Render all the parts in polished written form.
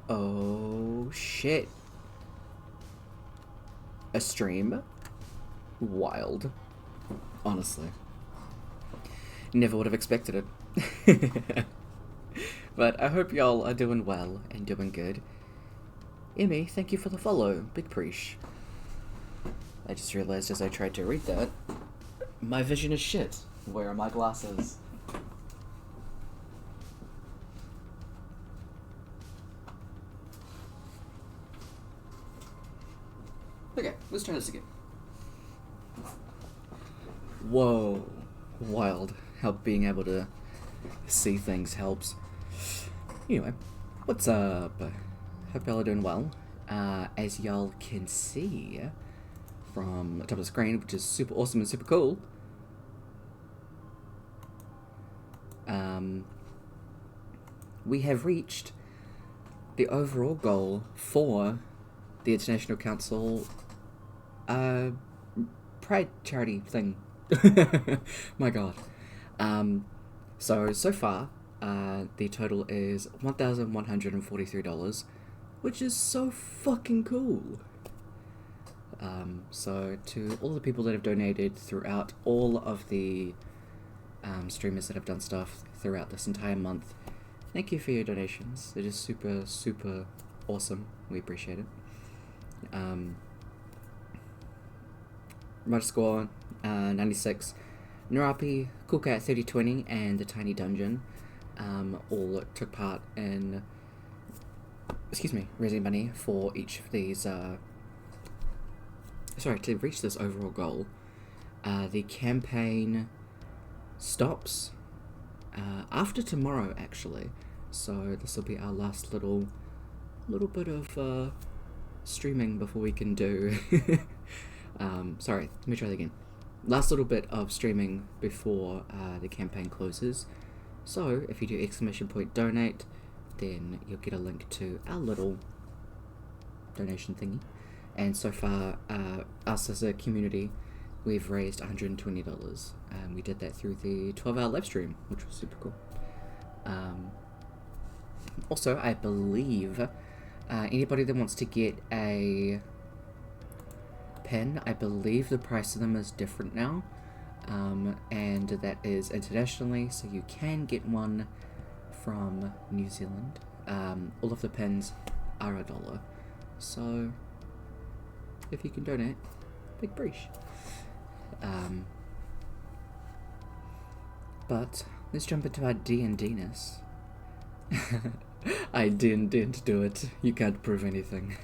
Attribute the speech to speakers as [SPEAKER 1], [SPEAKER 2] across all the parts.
[SPEAKER 1] Oh shit. A stream? Wild. Honestly. Never would have expected it. But I hope y'all are doing well and doing good. Emmy, thank you for the follow. Big preach. I just realized as I tried to read that, my vision is shit. Where are my glasses? Okay, let's try this again. Whoa. Wild. How being able to see things helps. Anyway, what's up? Hope y'all are doing well. As y'all can see from the top of the screen, which is super awesome and super cool, we have reached the overall goal for the International Council Pride charity thing. My god. So far, the total is $1,143, which is so fucking cool. So to all the people that have donated throughout all of the streamers that have done stuff throughout this entire month, thank you for your donations. They're just super, super awesome. We appreciate it. Much score 96. Narapi, Coolcat 3020, and the Tiny Dungeon all took part in, raising money for each of these. To reach this overall goal. The campaign stops after tomorrow, actually. So this will be our last little bit of streaming before we can do. Sorry, let me try that again. Last little bit of streaming before the campaign closes. So if you do ! Donate, then you'll get a link to our little donation thingy. And so far, us as a community, we've raised $120. We did that through the 12-hour live stream, which was super cool. Also, I believe anybody that wants to get a pen, I believe the price of them is different now, and that is internationally, so you can get one from New Zealand. All of the pens are $1, so if you can donate, big breach. But let's jump into our D&D-ness. I didn't do it. You can't prove anything.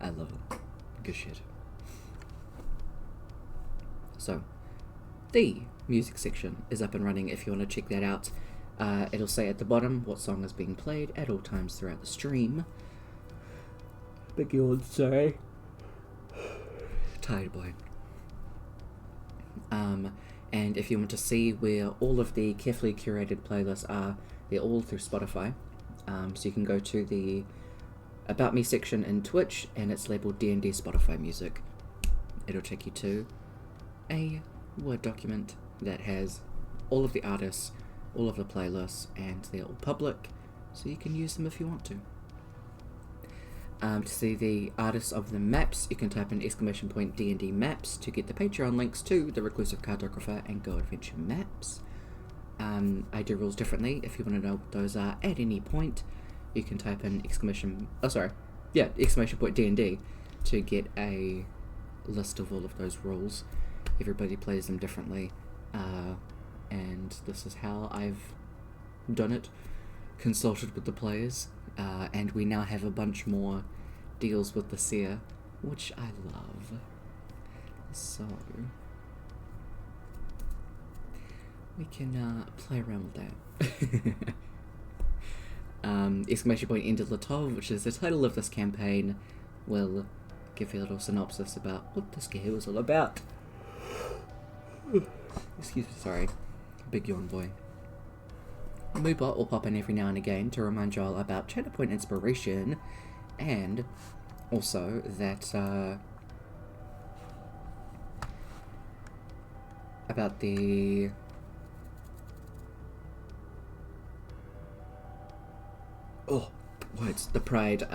[SPEAKER 1] I love it. Good shit. So, the music section is up and running if you want to check that out. It'll say at the bottom what song is being played at all times throughout the stream. Big yawn, sorry. Tired boy. And if you want to see where all of the carefully curated playlists are, they're all through Spotify. So you can go to the About Me section in Twitch, and it's labeled D&D Spotify Music. It'll take you to a Word document that has all of the artists, all of the playlists, and they're all public, so you can use them if you want to. To see the artists of the maps, you can type in !D&D maps to get the Patreon links to the Reclusive Cartographer and Go Adventure maps. I do rules differently. If you want to know what those are at any point, you can type in !D&D to get a list of all of those rules. Everybody plays them differently, and this is how I've done it. Consulted with the players, and we now have a bunch more deals with the seer, which I love. So we can play around with that. End of Latov, which is the title of this campaign, will give you a little synopsis about what this game was all about. Excuse me, sorry. Big yawn boy. Moobot will pop in every now and again to remind y'all about Channel Point inspiration, and also that about the it's the Pride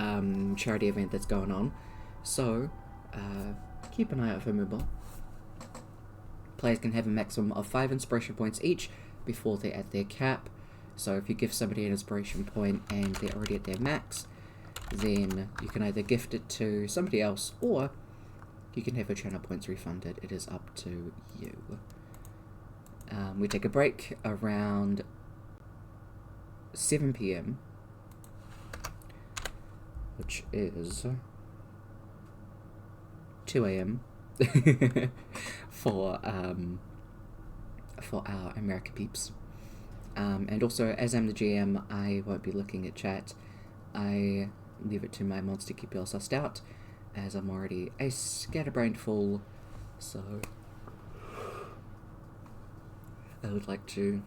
[SPEAKER 1] charity event that's going on. So, keep an eye out for Mooble. Players can have a maximum of 5 inspiration points each before they're at their cap. So if you give somebody an inspiration point and they're already at their max, then you can either gift it to somebody else or you can have your channel points refunded. It is up to you. We take a break around 7 PM, which is 2 AM for our America peeps. And also, as I'm the GM, I won't be looking at chat. I leave it to my mods to keep you all sussed out, as I'm already a scatterbrained fool, so I would like to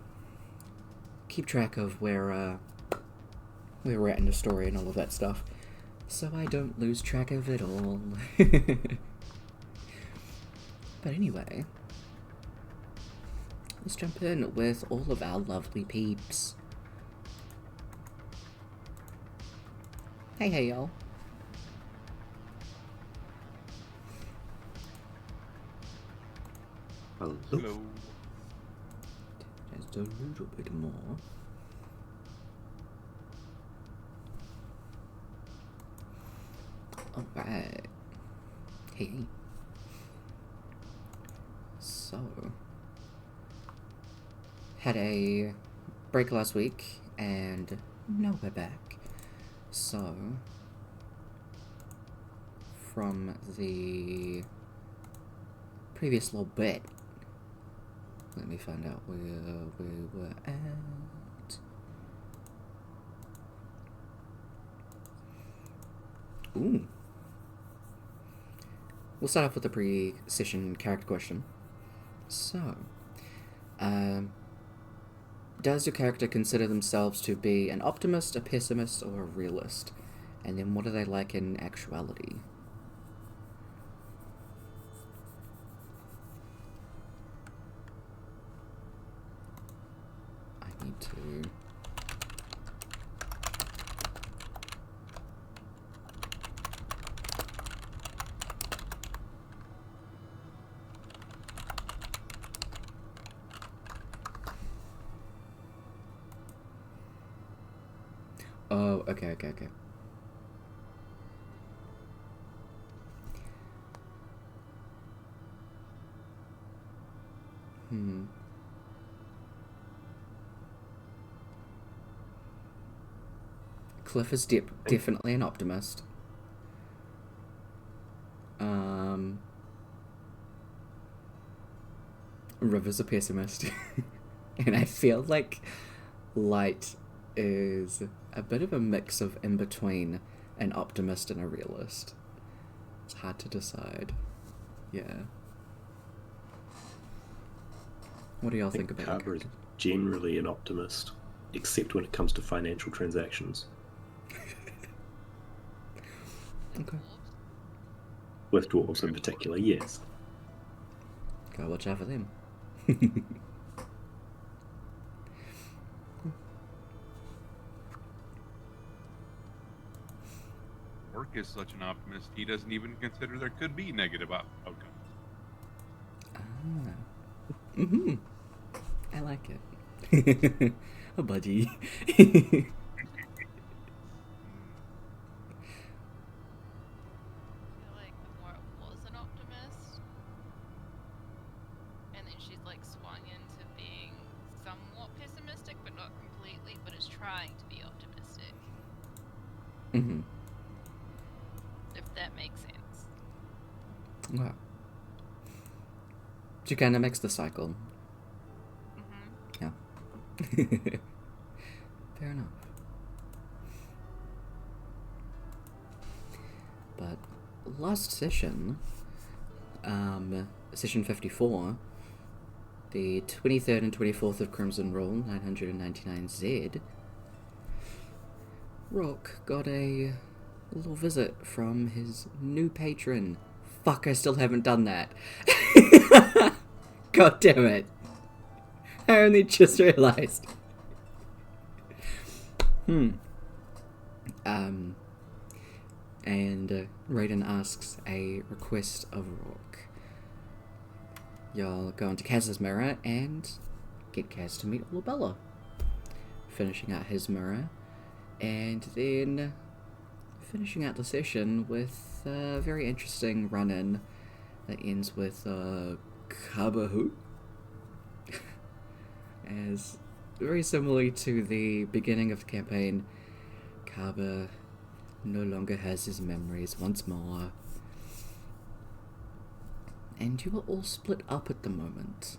[SPEAKER 1] keep track of where we're at in the story and all of that stuff, so I don't lose track of it all. But anyway, let's jump in with all of our lovely peeps. Hey y'all.
[SPEAKER 2] Hello.
[SPEAKER 1] Just a little bit more. Alright. Hey. So, had a break last week, and now we're back. So, from the previous little bit, let me find out where we were at. Ooh. We'll start off with the pre-session character question. So, does your character consider themselves to be an optimist, a pessimist, or a realist? And then what are they like in actuality? I need to... Oh, okay. Cliff is definitely an optimist. River's a pessimist. And I feel like Light is a bit of a mix of in between an optimist and a realist. It's hard to decide. Yeah. What do y'all think about it?
[SPEAKER 2] Carver is generally an optimist, except when it comes to financial transactions.
[SPEAKER 1] Okay.
[SPEAKER 2] With dwarves in particular, yes.
[SPEAKER 1] Gotta watch out for them.
[SPEAKER 3] Orc is such an optimist, he doesn't even consider there could be negative outcomes.
[SPEAKER 1] I like it. A budgie.
[SPEAKER 4] If that makes sense.
[SPEAKER 1] Wow. She kind of makes the cycle. Yeah. Fair enough. But last session, session 54, the 23rd and 24th of Crimson Rule, 999Z, Rock got a little visit from his new patron. Fuck, I still haven't done that. God damn it. I only just realized. And Raiden asks a request of Rourke. You'll go into Kaz's mirror and get Kaz to meet Olabella, finishing out his mirror, and then finishing out the session with a very interesting run-in that ends with Kabahu. As very similarly to the beginning of the campaign, Kaba no longer has his memories once more. And you are all split up at the moment.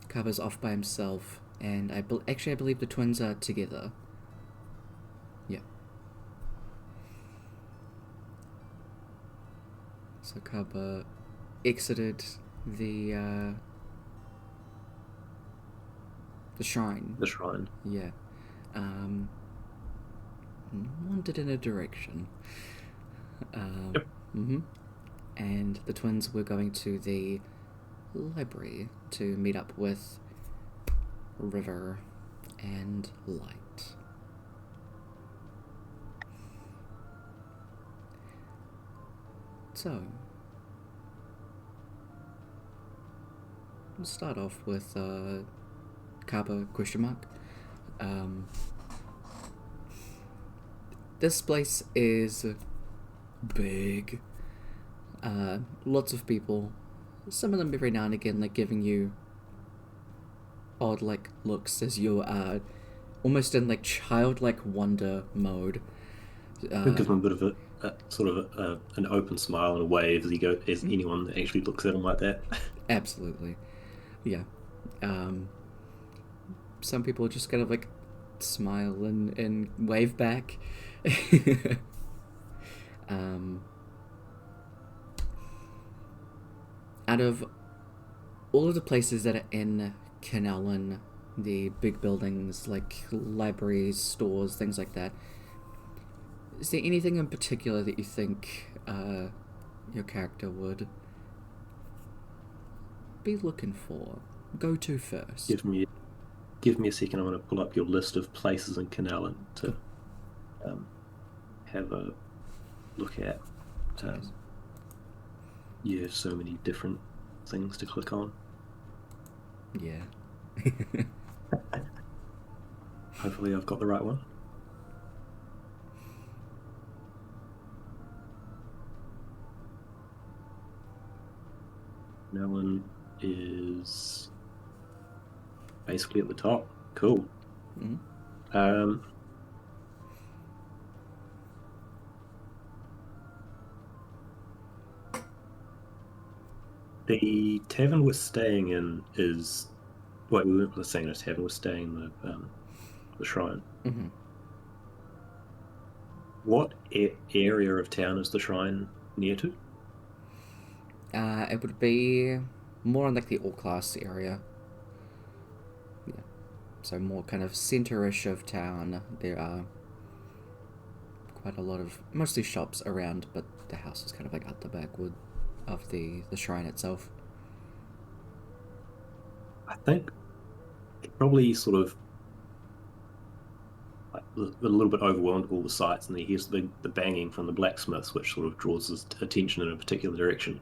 [SPEAKER 1] Kaba's off by himself, and I believe the twins are together. Yeah. So Kaba exited the shrine.
[SPEAKER 2] The shrine.
[SPEAKER 1] Yeah. Wandered in a direction.
[SPEAKER 2] Yep.
[SPEAKER 1] Mm-hmm. And the twins were going to the library to meet up with River and Light. So, we'll start off with Kaba ? This place is big. Lots of people. Some of them every now and again, like, giving you odd, like, looks as you are almost in, like, childlike wonder mode.
[SPEAKER 2] It gives him a bit of a sort of an open smile and a wave as anyone that actually looks at him like that.
[SPEAKER 1] Absolutely. Yeah. Some people just kind of, like, smile and wave back. Out of all of the places that are in Canellan, the big buildings like libraries, stores, things like that, is there anything in particular that you think your character would be looking for? Go to first.
[SPEAKER 2] Give me a second. I want to pull up your list of places in Canellan to have a look at. You have so many different things to click on.
[SPEAKER 1] Yeah.
[SPEAKER 2] Hopefully I've got the right one. Canellan is basically at the top. Cool.
[SPEAKER 1] Mm-hmm.
[SPEAKER 2] The tavern we're staying in is... Well, we weren't staying in a tavern, we're staying in the shrine.
[SPEAKER 1] Mm-hmm.
[SPEAKER 2] What area of town is the shrine near to?
[SPEAKER 1] It would be more on, like, the all-class area. Yeah. So more kind of center-ish of town. There are quite a lot of... mostly shops around, but the house is kind of, like, at the backwood of the shrine itself.
[SPEAKER 2] I think probably sort of like a little bit overwhelmed with all the sights, and then he hears the banging from the blacksmiths, which sort of draws his attention in a particular direction,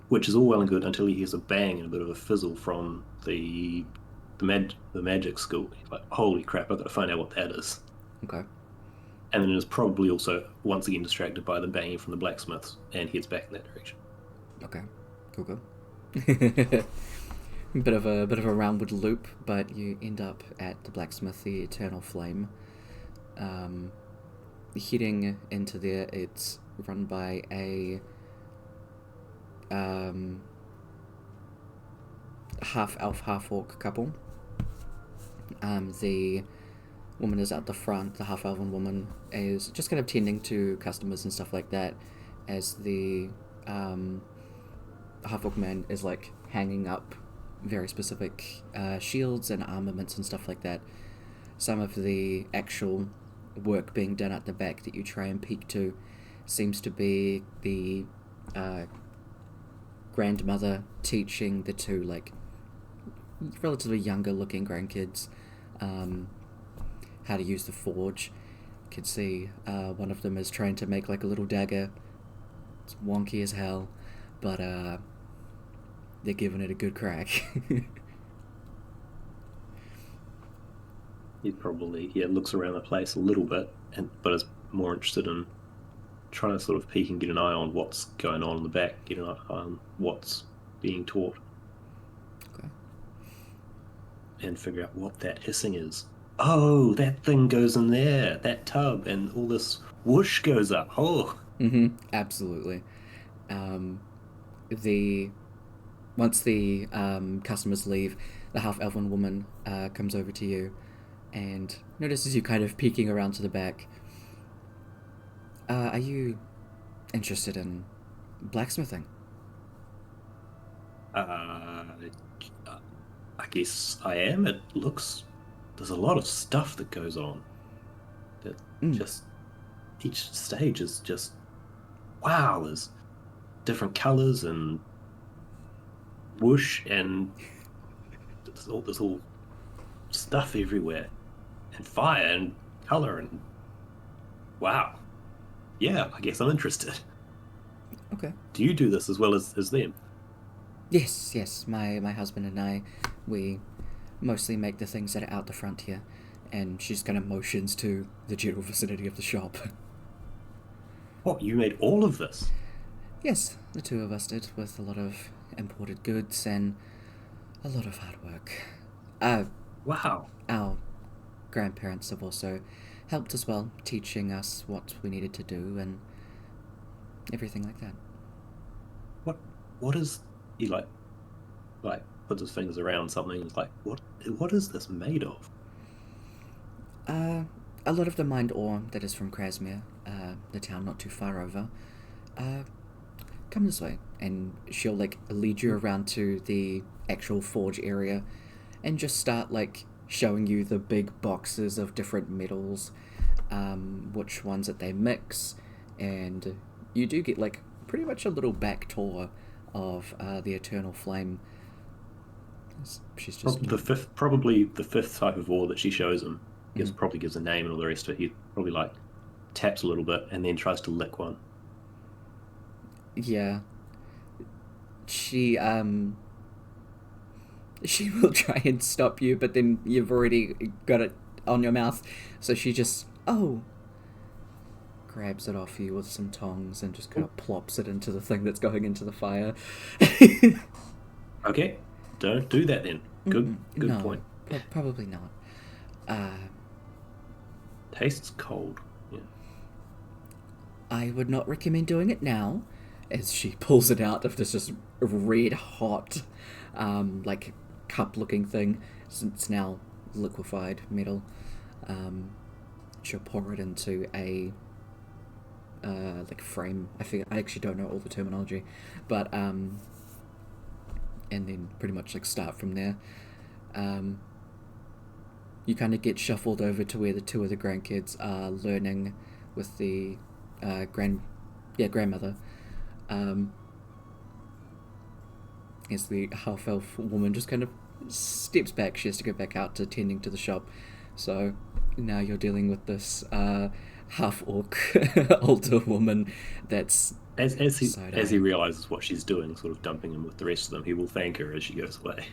[SPEAKER 2] which is all well and good until he hears a bang and a bit of a fizzle from the magic school. He's like, holy crap, I've got to find out what that is.
[SPEAKER 1] Okay.
[SPEAKER 2] And then is probably also once again distracted by the banging from the blacksmiths and heads back in that direction.
[SPEAKER 1] Okay. Cool. bit of a roundward loop, but you end up at the blacksmith, the Eternal Flame. Heading into there, it's run by a half elf, half orc couple. The woman is at the front. The half elven woman is just kind of tending to customers and stuff like that, as the half orc man is, like, hanging up very specific shields and armaments and stuff like that. Some of the actual work being done at the back that you try and peek to seems to be the grandmother teaching the two, like, relatively younger looking grandkids how to use the forge. can see one of them is trying to make like a little dagger. It's wonky as hell, but they're giving it a good crack.
[SPEAKER 2] He probably looks around the place a little bit, but is more interested in trying to sort of peek and get an eye on what's going on in the back, get an eye on what's being taught.
[SPEAKER 1] Okay.
[SPEAKER 2] And figure out what that hissing is. Oh, that thing goes in there, that tub, and all this whoosh goes up. Oh.
[SPEAKER 1] Absolutely. Once the customers leave, the half-elven woman comes over to you and notices you kind of peeking around to the back. Are you interested in blacksmithing?
[SPEAKER 2] I guess I am. It looks... There's a lot of stuff that goes on. That just... Each stage is just... Wow, there's different colours and whoosh and there's all stuff everywhere. And fire and colour and... Wow. Yeah, I guess I'm interested.
[SPEAKER 1] Okay.
[SPEAKER 2] Do you do this as well as them?
[SPEAKER 1] Yes. My husband and I, we mostly make the things that are out the front here, and she just kind of motions to the general vicinity of the shop.
[SPEAKER 2] What, you made all of this?
[SPEAKER 1] Yes, the two of us did, with a lot of imported goods and a lot of hard work.
[SPEAKER 2] Wow.
[SPEAKER 1] Our grandparents have also helped as well, teaching us what we needed to do and everything like that.
[SPEAKER 2] What is... He like puts his fingers around something and is like, what is this made of?
[SPEAKER 1] A lot of the mined ore that is from Krasmir, the town not too far over. Come this way, and she'll like lead you around to the actual forge area and just start like showing you the big boxes of different metals, which ones that they mix, and you do get like pretty much a little back tour of the Eternal Flame. She's just
[SPEAKER 2] probably the fifth type of ore that she shows him. Probably gives a name and all the rest of it. He probably like taps a little bit and then tries to lick one.
[SPEAKER 1] Yeah. She will try and stop you, but then you've already got it on your mouth, so she just grabs it off you with some tongs and just kind of plops it into the thing that's going into the fire.
[SPEAKER 2] Okay, don't do that then. Good
[SPEAKER 1] no,
[SPEAKER 2] point.
[SPEAKER 1] Probably not.
[SPEAKER 2] Tastes cold. Yeah.
[SPEAKER 1] I would not recommend doing it now, as she pulls it out of this just red hot, like cup-looking thing. It's now liquefied metal. She'll pour it into a like frame. I actually don't know all the terminology, but and then pretty much like start from there. You kind of get shuffled over to where the two of the grandkids are learning with the grandmother. As the half-elf woman just kind of steps back, she has to go back out to tending to the shop. So now you're dealing with this half-orc older woman that's...
[SPEAKER 2] As he realizes what she's doing, sort of dumping him with the rest of them, he will thank her as she goes away.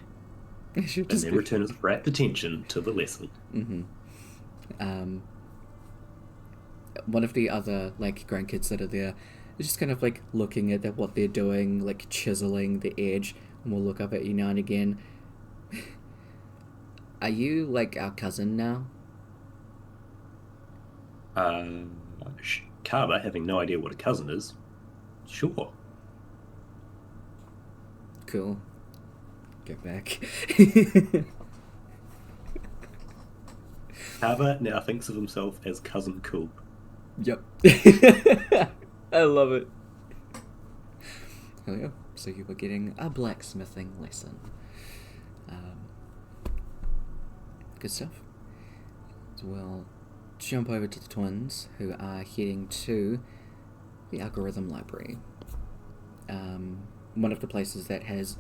[SPEAKER 2] And then return his rapt attention to the lesson.
[SPEAKER 1] One of the other like grandkids that are there is just kind of like looking at what they're doing, like chiseling the edge, and will look up at you now and again. Are you like our cousin now?
[SPEAKER 2] Carver, having no idea what a cousin is, sure.
[SPEAKER 1] Cool. Get back.
[SPEAKER 2] Carver now thinks of himself as Cousin Cool.
[SPEAKER 1] Yep. I love it. Oh yeah. So you were getting a blacksmithing lesson. Good stuff. So we'll jump over to the twins, who are heading to the algorithm library. One of the places that has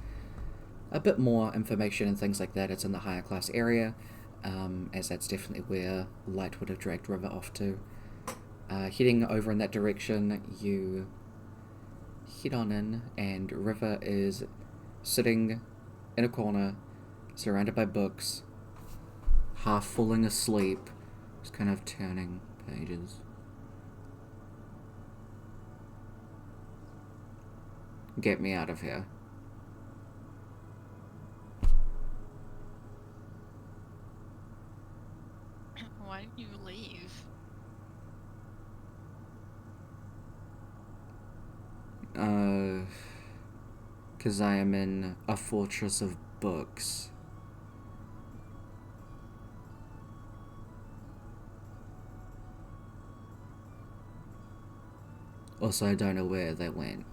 [SPEAKER 1] a bit more information and things like that. It's in the higher class area, as that's definitely where Light would have dragged River off to. Heading over in that direction, you head on in, and River is sitting in a corner, surrounded by books, half falling asleep, just kind of turning pages. Get me out of here.
[SPEAKER 4] Why didn't you leave?
[SPEAKER 1] Because I am in a fortress of books. Also, I don't know where they went.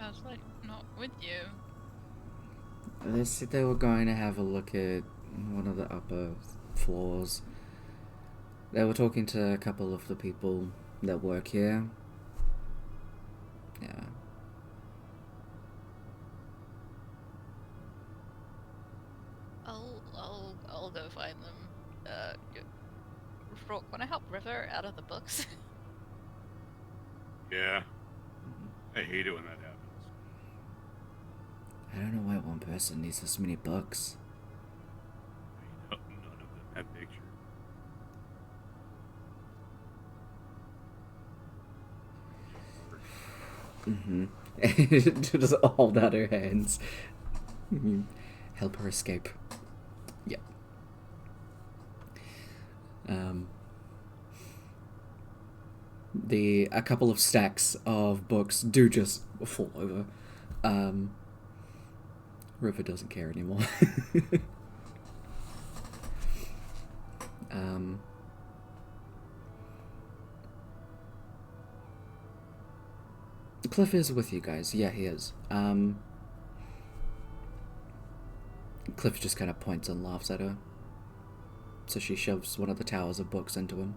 [SPEAKER 4] I was like, not with you.
[SPEAKER 1] They said they were going to have a look at one of the upper floors. They were talking to a couple of the people that work here. Yeah.
[SPEAKER 4] I'll go find them. Rourke, wanna help River out of the books?
[SPEAKER 3] Yeah. I hate it when that happens.
[SPEAKER 1] I don't know why one person needs this many books.
[SPEAKER 3] None of them have pictures.
[SPEAKER 1] Just hold out her hands. Help her escape. Yeah. A couple of stacks of books do just fall over. River doesn't care anymore. Cliff is with you guys. Yeah, he is. Cliff just kind of points and laughs at her. So she shoves one of the towers of books into him.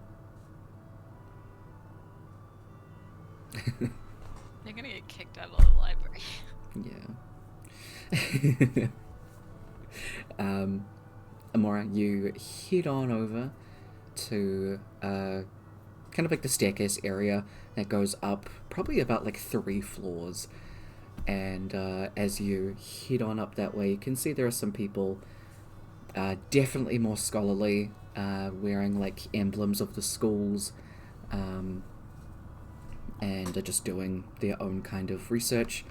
[SPEAKER 4] You're gonna get kicked out of the library.
[SPEAKER 1] Yeah. Amora, you head on over to kind of like the staircase area that goes up probably about like 3 floors. And as you head on up that way, you can see there are some people definitely more scholarly, wearing like emblems of the schools, and are just doing their own kind of research.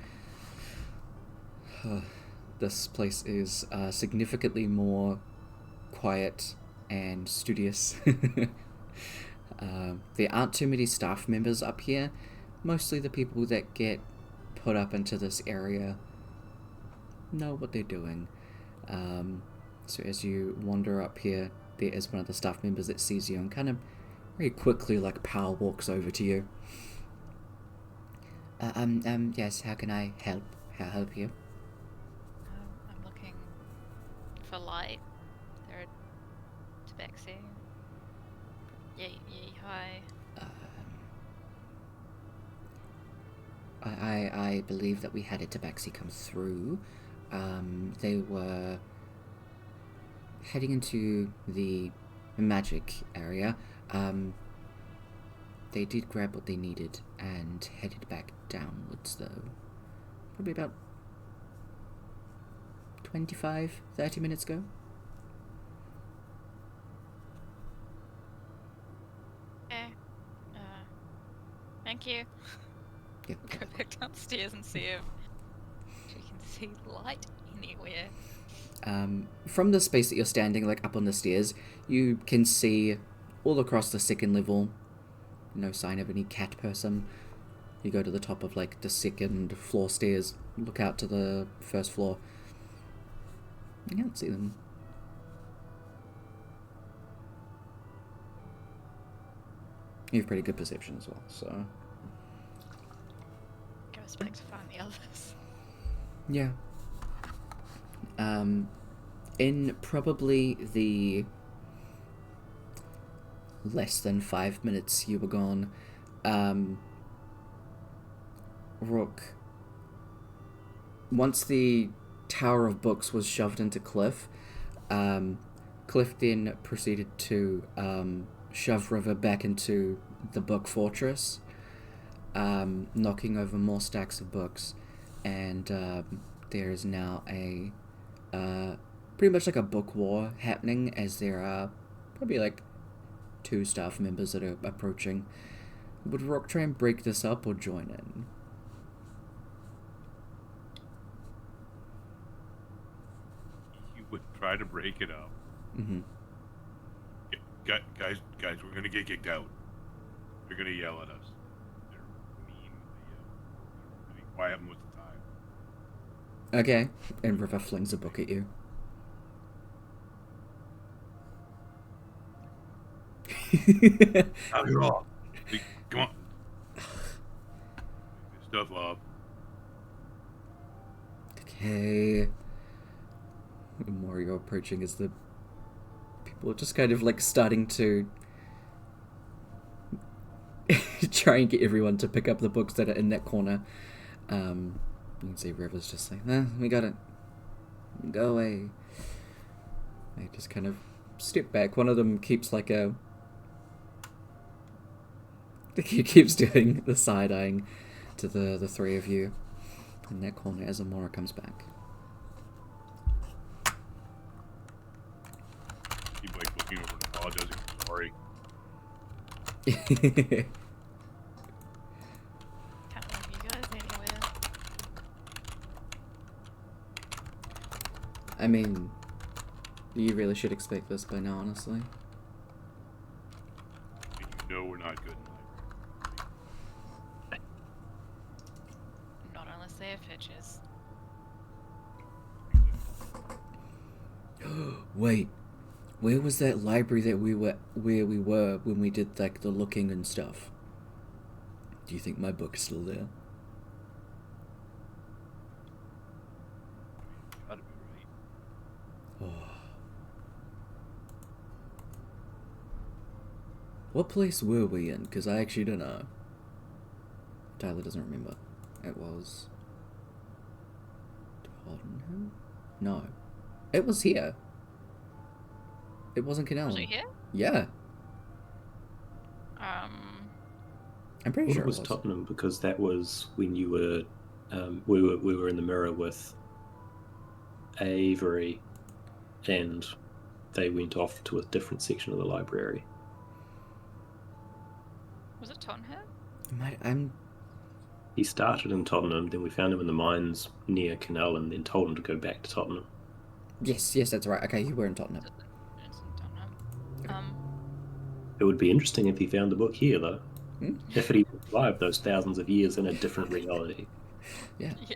[SPEAKER 1] This place is significantly more quiet and studious. There aren't too many staff members up here. Mostly the people that get put up into this area know what they're doing. So as you wander up here, there is one of the staff members that sees you and kind of very quickly like power walks over to you. Yes, how can I help? How help you?
[SPEAKER 4] I'm looking for light. There are tabaxi. Yay, hi.
[SPEAKER 1] I believe that we had a tabaxi come through. They were heading into the magic area. They did grab what they needed and headed back downwards, though. Probably about 25-30 minutes ago.
[SPEAKER 4] Okay. Thank you.
[SPEAKER 1] Yeah.
[SPEAKER 4] Go back downstairs and see if she can see light anywhere.
[SPEAKER 1] From the space that you're standing, like up on the stairs, you can see all across the second level. No sign of any cat person. You go to the top of like the second floor stairs, look out to the first floor. You can't see them. You have pretty good perception as well, so.
[SPEAKER 4] Goes back to find the others.
[SPEAKER 1] Yeah. In probably the less than 5 minutes you were gone, Rook, once the Tower of Books was shoved into Cliff, Cliff then proceeded to shove River back into the book fortress, knocking over more stacks of books, and there is now a pretty much like a book war happening, as there are probably like 2 staff members that are approaching. Would Rock try and break this up or join in?
[SPEAKER 3] You would try to break it up.
[SPEAKER 1] Mm-hmm.
[SPEAKER 3] Guys, we're gonna get kicked out. They're gonna yell at us. They're mean. They be quiet most of the time.
[SPEAKER 1] Okay, and River flings a book at you.
[SPEAKER 3] Now you're off. Come on. Stuff up.
[SPEAKER 1] Okay. The more you're approaching, as the people are just kind of like starting to try and get everyone to pick up the books that are in that corner. You can see River's just like, nah, we got it. Go away. They just kind of step back. One of them keeps like a... He keeps doing the side-eyeing to the 3 of you in that corner as Amora comes back.
[SPEAKER 3] Keep like looking over and apologizing. Sorry.
[SPEAKER 4] Can't leave you guys anywhere.
[SPEAKER 1] I mean, you really should expect this by now, honestly.
[SPEAKER 3] And you know we're not good in life.
[SPEAKER 4] Not unless they have hitches.
[SPEAKER 1] Wait, where was that library that we were when we did like the looking and stuff? Do you think my book's still there?
[SPEAKER 3] Gotta be right.
[SPEAKER 1] Oh. What place were we in? Because I actually don't know. Tyler doesn't remember. It was... Tottenham? No. It was here. It wasn't Canal.
[SPEAKER 4] Was it here?
[SPEAKER 1] Yeah. I'm pretty
[SPEAKER 2] Well,
[SPEAKER 1] sure
[SPEAKER 2] it was Tottenham, because that was when you were, we were in the mirror with Avery, and they went off to a different section of the library.
[SPEAKER 4] Was it Tottenham?
[SPEAKER 1] I'm...
[SPEAKER 2] He started in Tottenham, then we found him in the mines near Canal, and then told him to go back to Tottenham.
[SPEAKER 1] Yes, that's right. Okay, you were in Tottenham.
[SPEAKER 4] It's in Tottenham.
[SPEAKER 2] It would be interesting if he found the book here, though.
[SPEAKER 1] Hmm?
[SPEAKER 2] If he survived those thousands of years in a different reality.
[SPEAKER 1] Yeah.
[SPEAKER 4] Yeah.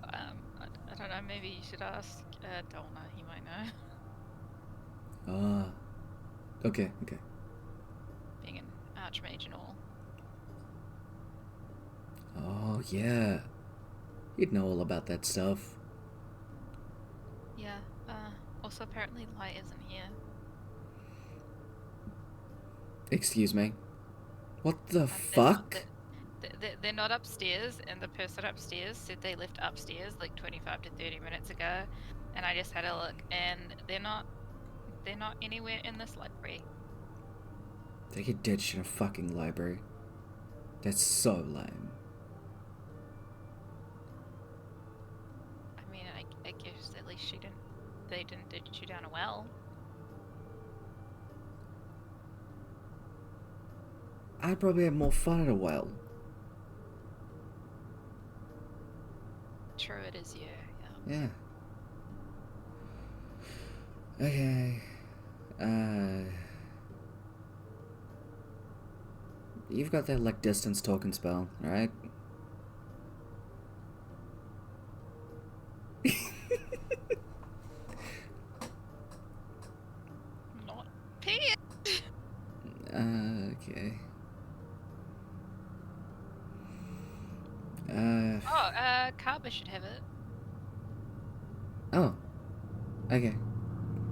[SPEAKER 4] I don't know, maybe you should ask Dolna, he might know.
[SPEAKER 1] Okay.
[SPEAKER 4] Being an archmage and all.
[SPEAKER 1] Oh, yeah. You'd know all about that stuff.
[SPEAKER 4] Yeah, also apparently Light isn't here.
[SPEAKER 1] Excuse me. What the
[SPEAKER 4] They're
[SPEAKER 1] fuck?
[SPEAKER 4] not- They're not upstairs, and the person upstairs said they left upstairs like 25 to 30 minutes ago, and I just had a look, and they're not anywhere in this library.
[SPEAKER 1] They get ditched in a fucking library. That's so lame.
[SPEAKER 4] I mean, I guess at least they didn't ditch you down a well.
[SPEAKER 1] I'd probably have more fun at a well.
[SPEAKER 4] True, it is you. Yeah.
[SPEAKER 1] Yeah. Okay. You've got that like distance talking spell, right?
[SPEAKER 4] Not paying.
[SPEAKER 1] Okay.
[SPEAKER 4] Carver should have it.
[SPEAKER 1] Oh. Okay.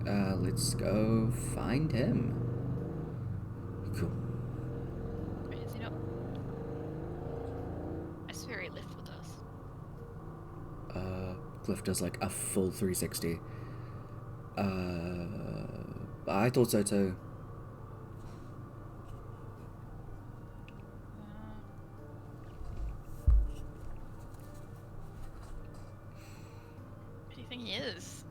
[SPEAKER 1] Let's go find him. Cool.
[SPEAKER 4] Wait, is he not? I swear he left with us.
[SPEAKER 1] Cliff does like a full 360. I thought so too.
[SPEAKER 4] What do you think he is?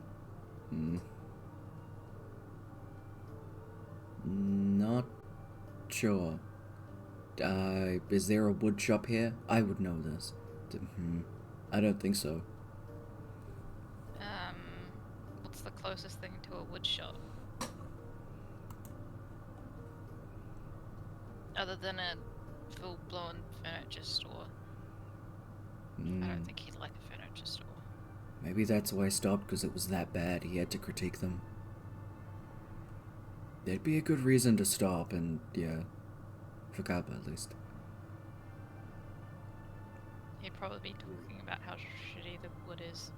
[SPEAKER 1] Not sure. Is there a wood shop here? I would know this. I don't think so.
[SPEAKER 4] What's the closest thing to a wood shop? Other than a full-blown furniture store. I don't think he'd like a furniture store.
[SPEAKER 1] Maybe that's why I stopped, because it was that bad. He had to critique them. There'd be a good reason to stop, and yeah, for Kappa at least.
[SPEAKER 4] He'd probably be talking about how shitty the wood is.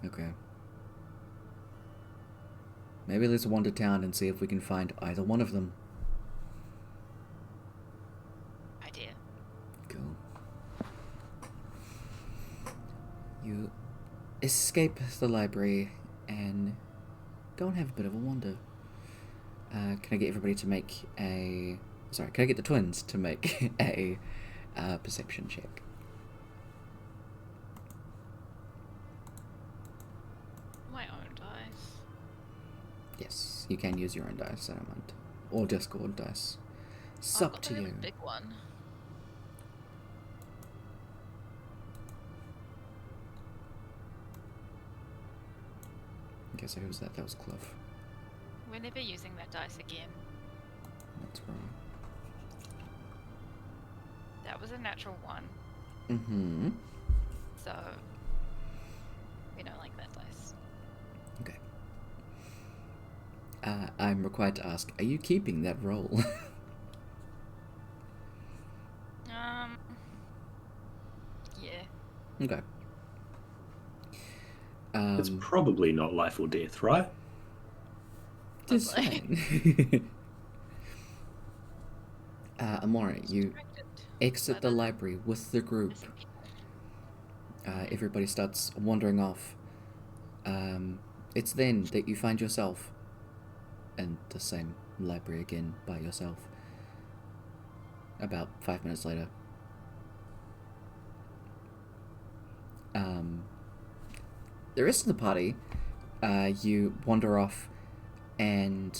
[SPEAKER 1] Okay. Maybe let's wander town and see if we can find either one of them.
[SPEAKER 4] Idea.
[SPEAKER 1] Cool. You escape the library and go and have a bit of a wander. Can I get everybody to make a... Sorry, can I get the twins to make a perception check?
[SPEAKER 4] My own dice.
[SPEAKER 1] Yes, you can use your own dice, I don't mind. Or Discord dice. It's
[SPEAKER 4] I've
[SPEAKER 1] up
[SPEAKER 4] got
[SPEAKER 1] to
[SPEAKER 4] the really
[SPEAKER 1] you.
[SPEAKER 4] big one.
[SPEAKER 1] Okay, so who was that? That was Cliff.
[SPEAKER 4] We're never using that dice again.
[SPEAKER 1] That's wrong.
[SPEAKER 4] That was a natural one,
[SPEAKER 1] Mm-hmm.
[SPEAKER 4] so we don't like that dice.
[SPEAKER 1] Okay. I'm required to ask, are you keeping that roll?
[SPEAKER 4] Yeah.
[SPEAKER 1] Okay.
[SPEAKER 2] It's probably not life or death, right?
[SPEAKER 1] It's fine. Amora, you
[SPEAKER 4] Distracted
[SPEAKER 1] exit
[SPEAKER 4] by
[SPEAKER 1] the library with the group.
[SPEAKER 4] missing people.
[SPEAKER 1] Everybody starts wandering off. It's then that you find yourself in the same library again by yourself. About 5 minutes later. The rest of the party, you wander off, and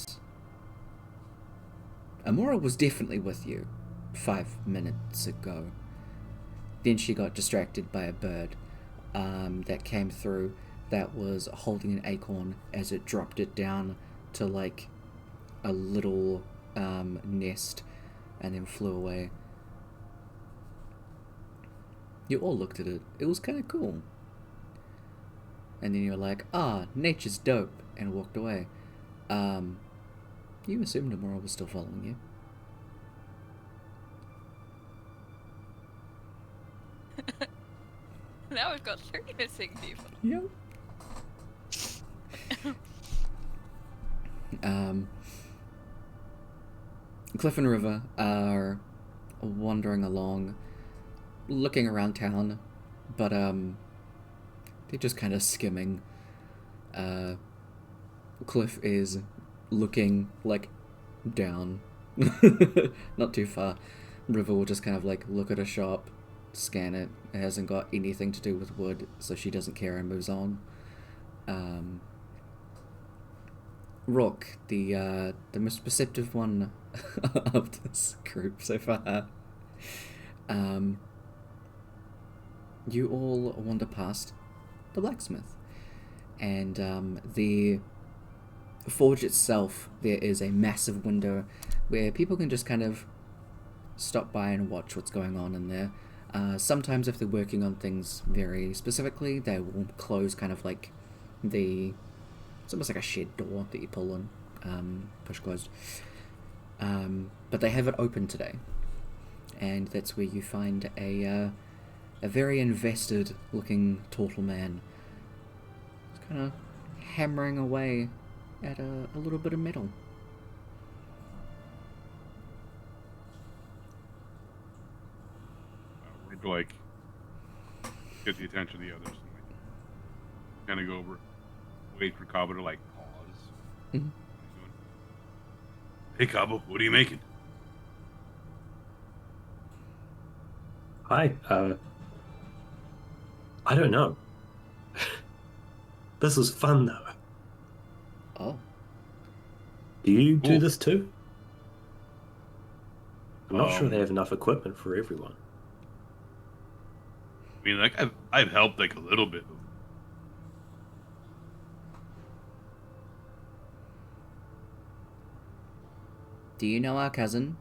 [SPEAKER 1] Amora was definitely with you 5 minutes ago. Then she got distracted by a bird that came through that was holding an acorn as it dropped it down to like a little nest and then flew away. You all looked at it. It was kind of cool. And then you're like, nature's dope, and walked away. You assumed Amora was still following you.
[SPEAKER 4] Now we've got 3 missing people.
[SPEAKER 1] Yep. Cliff and River are wandering along, looking around town, but they're just kind of skimming. Cliff is looking like down, not too far. River will just kind of like look at a shop, scan it. It hasn't got anything to do with wood, so she doesn't care and moves on. Rock, the most perceptive one of this group so far. You all wander past the blacksmith, and the forge itself. There is a massive window where people can just kind of stop by and watch what's going on in there. Sometimes if they're working on things very specifically, they will close kind of like it's almost like a shed door that you pull and push closed. But they have it open today, and that's where you find a very invested looking turtle man. He's kind of hammering away at a little bit of metal.
[SPEAKER 3] We're like get the attention of the others. Kind of go over, wait for Cabo to like pause.
[SPEAKER 1] Mhm.
[SPEAKER 3] Hey Cabo, what are you making?
[SPEAKER 2] Hi. I don't know. This is fun though.
[SPEAKER 1] Oh.
[SPEAKER 2] Do you do
[SPEAKER 3] Cool.
[SPEAKER 2] this too? I'm not sure they
[SPEAKER 3] Um,
[SPEAKER 2] have enough equipment for everyone.
[SPEAKER 3] I mean, like I've helped like a little bit.
[SPEAKER 1] Do you know our cousin?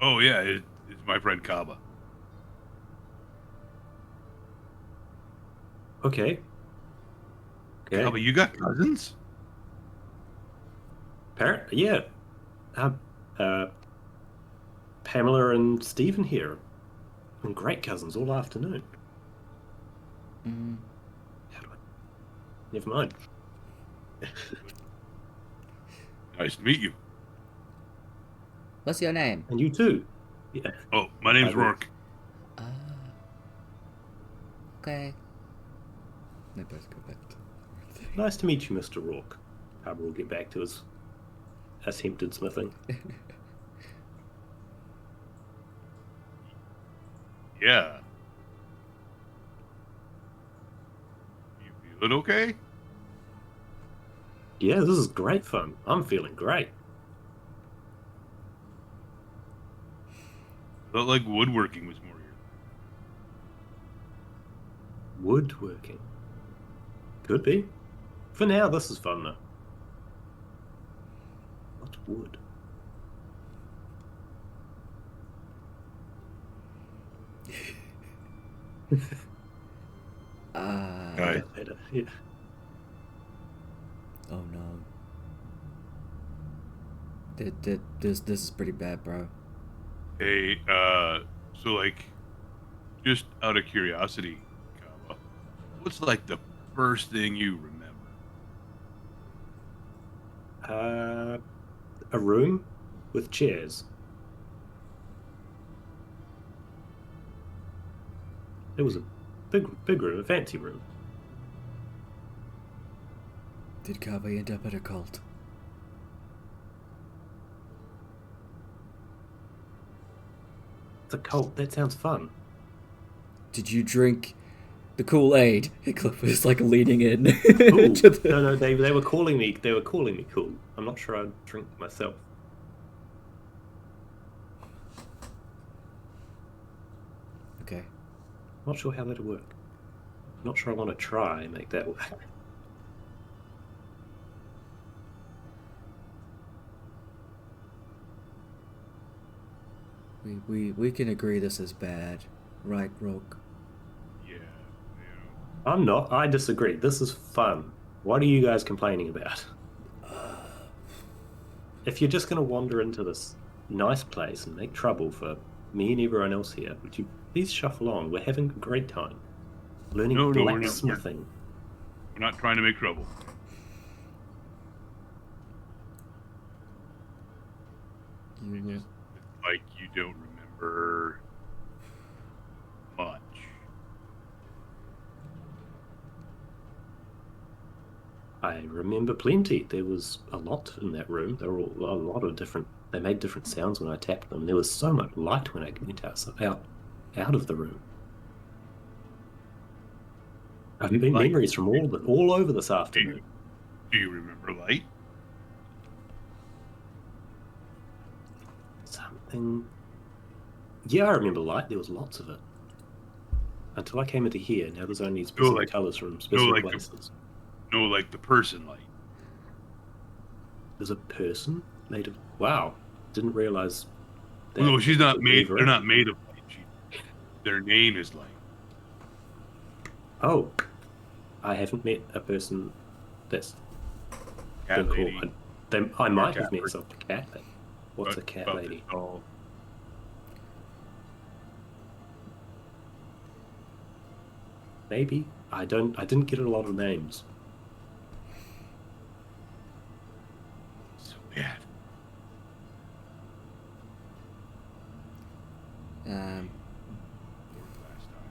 [SPEAKER 3] Oh yeah, it's my friend Kaba.
[SPEAKER 2] Okay. Okay.
[SPEAKER 3] Kaba, you got cousins?
[SPEAKER 2] Yeah. Pamela and Stephen here. And great cousins all afternoon.
[SPEAKER 1] Mm.
[SPEAKER 2] How do I... Never mind.
[SPEAKER 3] Nice to meet you.
[SPEAKER 1] What's your name?
[SPEAKER 2] And you too. Yeah.
[SPEAKER 3] Oh, my name's
[SPEAKER 2] I will.
[SPEAKER 3] Rourke.
[SPEAKER 1] Ah. Okay. They both go back to...
[SPEAKER 2] Nice to meet you, Mr. Rourke. Harbour will get back to his attempted smithing.
[SPEAKER 3] Yeah. You feeling okay?
[SPEAKER 2] Yeah, this is great fun. I'm feeling great.
[SPEAKER 3] Felt like woodworking was more here.
[SPEAKER 2] Woodworking. Could be. For now, this is fun though. What wood?
[SPEAKER 3] Right.
[SPEAKER 2] Yeah.
[SPEAKER 1] Oh no. This is pretty bad, bro.
[SPEAKER 3] Hey, so like, just out of curiosity, Kaba, what's like the first thing you remember?
[SPEAKER 2] A room with chairs. It was a big room, a fancy room.
[SPEAKER 1] Did Kava end up at a cult?
[SPEAKER 2] It's a cult. That sounds fun.
[SPEAKER 1] Did you drink the Kool-Aid? Cliff is like leaning in.
[SPEAKER 2] Cool.
[SPEAKER 1] to the...
[SPEAKER 2] No, they were calling me. They were calling me cool. I'm not sure I'd drink myself.
[SPEAKER 1] Okay.
[SPEAKER 2] Not sure how that'd work. Not sure I want to try and make that work.
[SPEAKER 1] We can agree this is bad, right, Rogue?
[SPEAKER 3] Yeah.
[SPEAKER 2] I'm not. I disagree. This is fun. What are you guys complaining about? If you're just going to wander into this nice place and make trouble for me and everyone else here, would you please shuffle on? We're having a great time. Learning
[SPEAKER 3] No, we're not.
[SPEAKER 2] blacksmithing.
[SPEAKER 3] We're not trying to make trouble.
[SPEAKER 1] You
[SPEAKER 3] Like you don't remember much.
[SPEAKER 2] I remember plenty. There was a lot in that room. There were a lot of different... They made different sounds when I tapped them. There was so much light when I went out of the room. I've been
[SPEAKER 1] Like-
[SPEAKER 2] memories from all over this afternoon.
[SPEAKER 3] Do you remember light?
[SPEAKER 2] Something... Yeah, I remember light. There was lots of it. Until I came into here. Now there's only specific
[SPEAKER 3] like-
[SPEAKER 2] colours from specific
[SPEAKER 3] like the-
[SPEAKER 2] places.
[SPEAKER 3] No, like the person light.
[SPEAKER 2] There's a person made of... Wow. Didn't realise...
[SPEAKER 3] Well, no, she's not made.
[SPEAKER 2] They're
[SPEAKER 3] They're not made of light. Their name is light.
[SPEAKER 2] Oh. I haven't met a person that's...
[SPEAKER 3] Cat
[SPEAKER 2] been
[SPEAKER 3] lady.
[SPEAKER 2] called... I might
[SPEAKER 3] cat
[SPEAKER 2] have met
[SPEAKER 3] person.
[SPEAKER 2] some cat lady. What's a cat
[SPEAKER 3] About
[SPEAKER 2] lady?
[SPEAKER 3] this tall.
[SPEAKER 2] Maybe. I didn't get a lot of names.
[SPEAKER 3] So bad.
[SPEAKER 1] Um,
[SPEAKER 3] Last time.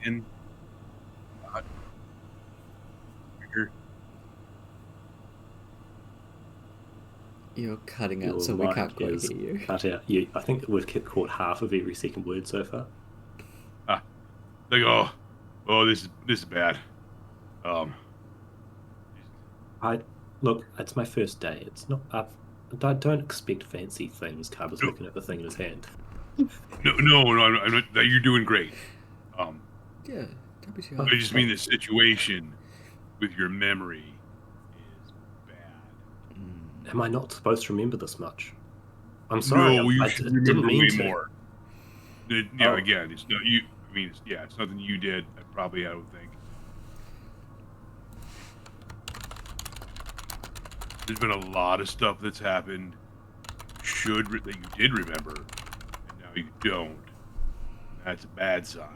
[SPEAKER 3] again. God. Trigger.
[SPEAKER 1] You're cutting
[SPEAKER 2] Your
[SPEAKER 1] out, so we
[SPEAKER 2] mic
[SPEAKER 1] can't quite
[SPEAKER 2] is
[SPEAKER 1] hear you.
[SPEAKER 2] cut out. I think we've caught half of every second word so far.
[SPEAKER 3] Like, oh, this is bad.
[SPEAKER 2] Look, it's my first day. It's not up. I don't expect fancy things. Carver's
[SPEAKER 3] No.
[SPEAKER 2] looking at the thing in his hand.
[SPEAKER 3] No, I'm not. You're doing great.
[SPEAKER 1] Yeah, don't be too
[SPEAKER 3] I
[SPEAKER 1] hard.
[SPEAKER 3] just mean the situation with your memory is bad.
[SPEAKER 2] Am I not supposed to remember this much? I'm sorry.
[SPEAKER 3] No, you
[SPEAKER 2] I
[SPEAKER 3] should
[SPEAKER 2] didn't
[SPEAKER 3] remember
[SPEAKER 2] mean
[SPEAKER 3] way
[SPEAKER 2] to.
[SPEAKER 3] more.
[SPEAKER 2] Oh.
[SPEAKER 3] Again, it's not you. I mean, it's nothing you did. I would think. There's been a lot of stuff that's happened. That you did remember, and now you don't. That's a bad sign.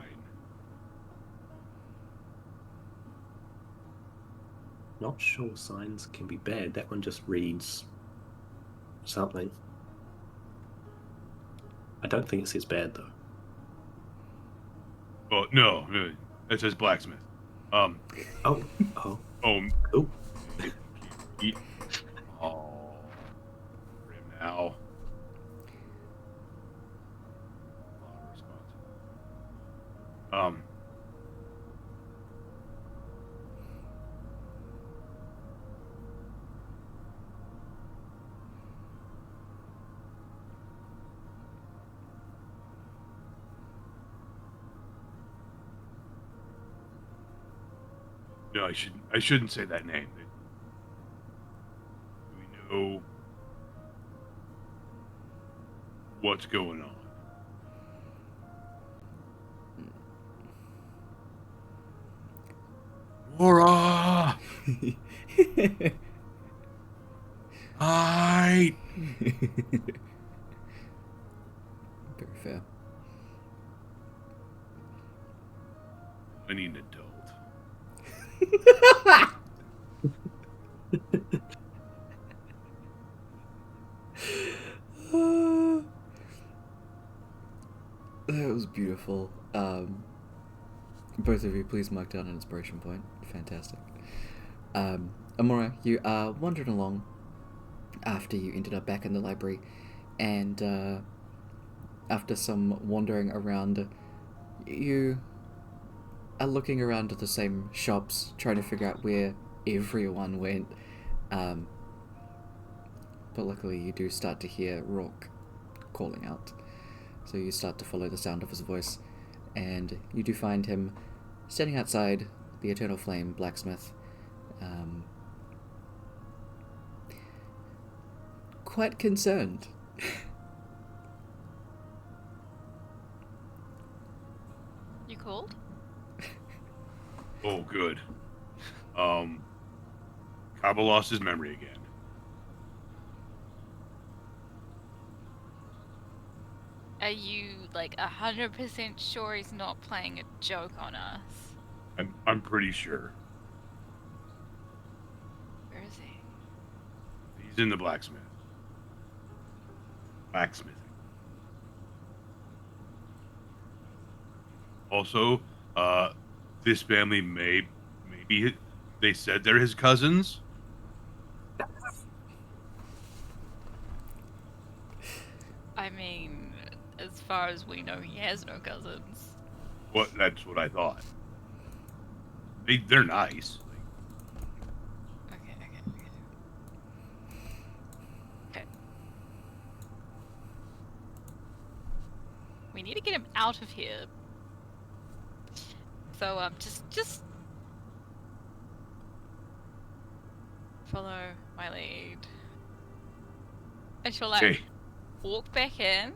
[SPEAKER 2] Not sure signs can be bad. That one just reads something. I don't think it says bad though.
[SPEAKER 3] Oh no, it says blacksmith.
[SPEAKER 2] Oh.
[SPEAKER 3] Oh,
[SPEAKER 2] Cool.
[SPEAKER 3] oh, for him now. No, I shouldn't say that name. We know what's going on. Laura! Hi!
[SPEAKER 1] Very fair.
[SPEAKER 3] I need an adult.
[SPEAKER 1] That was beautiful. Both of you, please mark down an inspiration point. Fantastic. Amora, you are wandering along after you ended up back in the library, and after some wandering around, you are looking around at the same shops, trying to figure out where everyone went. But luckily you do start to hear Rourke calling out. So you start to follow the sound of his voice, and you do find him standing outside the Eternal Flame blacksmith, quite concerned.
[SPEAKER 4] You called?
[SPEAKER 3] Oh, good. Cabo lost his memory again.
[SPEAKER 4] Are you like 100% sure he's not playing a joke on us?
[SPEAKER 3] I'm pretty sure.
[SPEAKER 4] Where is he?
[SPEAKER 3] He's in the blacksmith. Blacksmithing. Also, this family maybe they said they're his cousins.
[SPEAKER 4] I mean, as far as we know, he has no cousins.
[SPEAKER 3] That's what I thought. They're nice.
[SPEAKER 4] Okay. We need to get him out of here. So just follow my lead. And she'll
[SPEAKER 3] Okay.
[SPEAKER 4] walk back in,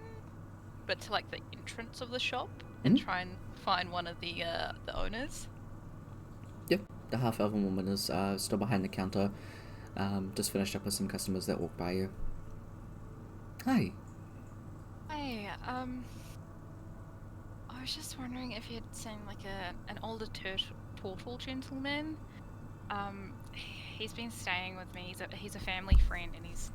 [SPEAKER 4] but to like the entrance of the shop, and try and find one of the owners.
[SPEAKER 1] Yep, the half-elven woman is still behind the counter, just finished up with some customers that walked by you. Hi.
[SPEAKER 4] Hey, I was just wondering if you'd seen like an older turtle gentleman. He's been staying with me. He's a family friend, and he's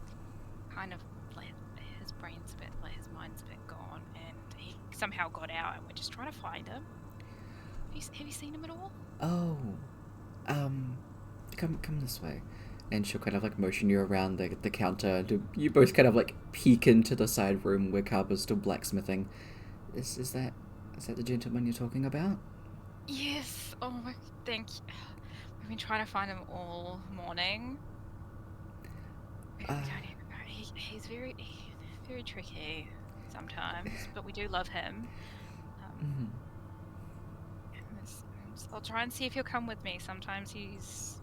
[SPEAKER 4] kind of like his brain's a bit, like his mind's a bit gone, and he somehow got out, and we're just trying to find him. have you seen him at all?
[SPEAKER 1] Oh, come this way. And she'll kind of like motion you around the counter. You both kind of like peek into the side room where Carver's still blacksmithing. Is that the gentleman you're talking about?
[SPEAKER 4] Yes. Oh my, thank you. We've been trying to find him all morning. We don't even know. He's very tricky sometimes, but we do love him.
[SPEAKER 1] Mhm.
[SPEAKER 4] I'll try and see if he'll come with me. Sometimes he's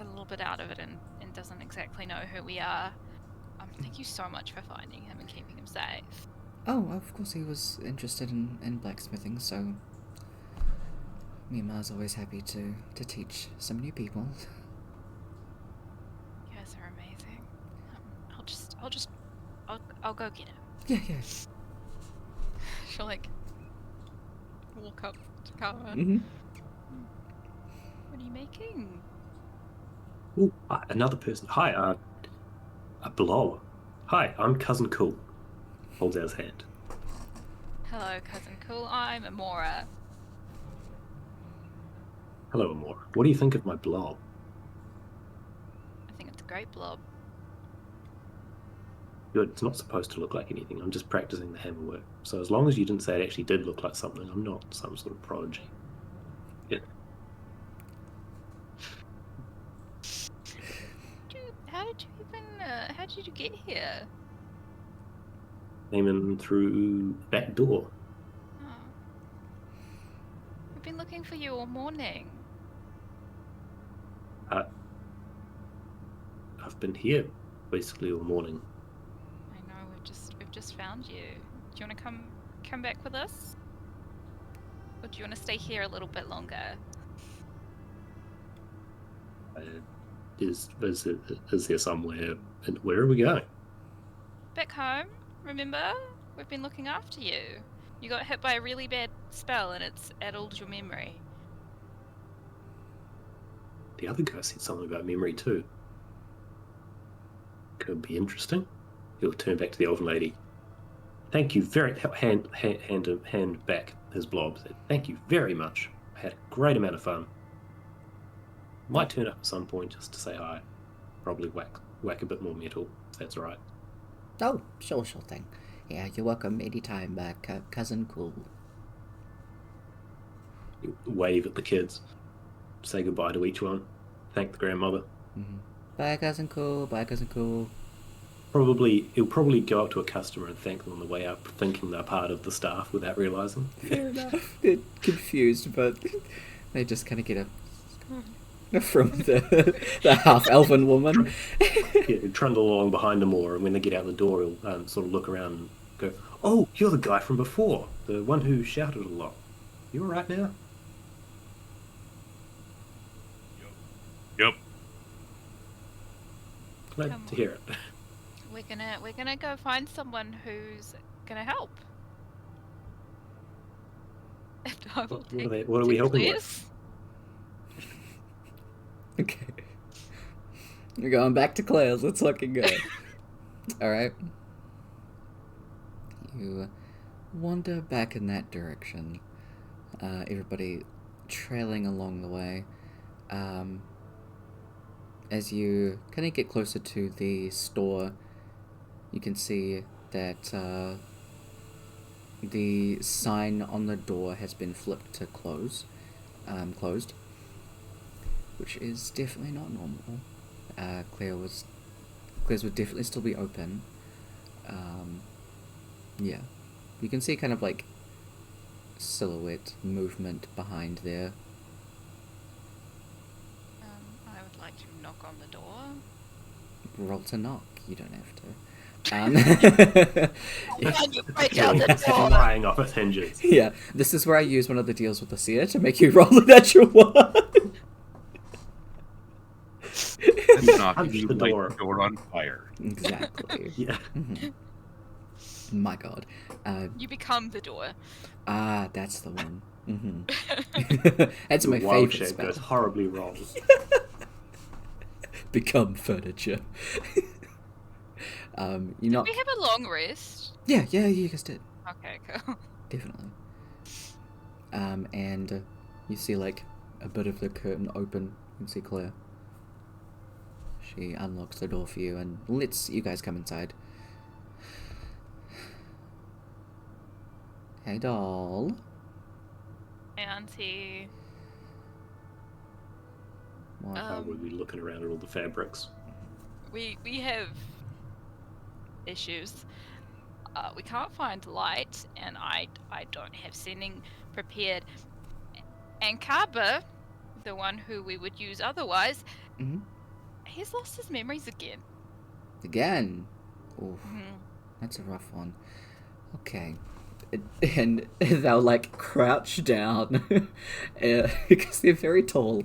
[SPEAKER 4] a little bit out of it and doesn't exactly know who we are. Thank you so much for finding him and keeping him safe.
[SPEAKER 1] Oh, of course he was interested in blacksmithing, so me and Ma's always happy to teach some new people.
[SPEAKER 4] You guys are amazing. I'll go get him.
[SPEAKER 1] Yeah.
[SPEAKER 4] She'll like walk up to Carver.
[SPEAKER 1] Mm-hmm.
[SPEAKER 4] What are you making?
[SPEAKER 2] Ooh, another person. Hi, a blob. Hi, I'm Cousin Cool. Holds out his hand.
[SPEAKER 4] Hello, Cousin Cool. I'm Amora.
[SPEAKER 2] Hello, Amora. What do you think of my blob?
[SPEAKER 4] I think it's a great blob.
[SPEAKER 2] Good. It's not supposed to look like anything. I'm just practicing the hammer work. So as long as you didn't say it actually did look like something, I'm not some sort of prodigy. Yeah.
[SPEAKER 4] How did you get here?
[SPEAKER 2] Came in through back door.
[SPEAKER 4] Oh. We've been looking for you all morning.
[SPEAKER 2] I've been here basically all morning.
[SPEAKER 4] I know, we've just found you. Do you want to come back with us? Or do you want to stay here a little bit longer?
[SPEAKER 2] Is there somewhere? And where are we going?
[SPEAKER 4] Back home, remember? We've been looking after you. You got hit by a really bad spell and it's addled your memory.
[SPEAKER 2] The other guy said something about memory too. Could be interesting. He'll turn back to the elven lady. Thank you very hand back his blob. Said, thank you very much. I had a great amount of fun. Might turn up at some point just to say hi. Probably whack a bit more metal, if that's all right.
[SPEAKER 1] Oh, sure thing. Yeah, you're welcome anytime back, Cousin Cool.
[SPEAKER 2] You wave at the kids. Say goodbye to each one. Thank the grandmother.
[SPEAKER 1] Mm-hmm. Bye, Cousin Cool. Bye, Cousin Cool.
[SPEAKER 2] He'll probably go up to a customer and thank them on the way up, thinking they're part of the staff without realising.
[SPEAKER 1] Fair enough. They're confused, but they just kind of get from the half-elven woman.
[SPEAKER 2] He'll trundle along behind them more, and when they get out the door, he'll sort of look around and go, "Oh, you're the guy from before, the one who shouted a lot. You all right now?"
[SPEAKER 3] Yep.
[SPEAKER 2] Glad to hear it.
[SPEAKER 4] We're gonna go find someone who's gonna help. And I will
[SPEAKER 2] What are we helping with?
[SPEAKER 4] Liz.
[SPEAKER 1] Okay. We're going back to Claire's. Let's fucking go. Alright. You wander back in that direction. Everybody trailing along the way. As you kind of get closer to the store, you can see that the sign on the door has been flipped to closed, which is definitely not normal. Claire's would definitely still be open. Yeah, you can see kind of like silhouette movement behind there.
[SPEAKER 4] I would like to knock on the door.
[SPEAKER 1] Roll to knock. You don't have to.
[SPEAKER 4] Can you break out the
[SPEAKER 2] It's
[SPEAKER 4] door?
[SPEAKER 2] flying off its hinges.
[SPEAKER 1] Yeah, this is where I use one of the deals with the seer to make you roll a natural one.
[SPEAKER 3] You knock
[SPEAKER 2] Punch
[SPEAKER 3] and you
[SPEAKER 2] the
[SPEAKER 3] light
[SPEAKER 2] door.
[SPEAKER 3] the door on fire.
[SPEAKER 1] Exactly.
[SPEAKER 2] Yeah.
[SPEAKER 1] Mhm. My god.
[SPEAKER 4] You become the door.
[SPEAKER 1] That's the one. Mm-hmm. That's my
[SPEAKER 2] Wild
[SPEAKER 1] favorite
[SPEAKER 2] shape
[SPEAKER 1] spell.
[SPEAKER 2] goes horribly wrong.
[SPEAKER 1] Become furniture. You
[SPEAKER 4] Did
[SPEAKER 1] knock.
[SPEAKER 4] we have a long rest?
[SPEAKER 1] Yeah, you guys did.
[SPEAKER 4] Okay, cool.
[SPEAKER 1] Definitely. And You see, like, a bit of the curtain open and see Claire. She unlocks the door for you and lets you guys come inside. Hey, doll.
[SPEAKER 4] Hey, Auntie.
[SPEAKER 1] What?
[SPEAKER 2] How would we looking around at all the fabrics?
[SPEAKER 4] We have issues. We can't find light, and I don't have sending prepared. And Kaba, the one who we would use otherwise,
[SPEAKER 1] Mhm.
[SPEAKER 4] he's lost his memories again.
[SPEAKER 1] Again? Oof, that's a rough one. Okay. And they'll, like, crouch down because they're very tall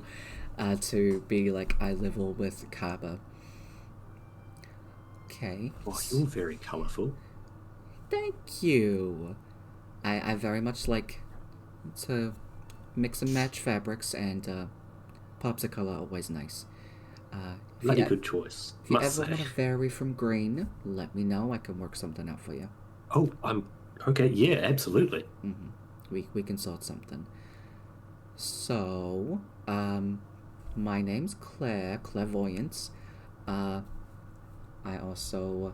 [SPEAKER 1] to be, like, eye level with Kaba. Okay.
[SPEAKER 2] Oh, you're very colourful.
[SPEAKER 1] Thank you. I very much like to mix and match fabrics, and pops of colour are always nice.
[SPEAKER 2] Bloody good choice,
[SPEAKER 1] If you
[SPEAKER 2] must
[SPEAKER 1] ever
[SPEAKER 2] say.
[SPEAKER 1] want to vary from green, let me know. I can work something out for you.
[SPEAKER 2] Oh, I'm... Okay, yeah, absolutely.
[SPEAKER 1] We can sort something. So, my name's Claire, Clairvoyance. I also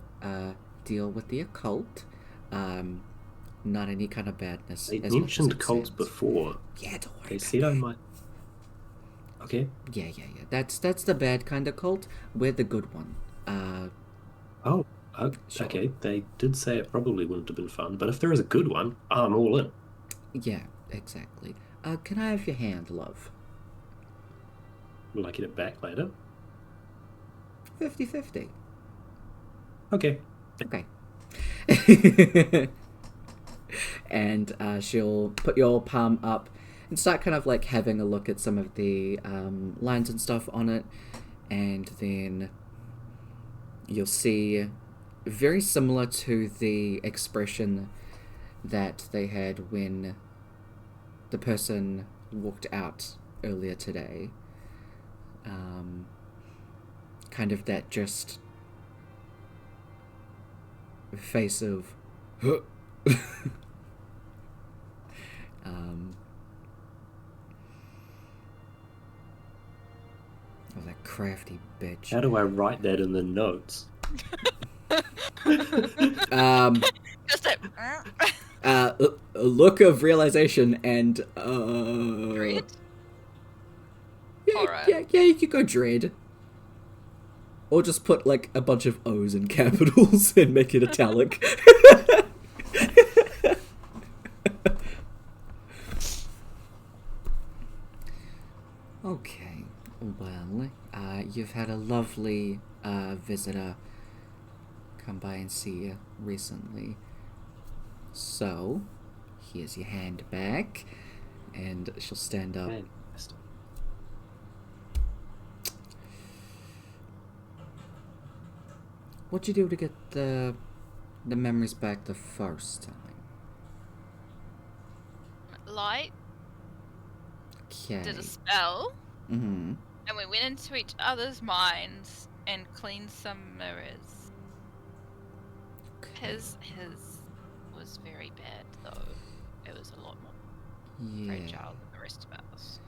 [SPEAKER 1] deal with the occult. Not any kind of badness.
[SPEAKER 2] They
[SPEAKER 1] as much as
[SPEAKER 2] mentioned
[SPEAKER 1] it
[SPEAKER 2] cults
[SPEAKER 1] sounds.
[SPEAKER 2] before.
[SPEAKER 1] Yeah, don't worry
[SPEAKER 2] They
[SPEAKER 1] about
[SPEAKER 2] said I
[SPEAKER 1] that.
[SPEAKER 2] might... Okay.
[SPEAKER 1] Yeah. That's the bad kind of cult. We're the good one.
[SPEAKER 2] Oh,
[SPEAKER 1] Sure.
[SPEAKER 2] okay. They did say it probably wouldn't have been fun, but if there is a good one, I'm all in.
[SPEAKER 1] Yeah, exactly. Can I have your hand, love?
[SPEAKER 2] Will I get it back later?
[SPEAKER 1] 50-50.
[SPEAKER 2] Okay.
[SPEAKER 1] Okay. And she'll put your palm up and start kind of like having a look at some of the lines and stuff on it, and then you'll see very similar to the expression that they had when the person walked out earlier today. Kind of that just face of oh, that crafty bitch.
[SPEAKER 2] How do I write that in the notes?
[SPEAKER 4] Just a
[SPEAKER 1] A look of realization and
[SPEAKER 4] dread. Horror.
[SPEAKER 1] yeah, you could go dread. Or just put like a bunch of O's in capitals and make it italic. Okay, well, you've had a lovely visitor come by and see you recently. So, here's your hand back, and she'll stand up.
[SPEAKER 2] Fantastic.
[SPEAKER 1] What'd you do to get the memories back the first time?
[SPEAKER 4] Light
[SPEAKER 1] Okay.
[SPEAKER 4] did a spell,
[SPEAKER 1] Mm-hmm.
[SPEAKER 4] and we went into each other's minds and cleaned some mirrors. His was very bad though. It was a lot more
[SPEAKER 1] Yeah.
[SPEAKER 4] fragile than the rest of ours.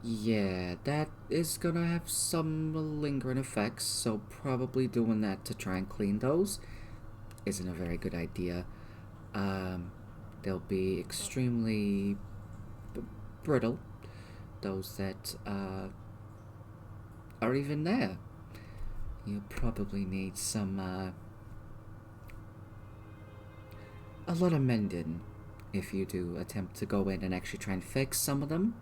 [SPEAKER 1] Yeah, that is gonna have some lingering effects, so probably doing that to try and clean those isn't a very good idea. They'll be extremely brittle, those that are even there. You'll probably need some a lot of mending if you do attempt to go in and actually try and fix some of them.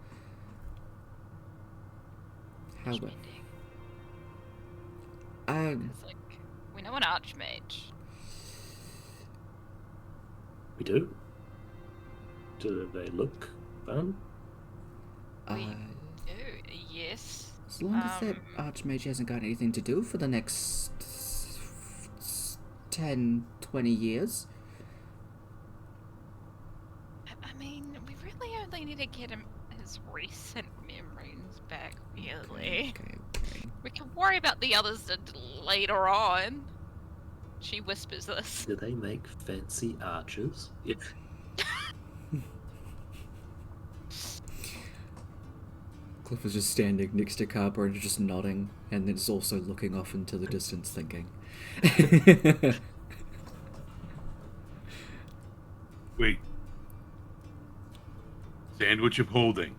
[SPEAKER 1] However,
[SPEAKER 4] It's like we know an archmage.
[SPEAKER 2] We do? Do they look fun?
[SPEAKER 4] We do, yes.
[SPEAKER 1] as long as that archmage hasn't got anything to do for the next 10, 20 years.
[SPEAKER 4] I mean, we really only need to get him his recent memories back, really.
[SPEAKER 1] Okay.
[SPEAKER 4] We can worry about the others later on. She whispers this.
[SPEAKER 2] Do they make fancy arches? Yeah.
[SPEAKER 1] Cliff is just standing next to Cardboard and just nodding, and then is also looking off into the distance thinking.
[SPEAKER 3] Wait. Sandwich of holding.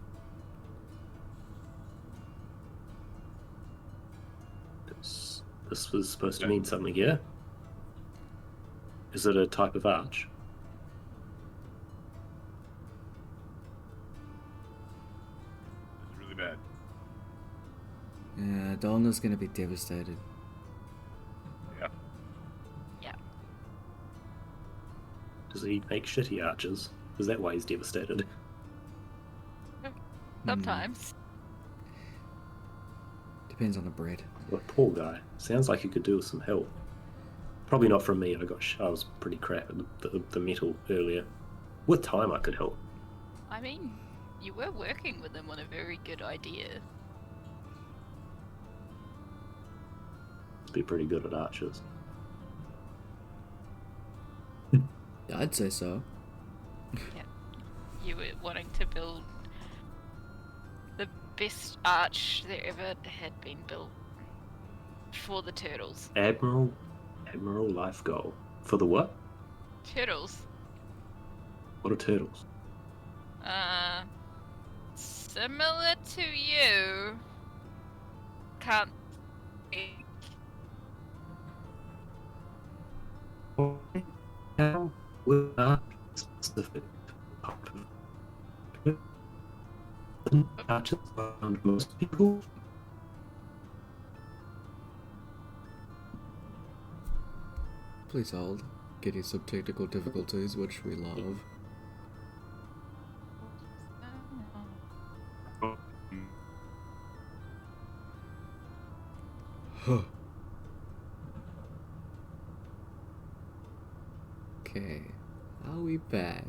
[SPEAKER 2] This was supposed to mean something here. Is it a type of arch?
[SPEAKER 3] It's really bad.
[SPEAKER 1] Yeah, Donna's gonna be devastated.
[SPEAKER 3] Yeah.
[SPEAKER 4] Yeah.
[SPEAKER 2] Does he make shitty arches? Is that why he's devastated?
[SPEAKER 4] Sometimes.
[SPEAKER 1] Depends on the bread.
[SPEAKER 2] Well, poor guy. Sounds like he could do with some help. Probably not from me. I was pretty crap at the metal earlier. With time, I could help.
[SPEAKER 4] I mean, you were working with them on a very good idea.
[SPEAKER 2] Be pretty good at arches.
[SPEAKER 1] I'd say so.
[SPEAKER 4] Yeah. You were wanting to build the best arch that ever had been built for the turtles.
[SPEAKER 2] Admiral life goal. For the what?
[SPEAKER 4] Turtles.
[SPEAKER 2] What are turtles?
[SPEAKER 4] Similar to you. Can't speak.
[SPEAKER 2] How would art specific arches around most people?
[SPEAKER 1] Please hold. Getting some technical difficulties, which we love. Huh. Okay. Are we back?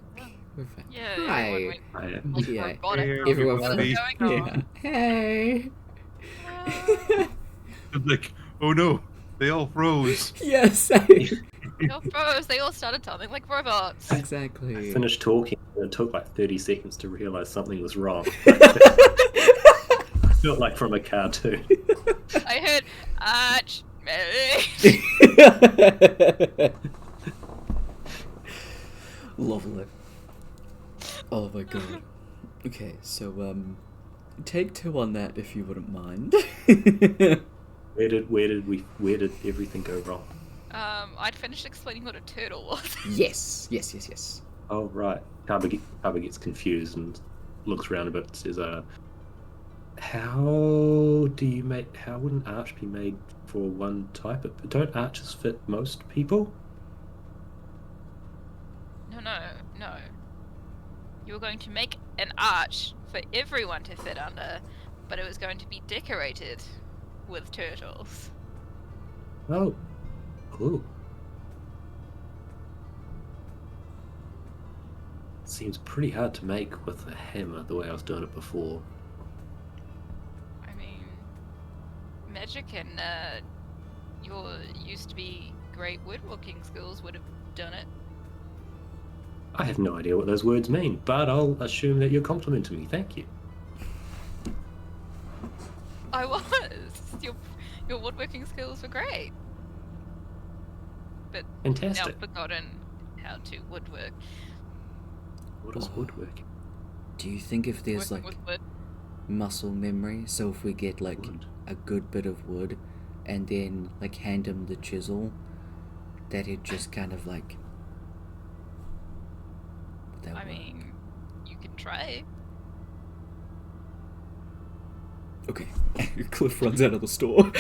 [SPEAKER 1] We're back.
[SPEAKER 4] Yeah,
[SPEAKER 1] Hi.
[SPEAKER 4] everyone went
[SPEAKER 1] Yeah.
[SPEAKER 4] robotic.
[SPEAKER 1] Everyone
[SPEAKER 4] What's
[SPEAKER 3] everybody.
[SPEAKER 4] going on?
[SPEAKER 1] Yeah. Hey.
[SPEAKER 3] I'm like, oh no, they all froze.
[SPEAKER 1] Yes.
[SPEAKER 4] They all froze. They all started talking like robots.
[SPEAKER 1] Exactly.
[SPEAKER 2] I finished talking and it took like 30 seconds to realize something was wrong. Felt like from a cartoon.
[SPEAKER 4] I heard arch.
[SPEAKER 1] Lovely. Oh my god. Okay, so take two on that if you wouldn't mind.
[SPEAKER 2] Where did everything go wrong?
[SPEAKER 4] I'd finished explaining what a turtle was.
[SPEAKER 1] Yes.
[SPEAKER 2] Oh right. Carver gets confused and looks around a bit and says, how would an arch be made for one type of... Don't arches fit most people?
[SPEAKER 4] No. You were going to make an arch for everyone to fit under, but it was going to be decorated with turtles.
[SPEAKER 2] Oh. Cool. Seems pretty hard to make with a hammer the way I was doing it before.
[SPEAKER 4] I mean, magic and your used to be great woodworking skills would have done it.
[SPEAKER 2] I have no idea what those words mean, but I'll assume that you're complimenting me. Thank you.
[SPEAKER 4] I was. Your woodworking skills were great. But
[SPEAKER 2] Fantastic.
[SPEAKER 4] now forgotten how to woodwork.
[SPEAKER 2] What is woodworking?
[SPEAKER 1] Do you think if there's
[SPEAKER 4] Working
[SPEAKER 1] like
[SPEAKER 4] with wood.
[SPEAKER 1] muscle memory, so if we get like
[SPEAKER 2] Wood.
[SPEAKER 1] a good bit of wood and then like hand him the chisel, that he'd just kind of like... Would that
[SPEAKER 4] I
[SPEAKER 1] work?
[SPEAKER 4] mean, you could try.
[SPEAKER 1] Okay. Cliff runs out of the store.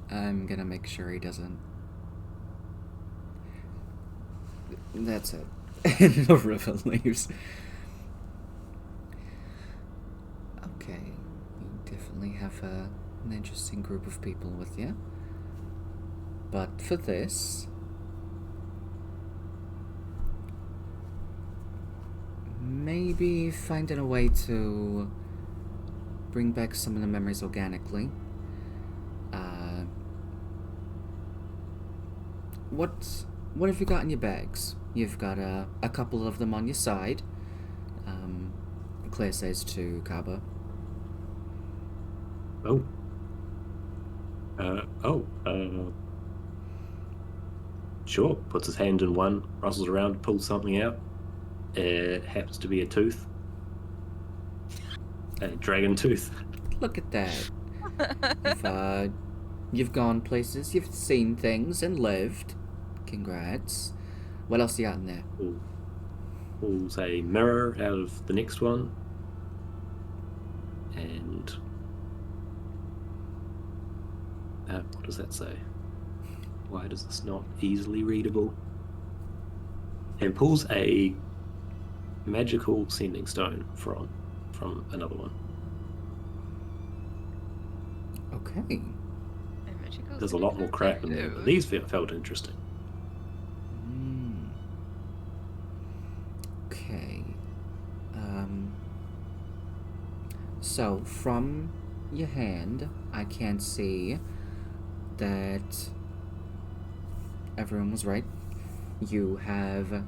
[SPEAKER 1] I'm gonna make sure he doesn't. That's it. And the river leaves. Okay. You definitely have an interesting group of people with you. But for this, maybe finding a way to bring back some of the memories organically. what have you got in your bags? You've got a couple of them on your side. Claire says to Kaba.
[SPEAKER 2] Oh. Sure. Puts his hand in one, rustles around, pulls something out. It happens to be a tooth. A dragon tooth.
[SPEAKER 1] Look at that. You've gone places, you've seen things and lived. Congrats. What else you got in there?
[SPEAKER 2] Pulls a mirror out of the next one. And what does that say? Why does this not easily readable? And pulls a magical sending stone from another one.
[SPEAKER 1] Okay.
[SPEAKER 2] There's a lot more crap in there, but these felt interesting.
[SPEAKER 1] Okay. So, from your hand, I can see that everyone was right. You have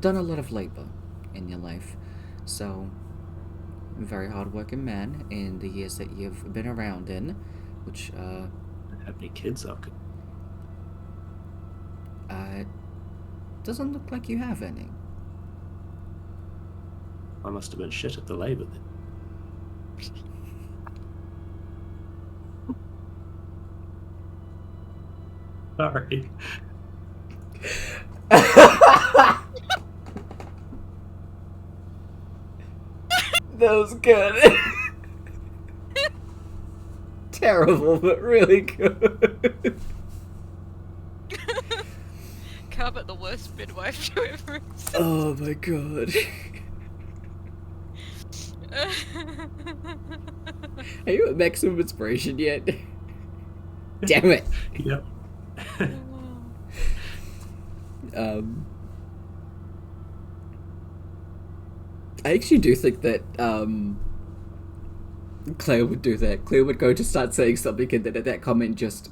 [SPEAKER 1] done a lot of labor in your life. So, very hard-working man in the years that you've been around in, which,
[SPEAKER 2] How many kids are?
[SPEAKER 1] doesn't look like you have any.
[SPEAKER 2] I must have been shit at the labor then. Sorry.
[SPEAKER 1] That was good. Terrible, but really good.
[SPEAKER 4] Carpet the worst midwife you ever existed.
[SPEAKER 1] Oh my god. Are you at maximum inspiration yet? Damn it.
[SPEAKER 2] Yep.
[SPEAKER 1] I actually do think that Claire would do that. Claire would go to start saying something and then at that comment just...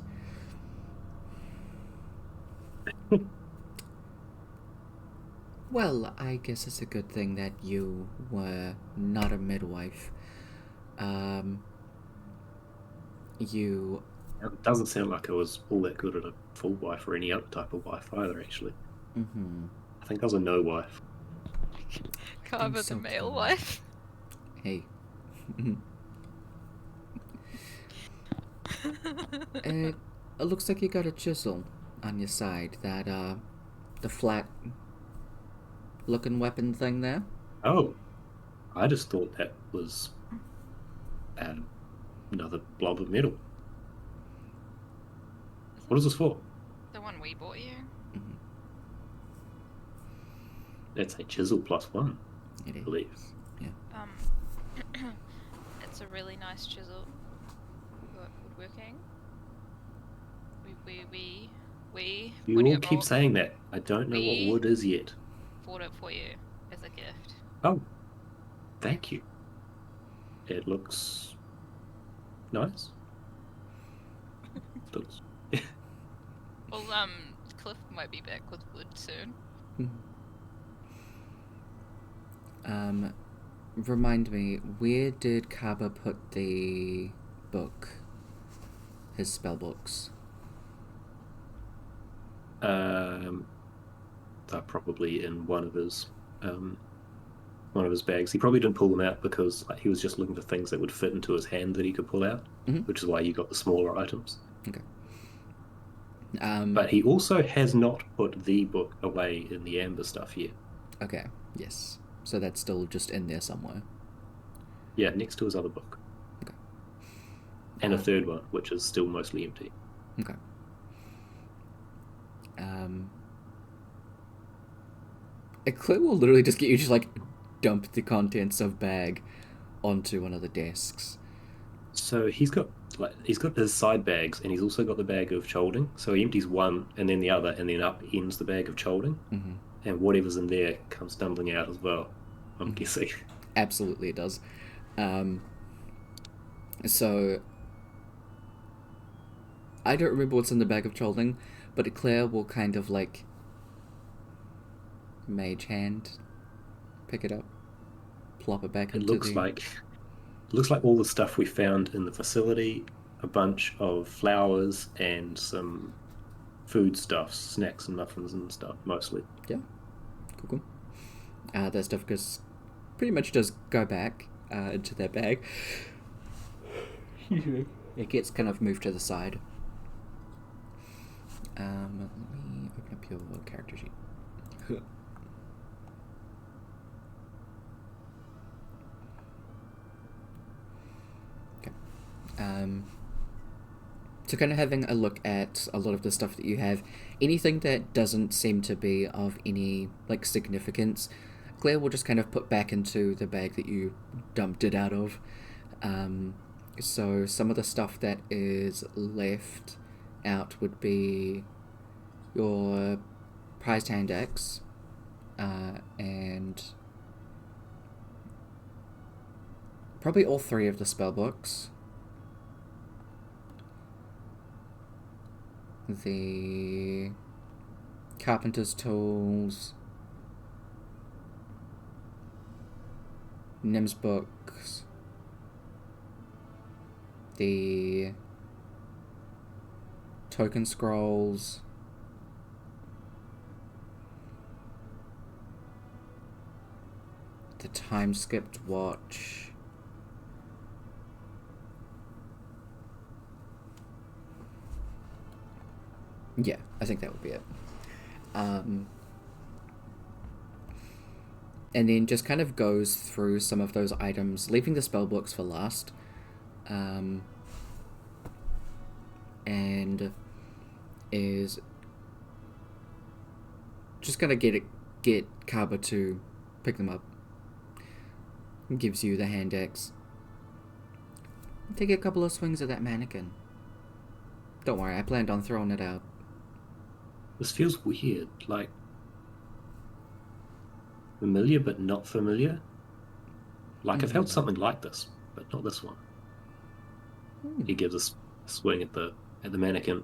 [SPEAKER 1] Well, I guess it's a good thing that you were not a midwife. You...
[SPEAKER 2] It doesn't sound like I was all that good at a full wife or any other type of wife either, actually.
[SPEAKER 1] Mm-hmm.
[SPEAKER 2] I think I was a no wife.
[SPEAKER 4] Carver the male wife.
[SPEAKER 1] Hey. It looks like you got a chisel on your side. That, the flat looking weapon thing there.
[SPEAKER 2] Oh. I just thought that was another blob of metal. What is this for?
[SPEAKER 4] The one we bought you.
[SPEAKER 1] Mm-hmm.
[SPEAKER 2] That's a chisel +1,
[SPEAKER 1] It
[SPEAKER 2] I
[SPEAKER 1] is.
[SPEAKER 2] believe.
[SPEAKER 1] Yeah.
[SPEAKER 4] It's a really nice chisel. Woodworking. We.
[SPEAKER 2] You
[SPEAKER 4] when
[SPEAKER 2] all
[SPEAKER 4] get
[SPEAKER 2] keep
[SPEAKER 4] rolled,
[SPEAKER 2] saying that. I don't know what
[SPEAKER 4] We-
[SPEAKER 2] wood is yet.
[SPEAKER 4] bought it for you as a gift.
[SPEAKER 2] Oh. Thank you. It looks nice. Looks...
[SPEAKER 4] Well, Cliff might be back with wood soon.
[SPEAKER 1] Remind me, where did Kaba put the book? His spell books?
[SPEAKER 2] They're probably in one of his bags. He probably didn't pull them out because he was just looking for things that would fit into his hand that he could pull out, which is why you got the smaller items.
[SPEAKER 1] Okay.
[SPEAKER 2] But he also has not put the book away in the amber stuff yet.
[SPEAKER 1] Okay, yes. So that's still just in there somewhere.
[SPEAKER 2] Yeah, next to his other book.
[SPEAKER 1] Okay.
[SPEAKER 2] And a third one, which is still mostly empty.
[SPEAKER 1] Okay. A clue will literally just get you to, dump the contents of bag onto one of the desks.
[SPEAKER 2] So he's got his side bags, and he's also got the bag of cholding. So he empties one, and then the other, and then upends the bag of cholding.
[SPEAKER 1] Mm-hmm.
[SPEAKER 2] And whatever's in there comes tumbling out as well, I'm guessing.
[SPEAKER 1] Absolutely it does. So I don't remember what's in the bag of cholding, but Claire will kind of like mage hand pick it up, plop it back
[SPEAKER 2] It
[SPEAKER 1] into
[SPEAKER 2] looks
[SPEAKER 1] the...
[SPEAKER 2] like all the stuff we found in the facility, a bunch of flowers and some foodstuffs, snacks and muffins and stuff, mostly.
[SPEAKER 1] Yeah, cool. That stuff pretty much does go back into their bag. It gets kind of moved to the side. Let me open up your character sheet. Okay. So kind of having a look at a lot of the stuff that you have, anything that doesn't seem to be of any like significance, Claire will just kind of put back into the bag that you dumped it out of. So some of the stuff that is left out would be your prized hand axe, and probably all 3 of the spell books. The carpenter's tools, Nim's books, the token scrolls, the time-skipped watch, yeah, I think that would be it. And then just kind of goes through some of those items, leaving the spell books for last. And is just gonna get Kaba to pick them up. Gives you the hand axe. Take a couple of swings at that mannequin. Don't worry, I planned on throwing it out.
[SPEAKER 2] This feels weird, like familiar but not familiar. Like I've held something like this, but not this one. He gives a swing at the mannequin,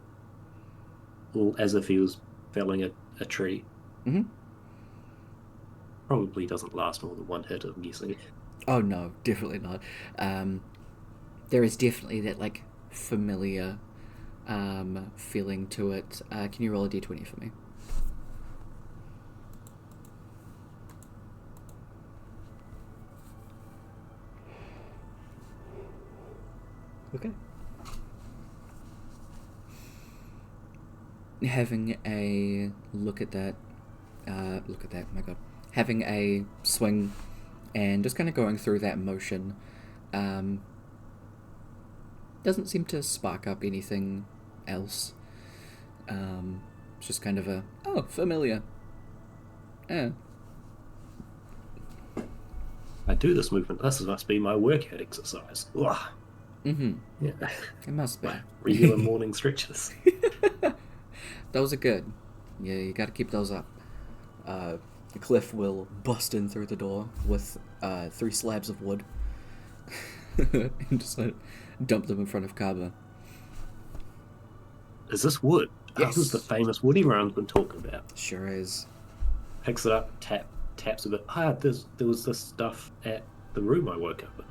[SPEAKER 2] all as if he was felling a tree.
[SPEAKER 1] Mm-hmm.
[SPEAKER 2] Probably doesn't last more than one hit, I'm guessing.
[SPEAKER 1] Oh no, definitely not. There is definitely that like familiar feeling to it. Can you roll a d20 for me? Okay. Having a look at that, my god. Having a swing and just kind of going through that motion, doesn't seem to spark up anything else. It's just kind of a, oh, familiar. Yeah.
[SPEAKER 2] I do this movement. This must be my workout exercise. Ugh.
[SPEAKER 1] Mm-hmm.
[SPEAKER 2] Yeah.
[SPEAKER 1] It must be.
[SPEAKER 2] Regular morning stretches.
[SPEAKER 1] Those are good. Yeah, you gotta keep those up. Cliff will bust in through the door with 3 slabs of wood and just dump them in front of Kaba.
[SPEAKER 2] Is this wood?
[SPEAKER 1] Yes.
[SPEAKER 2] This is the famous wood everyone's been talking about.
[SPEAKER 1] Sure is.
[SPEAKER 2] Picks it up, taps a bit. There was this stuff at the room I woke up in.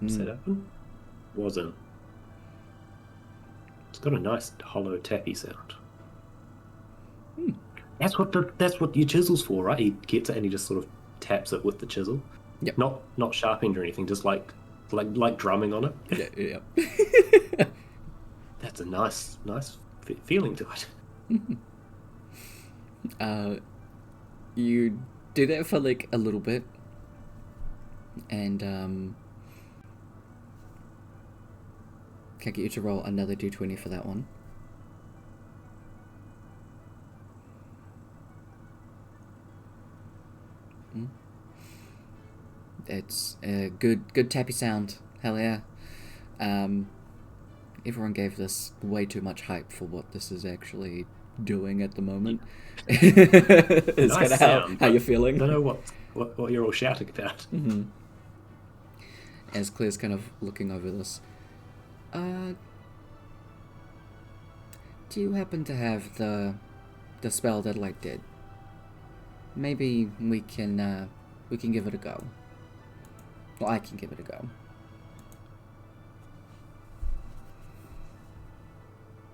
[SPEAKER 2] Is that open? Was in. It's got a nice hollow tappy sound. That's what your chisel's for, right? He gets it and he just sort of taps it with the chisel.
[SPEAKER 1] Yep.
[SPEAKER 2] Not sharpened or anything, just like drumming on it.
[SPEAKER 1] Yeah.
[SPEAKER 2] That's a nice feeling to it.
[SPEAKER 1] You do that for like a little bit, and can I get you to roll another d20 for that one? It's a good tappy sound. Hell yeah. Everyone gave this way too much hype for what this is actually doing at the moment. It's
[SPEAKER 2] Nice
[SPEAKER 1] kind
[SPEAKER 2] sound,
[SPEAKER 1] of how you're feeling.
[SPEAKER 2] I don't know what you're all shouting about.
[SPEAKER 1] Mm-hmm. As Claire's kind of looking over this. Do you happen to have the spell that Light did? Maybe we can give it a go. Well, I can give it a go.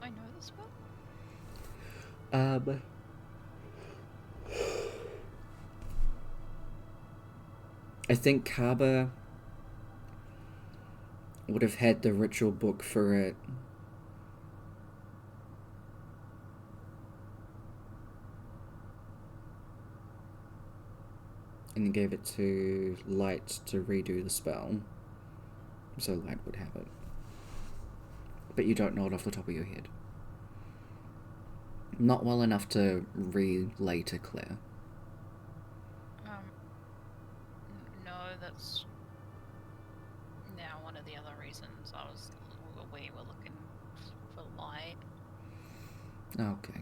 [SPEAKER 4] I know this spell.
[SPEAKER 1] I think Kaba would have had the ritual book for it. And gave it to Light to redo the spell. So Light would have it. But you don't know it off the top of your head. Not well enough to relay to Claire.
[SPEAKER 4] No, that's now one of the other reasons we were looking for Light.
[SPEAKER 1] Okay.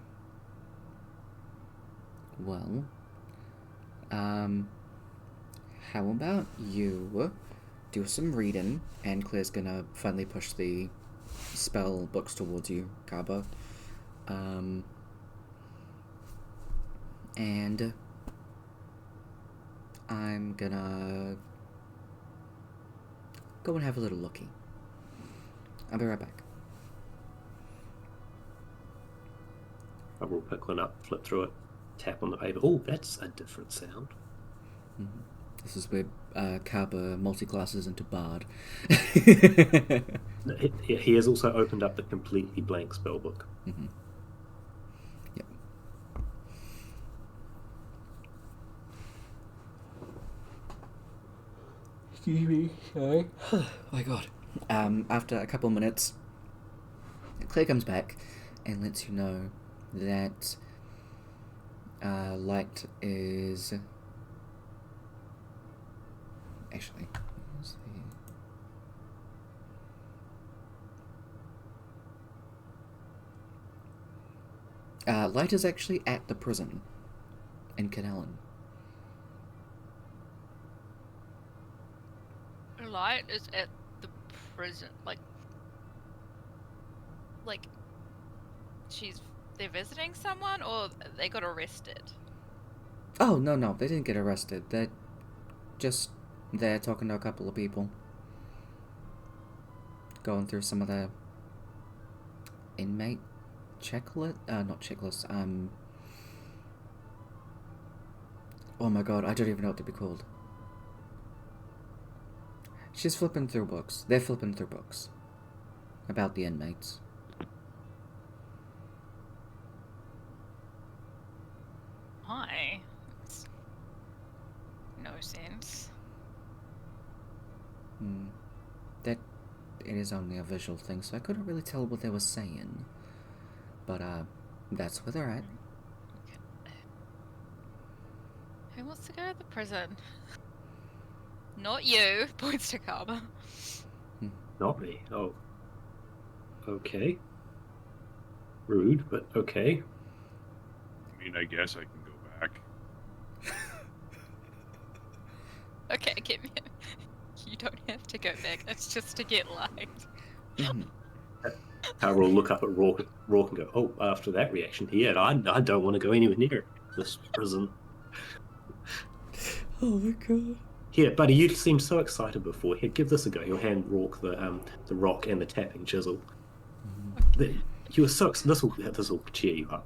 [SPEAKER 1] Well, how about you do some reading, and Claire's gonna finally push the spell books towards you, Kaba. And I'm gonna go and have a little looky. I'll be right back.
[SPEAKER 2] I will pick one up, flip through it, tap on the paper. Oh, that's a different sound.
[SPEAKER 1] Mm-hmm. This is where Kaba multi-classes into Bard.
[SPEAKER 2] He has also opened up the completely blank spellbook.
[SPEAKER 1] Mm-hmm. Yep. Excuse me, sorry. Oh my god. After a couple minutes, Claire comes back and lets you know that Light is... Actually, where's the... Light is actually at the prison in Canellan.
[SPEAKER 4] Light is at the prison, like they're visiting someone, or they got arrested?
[SPEAKER 1] Oh, no, they didn't get arrested. They're just there talking to a couple of people. Going through some of the inmate checklist, not checklist, oh my god, I don't even know what to be called. She's flipping through books. They're flipping through books about the inmates.
[SPEAKER 4] Why? It's no sense.
[SPEAKER 1] That it is only a visual thing, so I couldn't really tell what they were saying. But that's where they're at.
[SPEAKER 4] Who wants to go to the prison? Not you, points to Kaba.
[SPEAKER 2] Not me. Oh. Okay. Rude, but okay.
[SPEAKER 3] I mean, I guess I can go back.
[SPEAKER 4] Okay, give me. You don't have to go back. That's just to get Light.
[SPEAKER 2] Kara will look up at Rourke and go, oh, after that reaction, yeah, I don't want to go anywhere near this prison.
[SPEAKER 1] Oh my god.
[SPEAKER 2] Here, buddy, you seemed so excited before. Here, give this a go. He'll hand Rourke the rock and the tapping chisel. You were so this will cheer you up.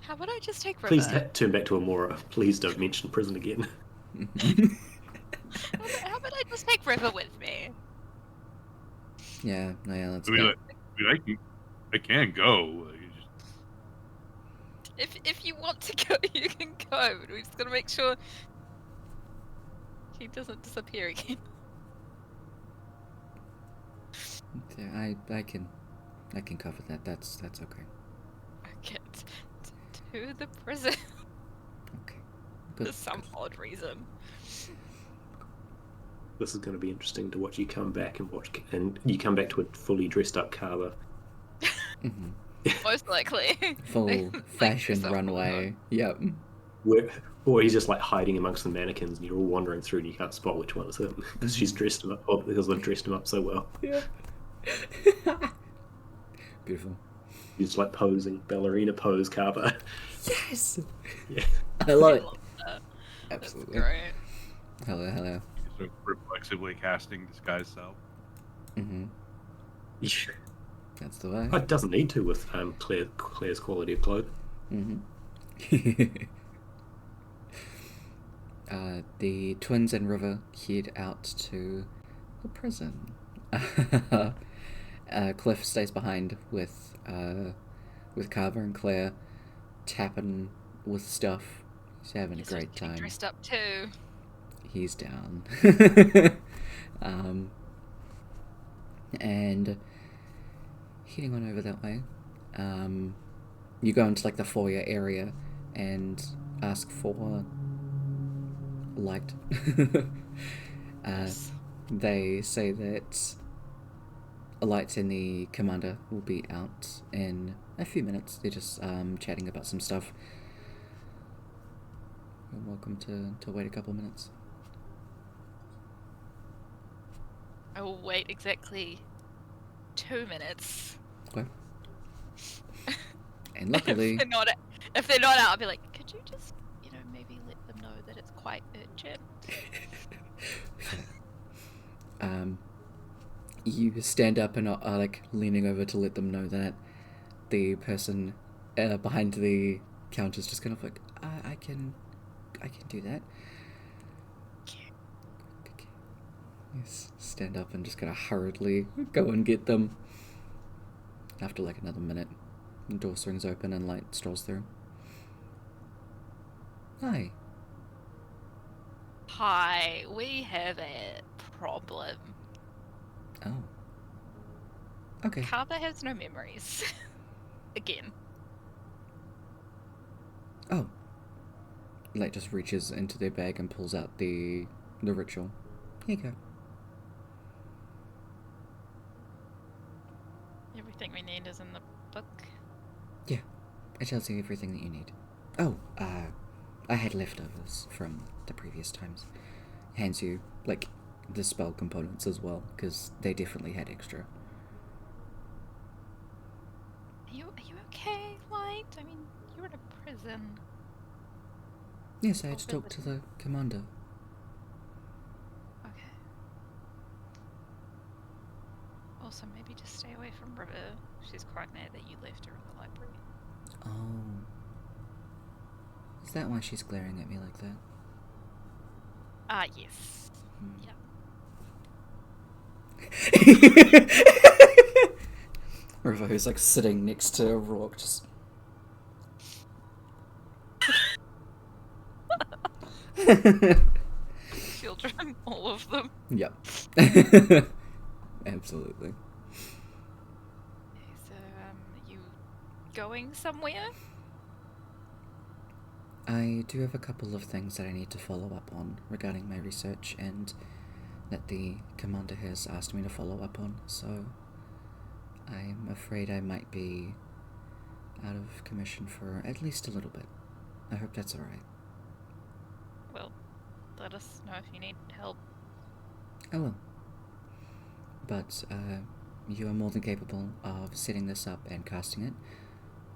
[SPEAKER 4] How about I just take River?
[SPEAKER 2] Please turn back to Amora. Please don't mention prison again.
[SPEAKER 4] How about I just take River with me?
[SPEAKER 1] Yeah, that's
[SPEAKER 3] I mean,
[SPEAKER 1] good.
[SPEAKER 3] I can go.
[SPEAKER 4] If you want to go, you can go. But we just gotta make sure he doesn't disappear again.
[SPEAKER 1] Yeah, I can cover that. That's okay.
[SPEAKER 4] Get to the prison.
[SPEAKER 1] Okay. Good.
[SPEAKER 4] For some odd reason.
[SPEAKER 2] This is going to be interesting to watch you come back and you come back to a fully dressed up Kaba.
[SPEAKER 4] Most likely.
[SPEAKER 1] Full fashion runway. Yep.
[SPEAKER 2] Or he's just like hiding amongst the mannequins and you're all wandering through and you can't spot which one is him because she's dressed him up, because they've dressed him up so well.
[SPEAKER 1] Yeah. Beautiful.
[SPEAKER 2] He's like posing, ballerina pose, Carver.
[SPEAKER 1] Yes!
[SPEAKER 2] Yeah.
[SPEAKER 1] I love it.
[SPEAKER 4] love that.
[SPEAKER 1] Absolutely.
[SPEAKER 4] That's great.
[SPEAKER 1] Hello.
[SPEAKER 3] So reflexively casting disguise self.
[SPEAKER 1] Mm-hmm.
[SPEAKER 2] Yeah.
[SPEAKER 1] That's the way.
[SPEAKER 2] It doesn't need to with Claire's quality of clothing.
[SPEAKER 1] Mm-hmm. The twins and River head out to the prison. Cliff stays behind with Carver and Claire, tapping with stuff. He's having a great time.
[SPEAKER 4] Dressed up too.
[SPEAKER 1] He's down. And heading on over that way, you go into like the foyer area and ask for light.
[SPEAKER 4] Yes.
[SPEAKER 1] They say that a light in the commander will be out in a few minutes. They're just chatting about some stuff. You're welcome to wait a couple minutes.
[SPEAKER 4] I will wait exactly 2 minutes.
[SPEAKER 1] Okay. And luckily,
[SPEAKER 4] if they're not out, I'll be like, could you just, maybe let them know that it's quite urgent.
[SPEAKER 1] you stand up and are like leaning over to let them know that the person behind the counter is just kind of like, I can do that.
[SPEAKER 4] Okay.
[SPEAKER 1] Yes, stand up and just kind of hurriedly go and get them. After like another minute, the door swings open and light strolls through. Hi.
[SPEAKER 4] Hi, we have a problem.
[SPEAKER 1] Oh. Okay.
[SPEAKER 4] Carver has no memories. Again.
[SPEAKER 1] Oh. Light just reaches into their bag and pulls out the ritual. Here you go.
[SPEAKER 4] Everything we need is in the book.
[SPEAKER 1] Yeah. It tells you everything that you need. Oh, I had leftovers from the previous times. Hands you, like, the spell components as well, because they definitely had extra.
[SPEAKER 4] Are you okay, Light? I mean, you're in a prison.
[SPEAKER 1] Yes, I had to talk to the commander.
[SPEAKER 4] Okay. Also, maybe just stay away from River. She's quite mad that you left her in the library.
[SPEAKER 1] Oh. Is that why she's glaring at me like that?
[SPEAKER 4] Yes.
[SPEAKER 1] Hmm.
[SPEAKER 4] Yeah.
[SPEAKER 1] River, who's like sitting next to Rourke, just...
[SPEAKER 4] Children, all of them.
[SPEAKER 1] Yep. Absolutely.
[SPEAKER 4] Okay, so, you going somewhere?
[SPEAKER 1] I do have a couple of things that I need to follow up on regarding my research and that the commander has asked me to follow up on, so I'm afraid I might be out of commission for at least a little bit. I hope that's alright.
[SPEAKER 4] Well, let us know if you need help.
[SPEAKER 1] I will. But, you are more than capable of setting this up and casting it.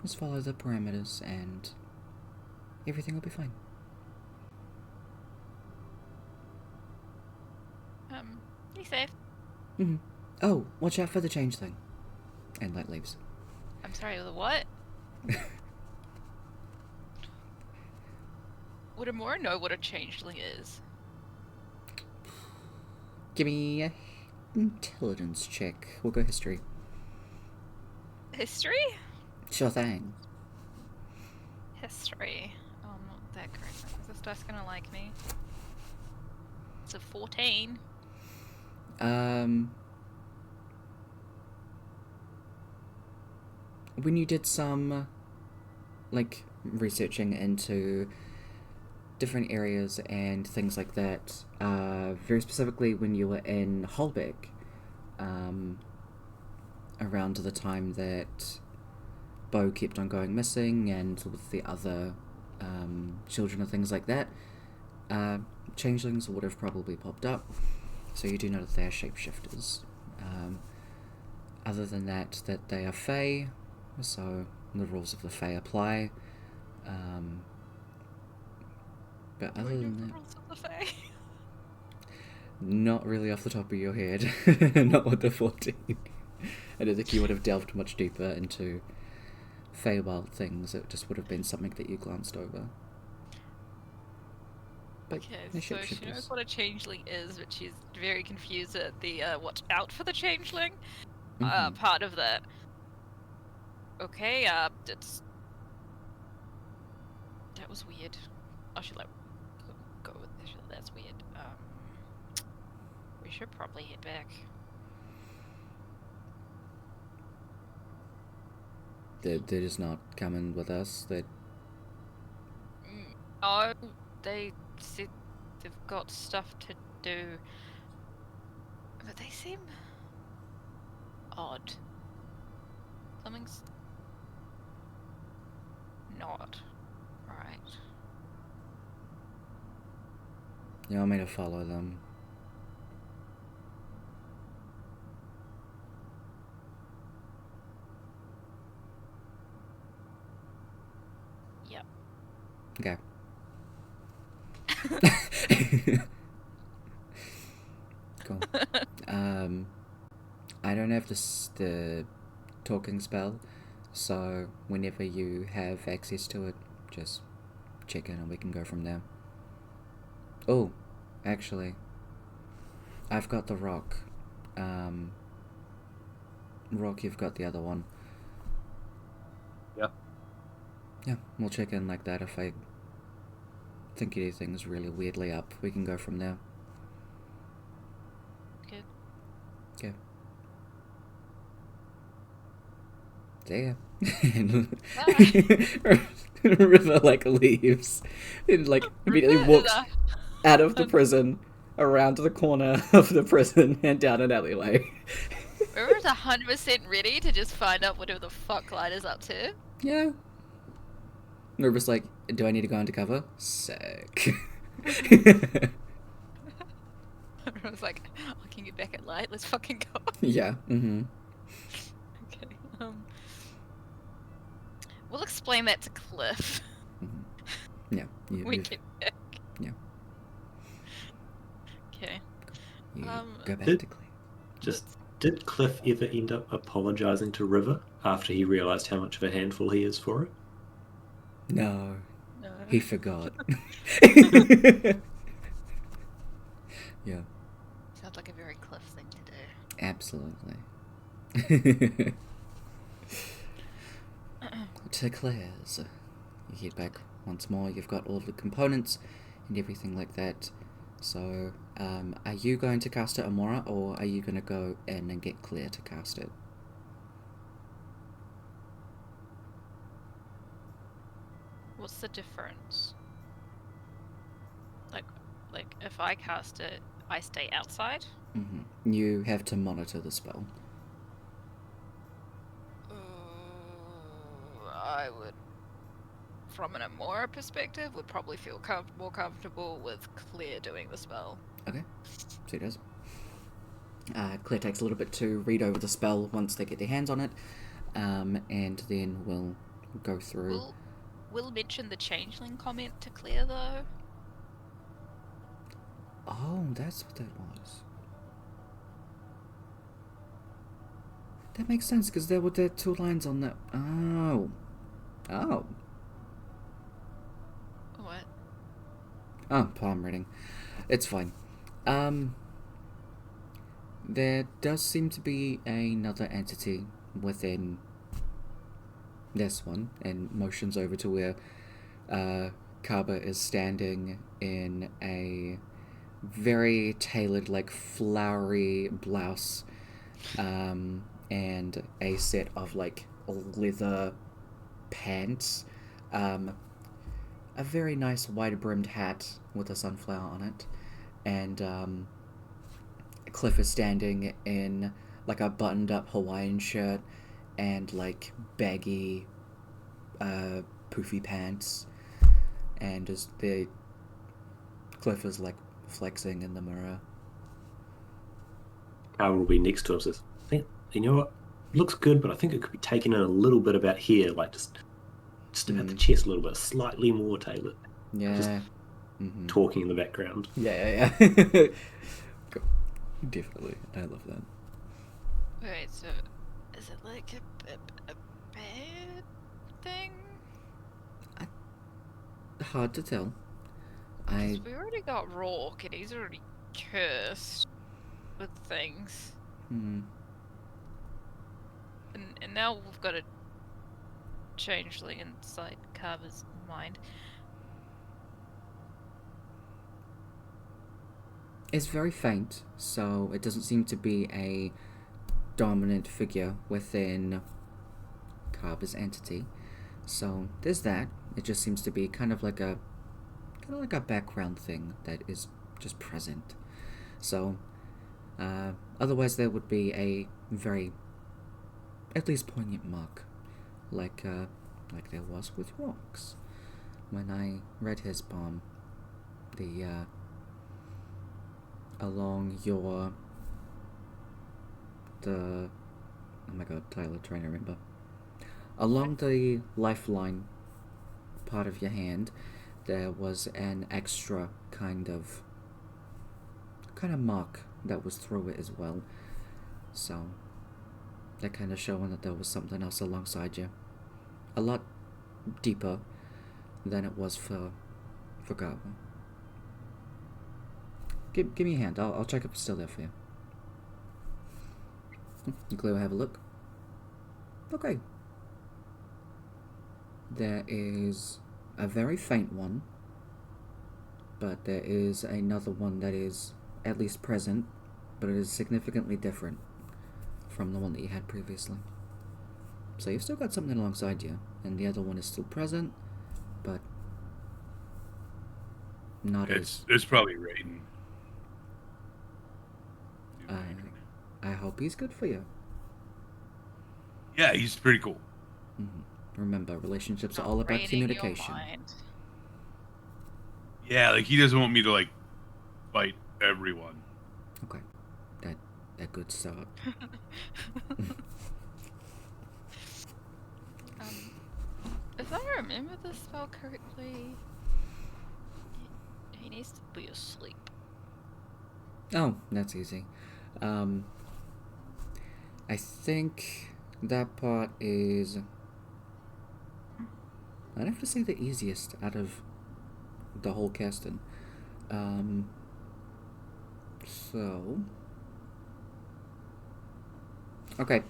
[SPEAKER 1] Just follow the parameters and everything will be fine.
[SPEAKER 4] Be safe.
[SPEAKER 1] Mm-hmm. Oh, watch out for the change thing. And Light leaves.
[SPEAKER 4] I'm sorry, the what? Would Amora know what a changeling is?
[SPEAKER 1] Give me a intelligence check. We'll go history.
[SPEAKER 4] History?
[SPEAKER 1] Sure thing.
[SPEAKER 4] History. Oh, I'm not that great. Is this dice gonna like me? It's a 14.
[SPEAKER 1] When you did some, like, researching into different areas and things like that, very specifically when you were in Holbeck, around the time that Bo kept on going missing and with the other children and things like that, changelings would have probably popped up, so you do know that they are shapeshifters. Other than that they are fae, so the rules of the Fae apply. But other than that,
[SPEAKER 4] Rules of the Fae.
[SPEAKER 1] not really off the top of your head. Not with the 14. I don't think you would have delved much deeper into Feywild things. It just would have been something that you glanced over. But
[SPEAKER 4] Okay,
[SPEAKER 1] the
[SPEAKER 4] so she
[SPEAKER 1] shapeshifters.
[SPEAKER 4] knows what a changeling is, but she's very confused at the watch out for the changeling
[SPEAKER 1] Mhm.
[SPEAKER 4] part of that. Okay, that was weird. I should like go with this. That's weird. We should probably head back.
[SPEAKER 1] They're just not coming with us.
[SPEAKER 4] Oh, they said they've got stuff to do, but they seem odd. Something's not right.
[SPEAKER 1] You want me to follow them?
[SPEAKER 4] Yep.
[SPEAKER 1] Okay. Cool. I don't have the talking spell, so whenever you have access to it, just check in and we can go from there. Oh, actually, I've got the rock. Rock, you've got the other one.
[SPEAKER 2] Yeah.
[SPEAKER 1] Yeah, we'll check in like that. If I think anything's really weirdly up, we can go from there.
[SPEAKER 4] Good.
[SPEAKER 1] Okay. There. River leaves and immediately walks out of the prison, around the corner of the prison, and down an alleyway.
[SPEAKER 4] River's 100% ready to just find out whatever the fuck Light is up to.
[SPEAKER 1] Yeah. River's like, do I need to go undercover? Sick.
[SPEAKER 4] River's like, I can get back at Light. Let's fucking go.
[SPEAKER 1] Yeah. Mm-hmm.
[SPEAKER 4] Okay. We'll explain that to Cliff.
[SPEAKER 1] Yeah.
[SPEAKER 4] We get back.
[SPEAKER 1] Yeah.
[SPEAKER 4] Okay.
[SPEAKER 1] You go back
[SPEAKER 2] Did-
[SPEAKER 1] to Clay.
[SPEAKER 2] Did Cliff ever end up apologising to River after he realised how much of a handful he is for it?
[SPEAKER 1] No.
[SPEAKER 4] No.
[SPEAKER 1] He forgot. Yeah.
[SPEAKER 4] Sounds like a very Cliff thing to do.
[SPEAKER 1] Absolutely. To Claire's. You head back once more. You've got all the components and everything like that. So, are you going to cast it, Amora, or are you going to go in and get Claire to cast it?
[SPEAKER 4] What's the difference? Like if I cast it, I stay outside?
[SPEAKER 1] Mm-hmm. You have to monitor the spell.
[SPEAKER 4] I would, from an Amora perspective, would probably feel more comfortable with Claire doing the spell.
[SPEAKER 1] Okay, so he does. Claire takes a little bit to read over the spell once they get their hands on it, and then we'll go through.
[SPEAKER 4] We'll mention the changeling comment to Claire, though.
[SPEAKER 1] Oh, that's what that was. That makes sense, because there were the 2 lines on that. Oh.
[SPEAKER 4] What?
[SPEAKER 1] Oh, palm reading. It's fine. There does seem to be another entity within this one, and motions over to where Kaba is standing in a very tailored, flowery blouse, and a set of leather pants, a very nice wide-brimmed hat with a sunflower on it, and Cliff is standing in a buttoned-up Hawaiian shirt and baggy poofy pants, and Cliff is flexing in the mirror.
[SPEAKER 2] Carl will be next to him and says, you know what? looks good, but I think it could be taken in a little bit about here, like just at the chest a little bit, slightly more tailored.
[SPEAKER 1] Yeah.
[SPEAKER 2] Just talking in the background.
[SPEAKER 1] Yeah. Definitely. I love that.
[SPEAKER 4] Wait, so is it like a bad thing?
[SPEAKER 1] Hard to tell.
[SPEAKER 4] 'Cause we already got Rourke, and he's already cursed with things.
[SPEAKER 1] Hmm.
[SPEAKER 4] And now we've got a changeling inside Carver's mind.
[SPEAKER 1] It's very faint, so it doesn't seem to be a dominant figure within Carver's entity. So there's that. It just seems to be kind of like a background thing that is just present. So otherwise there would be a very, at least poignant mark, like there was with Rocks when I read his poem. Along oh my god, Tyler, trying to remember. Along the lifeline part of your hand, there was an extra kind of mark that was through it as well. So that kind of showing that there was something else alongside you. A lot deeper than it was for Garbo. Give me a hand. I'll check if it's still there for you. Cleo, have a look. Okay. There is a very faint one, but there is another one that is at least present, but it is significantly different from the one that you had previously. So you've still got something alongside you, and the other one is still present, but not as...
[SPEAKER 3] It's probably Raiden.
[SPEAKER 1] I hope he's good for you.
[SPEAKER 3] Yeah, he's pretty cool.
[SPEAKER 1] Remember, relationships are
[SPEAKER 4] Not
[SPEAKER 1] all about
[SPEAKER 4] reading your
[SPEAKER 1] communication.
[SPEAKER 4] mind.
[SPEAKER 3] Yeah, like he doesn't want me to like fight everyone.
[SPEAKER 1] Okay, that good start.
[SPEAKER 4] If I remember the spell correctly, he needs to be asleep.
[SPEAKER 1] Oh, that's easy. I think that part is, I'd have to say, the easiest out of the whole casting. So... Okay,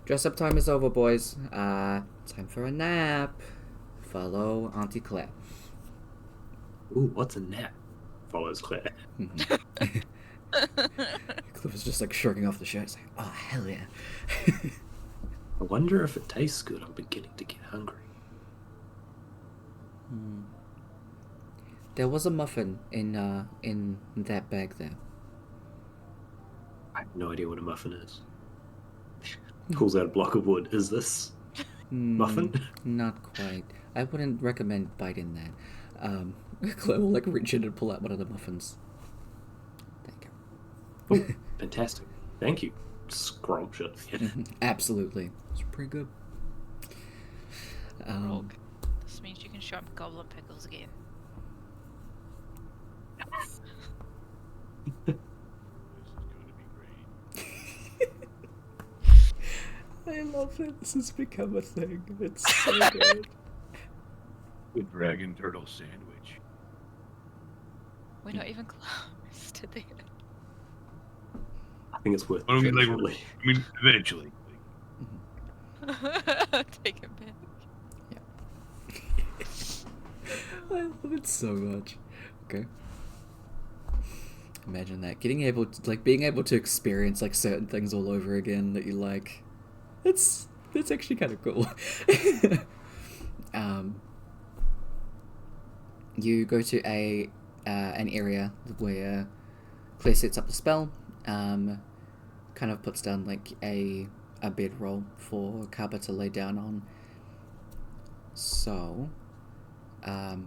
[SPEAKER 1] dress up time is over, boys. Time for a nap. Follow Auntie Claire.
[SPEAKER 2] Ooh, what's a nap? Follows Claire.
[SPEAKER 1] Cliff is just like shrugging off the shirt. It's like, oh, hell yeah.
[SPEAKER 2] I wonder if it tastes good. I'm beginning to get hungry.
[SPEAKER 1] There was a muffin in that bag there.
[SPEAKER 2] I have no idea what a muffin is. Pulls out a block of wood. Is this muffin?
[SPEAKER 1] Not quite. I wouldn't recommend biting that. Claire will like reach in and pull out one of the muffins. Thank you.
[SPEAKER 2] Oh, fantastic. Thank you. Scrumptious.
[SPEAKER 1] Absolutely. It's pretty good.
[SPEAKER 4] Rogue. This means you can show up goblin pickles again.
[SPEAKER 3] This is going to be great.
[SPEAKER 1] I love it. This has become a thing. It's so good.
[SPEAKER 3] The dragon turtle sandwich.
[SPEAKER 4] We're not even close to the
[SPEAKER 2] I think it's worth
[SPEAKER 3] I mean, like,
[SPEAKER 2] eventually.
[SPEAKER 3] eventually.
[SPEAKER 4] Take it back.
[SPEAKER 1] I love it so much. Okay. Imagine that. Being able to experience like certain things all over again that you like. It's actually kind of cool. You go to an area where Claire sets up the spell. Kind of puts down like a bedroll for Kaba to lay down on. So, a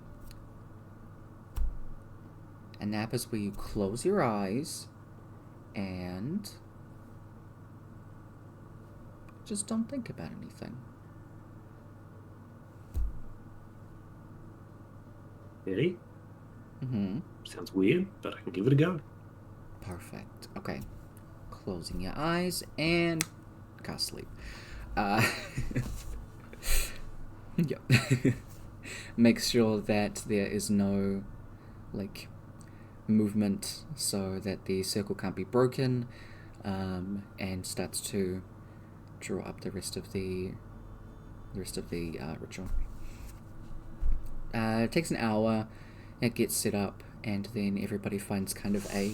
[SPEAKER 1] nap is where you close your eyes and Just don't think about anything.
[SPEAKER 2] Really?
[SPEAKER 1] Mm-hmm.
[SPEAKER 2] Sounds weird, but I can give it a go.
[SPEAKER 1] Perfect. Okay. Closing your eyes and cast sleep. Uh, yeah. Make sure that there is no, like, movement so that the circle can't be broken, and starts to draw up the rest of the ritual. It takes an hour. It gets set up, and then everybody finds kind of a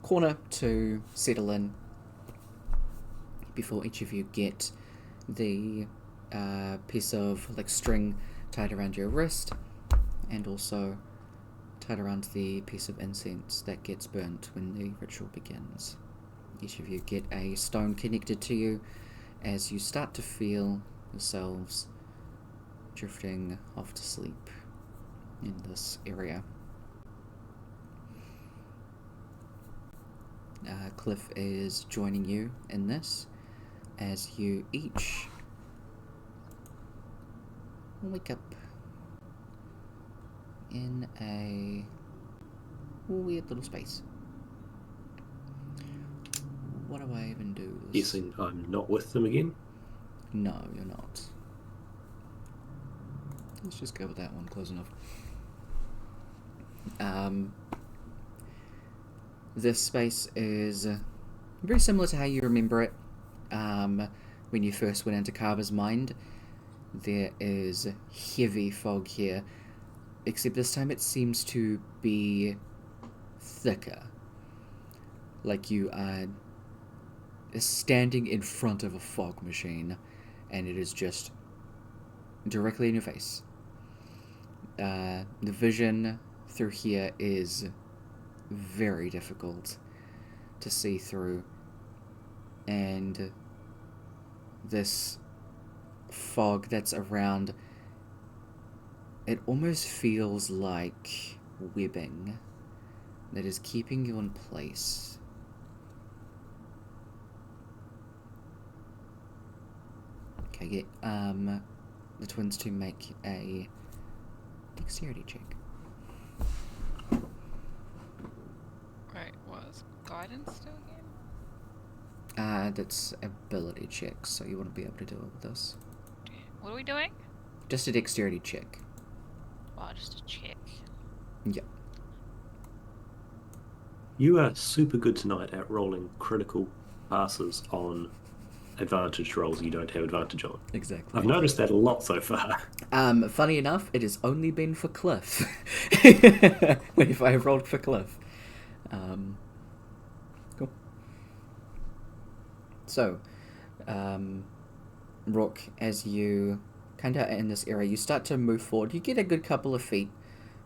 [SPEAKER 1] corner to settle in before each of you get the piece of like string tied around your wrist, and also tied around the piece of incense that gets burnt when the ritual begins. Each of you get a stone connected to you as you start to feel yourselves drifting off to sleep in this area. Cliff is joining you in this as you each wake up in a weird little space. What do I even do?
[SPEAKER 2] Guessing I'm not with them again?
[SPEAKER 1] No, you're not. Let's just go with that one, close enough. This space is very similar to how you remember it when you first went into Carver's mind. There is heavy fog here, except this time it seems to be thicker. Like you are standing in front of a fog machine, and it is just directly in your face. The vision through here is very difficult to see through, and this fog that's around, it almost feels like webbing that is keeping you in place. Okay, get the twins to make a dexterity check.
[SPEAKER 4] Right, what is guidance do again?
[SPEAKER 1] That's ability check, so you wouldn't be able to do it with this.
[SPEAKER 4] What are we doing?
[SPEAKER 1] Just a dexterity check.
[SPEAKER 4] Oh, just a check.
[SPEAKER 1] Yep.
[SPEAKER 2] You are super good tonight at rolling critical passes on advantage rolls you don't have advantage on.
[SPEAKER 1] Exactly.
[SPEAKER 2] I've noticed that a lot so far.
[SPEAKER 1] Funny enough, it has only been for Cliff. If I rolled for Cliff. Cool. So, Rook, as you kind of in this area, you start to move forward. You get a good couple of feet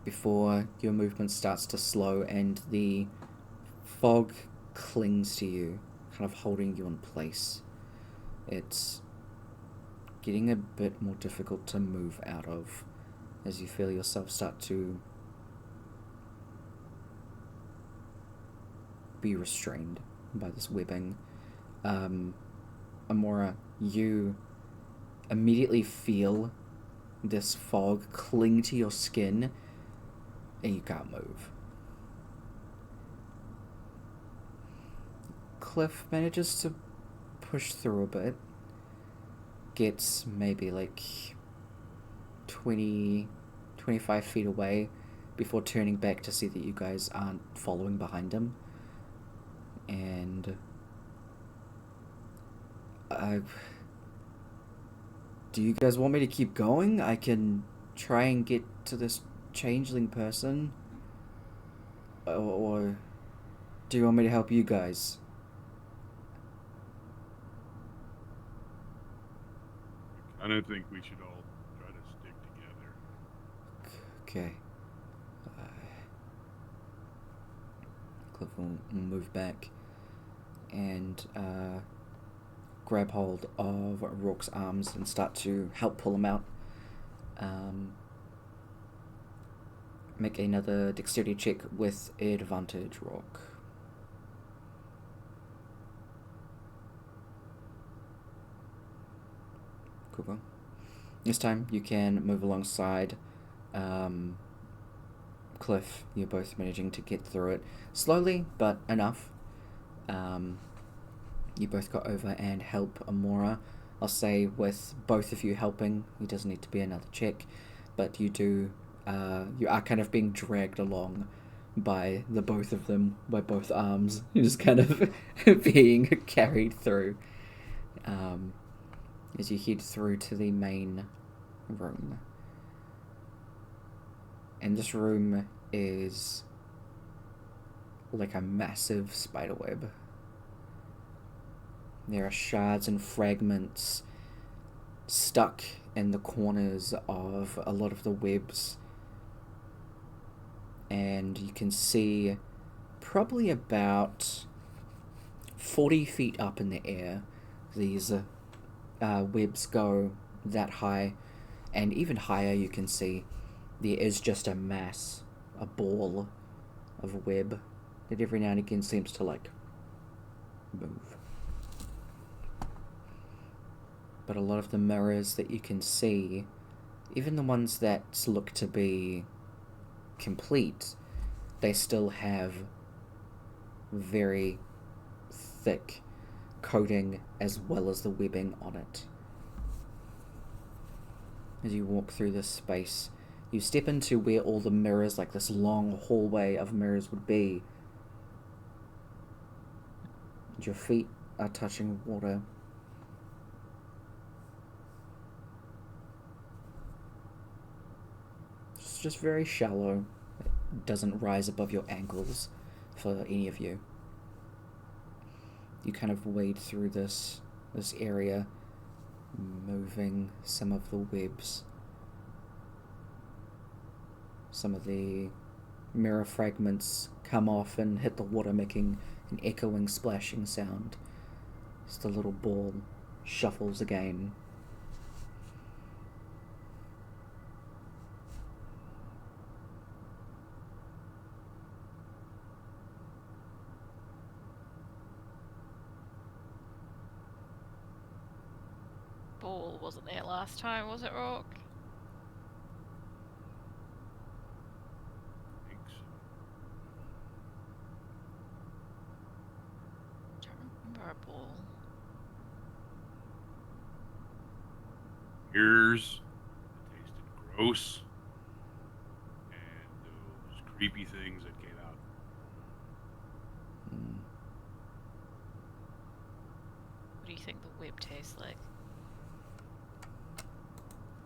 [SPEAKER 1] before your movement starts to slow and the fog clings to you, kind of holding you in place. It's getting a bit more difficult to move out of as you feel yourself start to be restrained by this webbing. Amora, you immediately feel this fog cling to your skin and you can't move. Cliff manages to push through a bit, gets maybe like 20, 25 feet away before turning back to see that you guys aren't following behind him. And do you guys want me to keep going? I can try and get to this changeling person, or do you want me to help you guys?
[SPEAKER 3] I don't think we should all try to stick together.
[SPEAKER 1] Okay. Cliff will move back and grab hold of Rourke's arms and start to help pull him out. Make another dexterity check with advantage, Rourke. Cool. This time you can move alongside Cliff. You're both managing to get through it slowly, but enough. You both got over and help Amora. I'll say with both of you helping, it doesn't need to be another check, but you do, you are kind of being dragged along by the both of them, by both arms. You're just kind of being carried through as you head through to the main room. And this room is like a massive spiderweb. There are shards and fragments stuck in the corners of a lot of the webs. And you can see probably about 40 feet up in the air, these webs go that high, and even higher you can see there is just a mass, a ball of web that every now and again seems to like move. But a lot of the mirrors that you can see, even the ones that look to be complete, they still have very thick coating as well as the webbing on it. As you walk through this space, you step into where all the mirrors, like this long hallway of mirrors, would be. And your feet are touching water. It's just very shallow. It doesn't rise above your ankles for any of you. You kind of wade through this area, moving some of the webs. Some of the mirror fragments come off and hit the water, making an echoing, splashing sound as the little ball shuffles again.
[SPEAKER 4] Ball wasn't there last time, was it, Rock?
[SPEAKER 3] I think so.
[SPEAKER 4] Don't remember a ball.
[SPEAKER 3] Mirrors that tasted gross, and those creepy things that came out.
[SPEAKER 4] What do you think the web tastes like?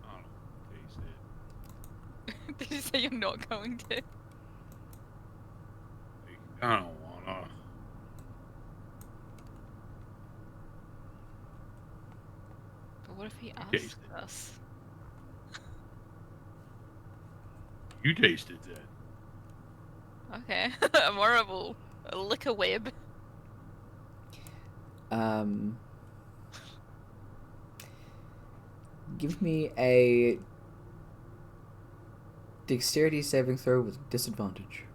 [SPEAKER 3] I don't know. Taste it.
[SPEAKER 4] Did you say you're not going to?
[SPEAKER 3] Like, I don't wanna.
[SPEAKER 4] But what if he
[SPEAKER 3] taste
[SPEAKER 4] asks
[SPEAKER 3] it.
[SPEAKER 4] us?
[SPEAKER 3] You tasted that.
[SPEAKER 4] Okay. I'm horrible. A liquor web.
[SPEAKER 1] Give me a dexterity saving throw with disadvantage.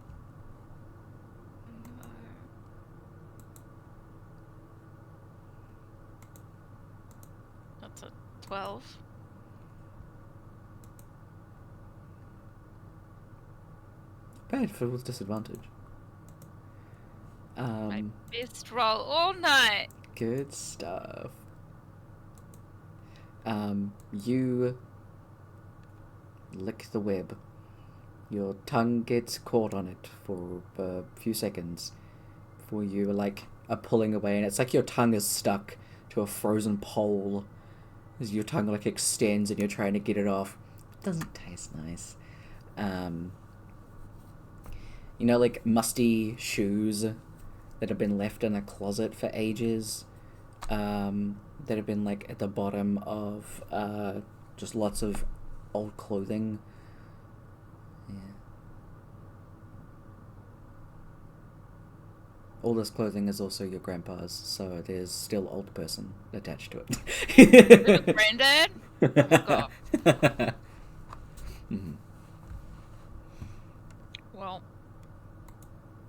[SPEAKER 4] That's a 12.
[SPEAKER 1] Bad for with disadvantage.
[SPEAKER 4] My best roll all night.
[SPEAKER 1] Good stuff. You lick the web. Your tongue gets caught on it for a few seconds before you are pulling away, and it's like your tongue is stuck to a frozen pole as your tongue extends and you're trying to get it off. It doesn't taste nice. Musty shoes that have been left in a closet for ages, that have been at the bottom of just lots of old clothing. Yeah. All this clothing is also your grandpa's, so there's still old person attached to it.
[SPEAKER 4] Granddad? Oh my god.
[SPEAKER 1] Mm-hmm.
[SPEAKER 4] Well,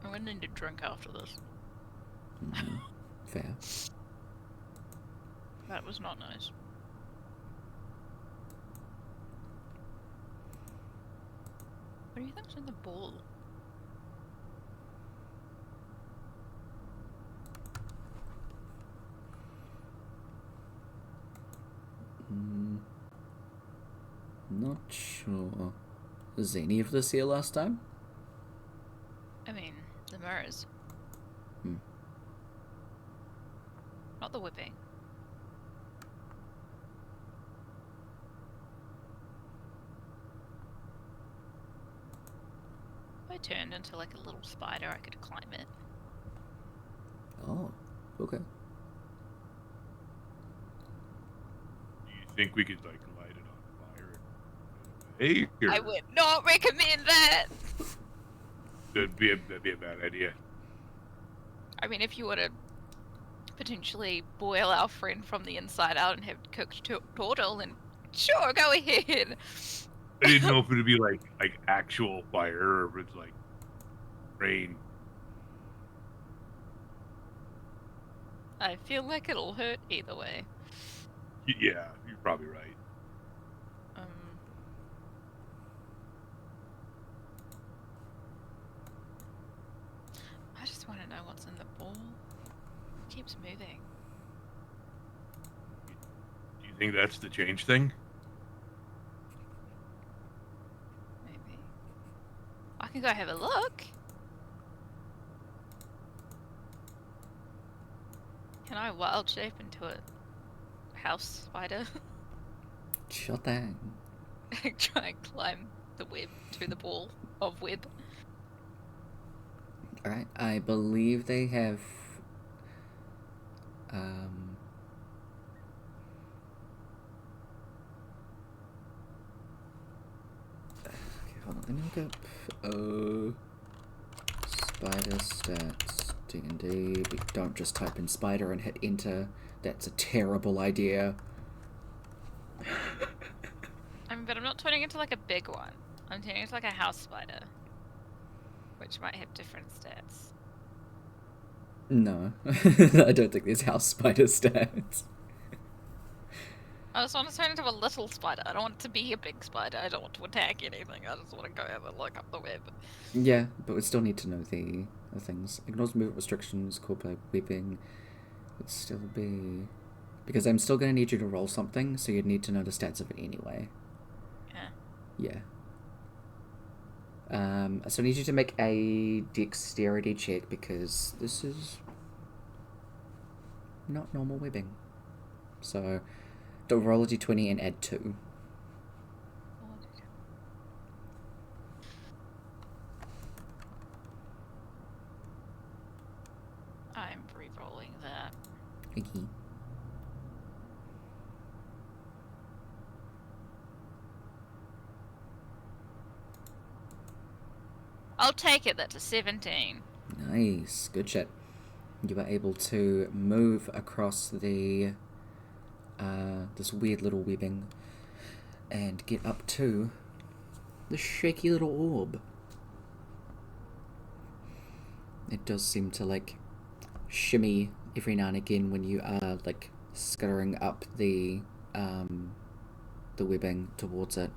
[SPEAKER 4] I'm gonna need a drink after this.
[SPEAKER 1] Mm-hmm. Fair.
[SPEAKER 4] That was not nice. What do you think's in the ball?
[SPEAKER 1] Not sure. Was any of this here last time?
[SPEAKER 4] I mean, the mirrors.
[SPEAKER 1] Hmm.
[SPEAKER 4] Not the whipping. If I turned into like a little spider, I could climb it.
[SPEAKER 1] Oh, okay.
[SPEAKER 3] Do you think we could like light it on fire? Hey,
[SPEAKER 4] I would not recommend that!
[SPEAKER 3] that'd be a bad idea.
[SPEAKER 4] I mean, if you were to potentially boil our friend from the inside out and have cooked turtle, then sure, go ahead.
[SPEAKER 3] I didn't know if it'd be like actual fire or if it's like rain.
[SPEAKER 4] I feel like it'll hurt either way.
[SPEAKER 3] Yeah, you're probably right.
[SPEAKER 4] I just want to know what's in the ball. It keeps moving.
[SPEAKER 3] Do you think that's the change thing?
[SPEAKER 4] Maybe. I can go have a look. Can I wild shape into a house spider?
[SPEAKER 1] Sure thing.
[SPEAKER 4] Try and climb the web to the ball of web.
[SPEAKER 1] Alright, I believe they have okay, hold on, let me look up spider stats D&D, but don't just type in spider and hit enter. That's a terrible idea.
[SPEAKER 4] I mean, but I'm not turning into like a big one. I'm turning into like a house spider, which might have different stats.
[SPEAKER 1] No. I don't think there's house spider stats.
[SPEAKER 4] I just want to turn into a little spider. I don't want it to be a big spider. I don't want to attack anything. I just want to go have a look up the web.
[SPEAKER 1] Yeah, but we still need to know the things. Ignores movement restrictions, core play weeping. Would still be... Because I'm still going to need you to roll something, so you'd need to know the stats of it anyway.
[SPEAKER 4] Yeah.
[SPEAKER 1] Yeah. So I need you to make a dexterity check, because this is not normal webbing. So, don't roll a d20 and add 2.
[SPEAKER 4] I'm re-rolling that.
[SPEAKER 1] Okay.
[SPEAKER 4] I'll take it. That's a 17.
[SPEAKER 1] Nice. Good shit. You were able to move across the this weird little webbing and get up to the shaky little orb. It does seem to like shimmy every now and again when you are like scuttering up the webbing towards it.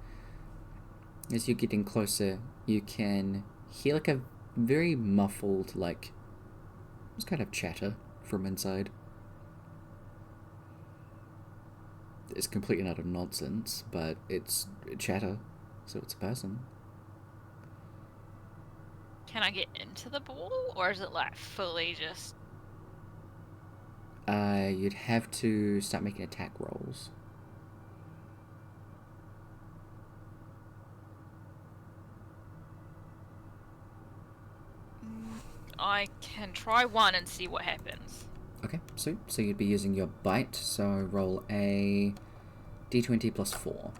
[SPEAKER 1] As you're getting closer, you can hear like a very muffled, like, it's kind of chatter from inside. It's completely and utter nonsense, but it's chatter, so it's a person.
[SPEAKER 4] Can I get into the ball, or is it like fully just...
[SPEAKER 1] You'd have to start making attack rolls.
[SPEAKER 4] I can try one and see what happens.
[SPEAKER 1] Okay, so you'd be using your bite, so roll a d20 plus 4.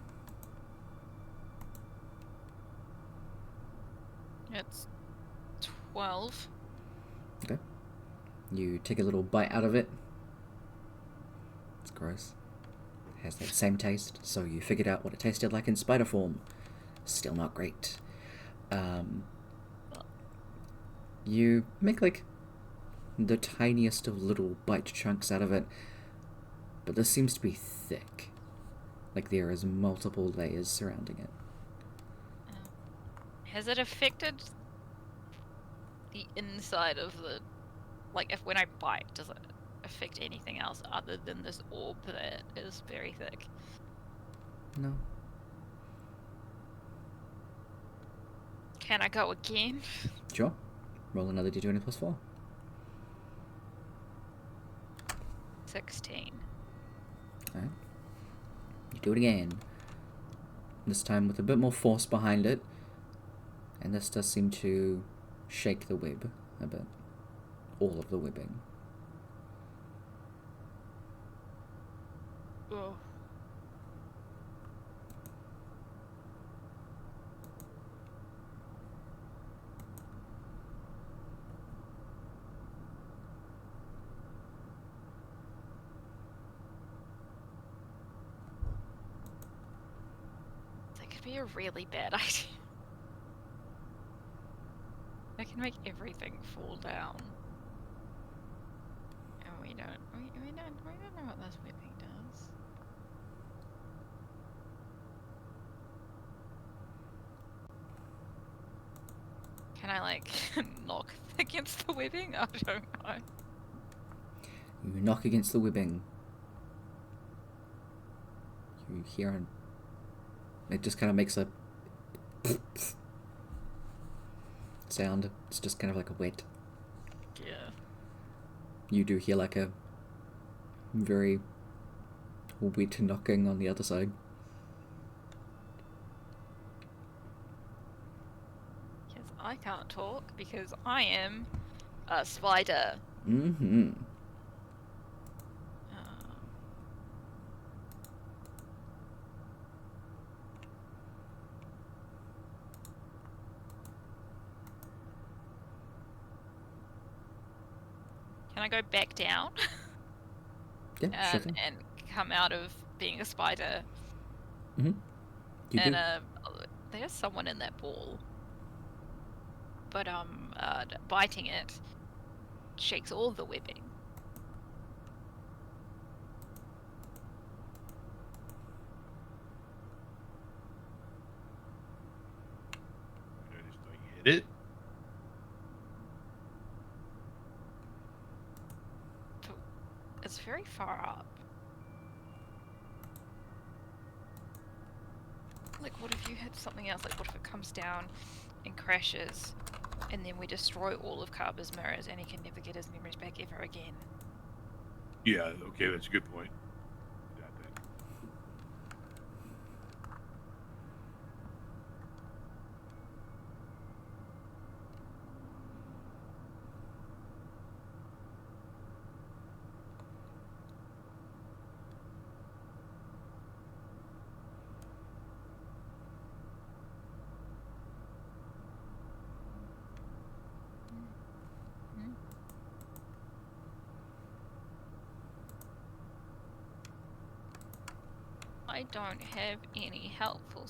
[SPEAKER 4] It's 12.
[SPEAKER 1] Okay. You take a little bite out of it. It's gross. It has that same taste, so you figured out what it tasted like in spider form. Still not great. You make like the tiniest of little bite chunks out of it, but this seems to be thick. Like there is multiple layers surrounding it.
[SPEAKER 4] Has it affected the inside of the... Like, if when I bite, does it affect anything else other than this orb that is very thick?
[SPEAKER 1] No.
[SPEAKER 4] Can I go again?
[SPEAKER 1] Sure. Roll another d20 plus 4.
[SPEAKER 4] 16.
[SPEAKER 1] Alright. You do it again. This time with a bit more force behind it. And this does seem to shake the web a bit. All of the webbing.
[SPEAKER 4] Oh. That could be a really bad idea. I can make everything fall down. And we don't know what this whipping does. Can I like knock against the webbing? I don't know.
[SPEAKER 1] You knock against the webbing. You hear an... It just kind of makes a... sound. It's just kind of like a wet.
[SPEAKER 4] Yeah.
[SPEAKER 1] You do hear like a very wet knocking on the other side.
[SPEAKER 4] Yes, I can't talk because I am a spider.
[SPEAKER 1] Mm-hmm.
[SPEAKER 4] Can I go back down
[SPEAKER 1] Yeah, sure thing.
[SPEAKER 4] and come out of being a spider?
[SPEAKER 1] Mm-hmm. You
[SPEAKER 4] And
[SPEAKER 1] do.
[SPEAKER 4] there's someone in that ball, but biting it shakes all the webbing.
[SPEAKER 3] I just like hit it.
[SPEAKER 4] It's very far up. Like, what if you hit something else? Like, what if it comes down and crashes, and then we destroy all of Carver's mirrors, and he can never get his memories back ever again?
[SPEAKER 3] Yeah, okay, that's a good point. Got that.
[SPEAKER 4] I don't have any helpful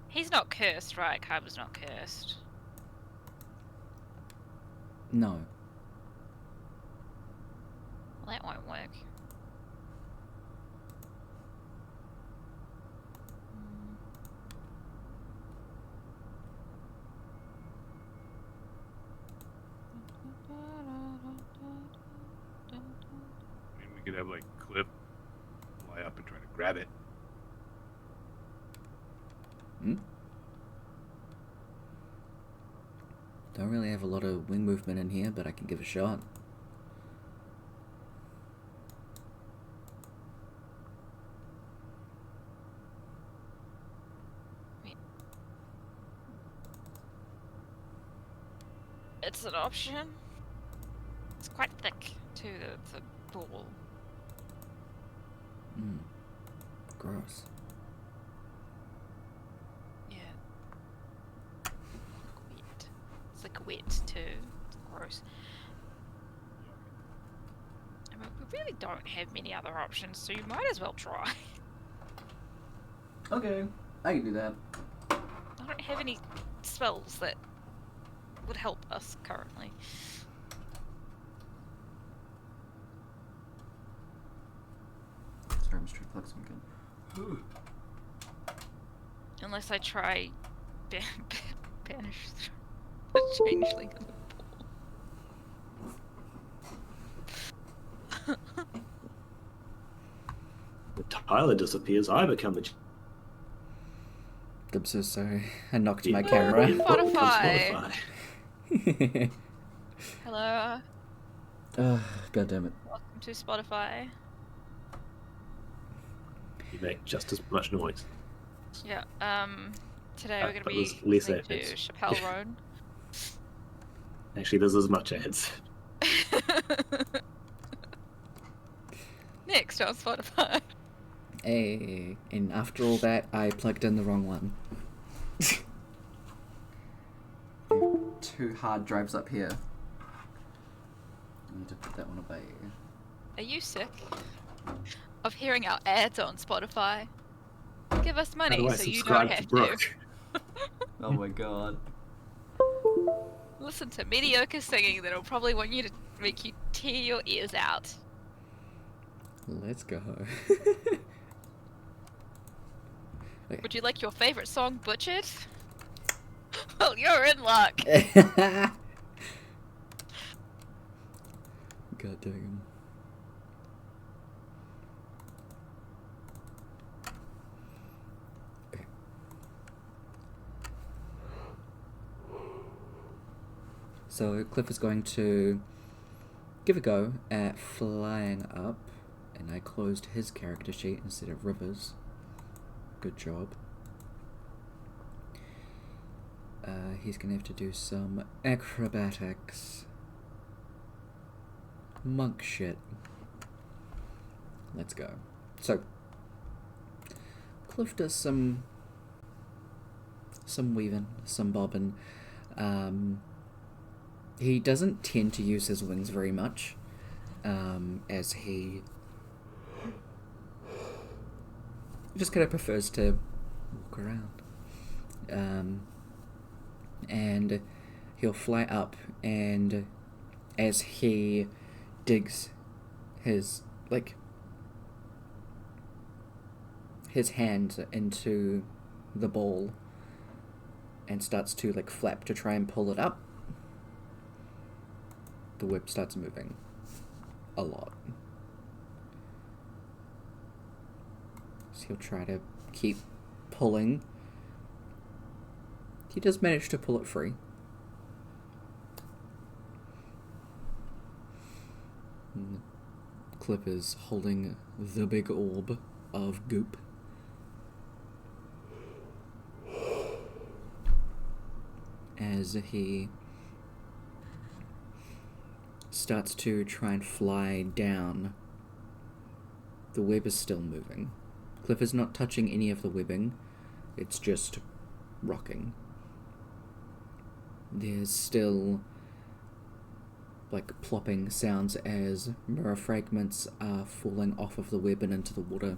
[SPEAKER 4] He's not cursed, right? Carver's not cursed.
[SPEAKER 1] No.
[SPEAKER 4] Well, that won't work.
[SPEAKER 3] I mean, we could have like Cliff fly up and try to grab it.
[SPEAKER 1] Hmm? Don't really have a lot of wing movement in here, but I can give a shot.
[SPEAKER 4] It's an option. It's quite thick, too, the ball.
[SPEAKER 1] Gross.
[SPEAKER 4] Yeah. Wet. It's like wet, too. It's gross. I mean, we really don't have many other options, so you might as well try.
[SPEAKER 1] Okay, I can do that.
[SPEAKER 4] I don't have any spells that would help us currently.
[SPEAKER 5] Sorry, I'm just trying to plug some again.
[SPEAKER 4] Unless I try banish the changeling in the pool.
[SPEAKER 2] When Tyler disappears, I become the.
[SPEAKER 1] I'm so sorry. I knocked
[SPEAKER 2] Yeah.
[SPEAKER 1] my camera.
[SPEAKER 4] Spotify.
[SPEAKER 2] Spotify.
[SPEAKER 4] Hello,
[SPEAKER 1] God damn it.
[SPEAKER 4] welcome to Spotify.
[SPEAKER 2] You make just as much noise.
[SPEAKER 4] Yeah. Today we're gonna
[SPEAKER 2] But
[SPEAKER 4] be
[SPEAKER 2] there's less
[SPEAKER 4] listening to
[SPEAKER 2] ads.
[SPEAKER 4] Chappelle Roan.
[SPEAKER 2] Actually, there's as much ads.
[SPEAKER 4] Next on Spotify.
[SPEAKER 1] Hey, and after all that, I plugged in the wrong one.
[SPEAKER 5] 2 hard drives up here. I need to put that one away.
[SPEAKER 4] Are you sick of hearing our ads on Spotify? Give us
[SPEAKER 2] How do
[SPEAKER 4] money
[SPEAKER 2] I
[SPEAKER 4] so you
[SPEAKER 2] subscribe
[SPEAKER 4] don't
[SPEAKER 2] to
[SPEAKER 4] have
[SPEAKER 2] Brooke?
[SPEAKER 4] to.
[SPEAKER 5] Oh my god.
[SPEAKER 4] Listen to mediocre singing that'll probably want you to make you tear your ears out.
[SPEAKER 1] Let's go.
[SPEAKER 4] Would you like your favorite song butchered? Well, you're in luck.
[SPEAKER 1] God damn. Okay. So Cliff is going to give a go at flying up, and I closed his character sheet instead of River's. Good job. He's gonna have to do some acrobatics. Monk shit. Let's go. So, Cliff does some weaving, some bobbing. He doesn't tend to use his wings very much, as he just kind of prefers to walk around. And he'll fly up, and as he digs his hand into the ball and starts to flap to try and pull it up, the whip starts moving a lot. So he'll try to keep pulling. He does manage to pull it free. And Clip is holding the big orb of goop. As he starts to try and fly down, the web is still moving. Cliff is not touching any of the webbing, it's just rocking. There's still plopping sounds as mirror fragments are falling off of the web and into the water.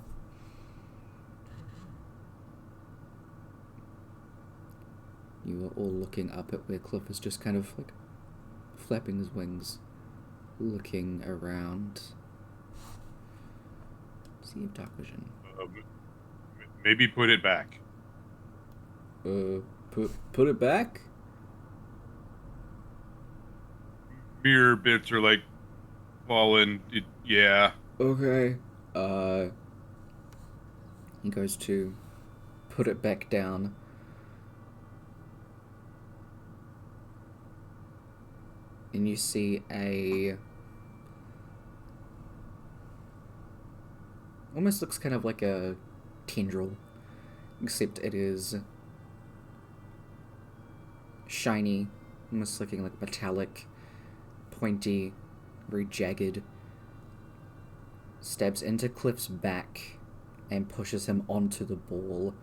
[SPEAKER 1] You are all looking up at where Cliff is just kind of flapping his wings, looking around. See you have dark vision.
[SPEAKER 3] Maybe put it back.
[SPEAKER 1] Put it back?
[SPEAKER 3] Mirror bits are falling. Yeah.
[SPEAKER 1] Okay. He goes to put it back down. And you see almost looks kind of like a tendril, except it is shiny, almost looking like metallic, pointy, very jagged, stabs into Cliff's back and pushes him onto the ball,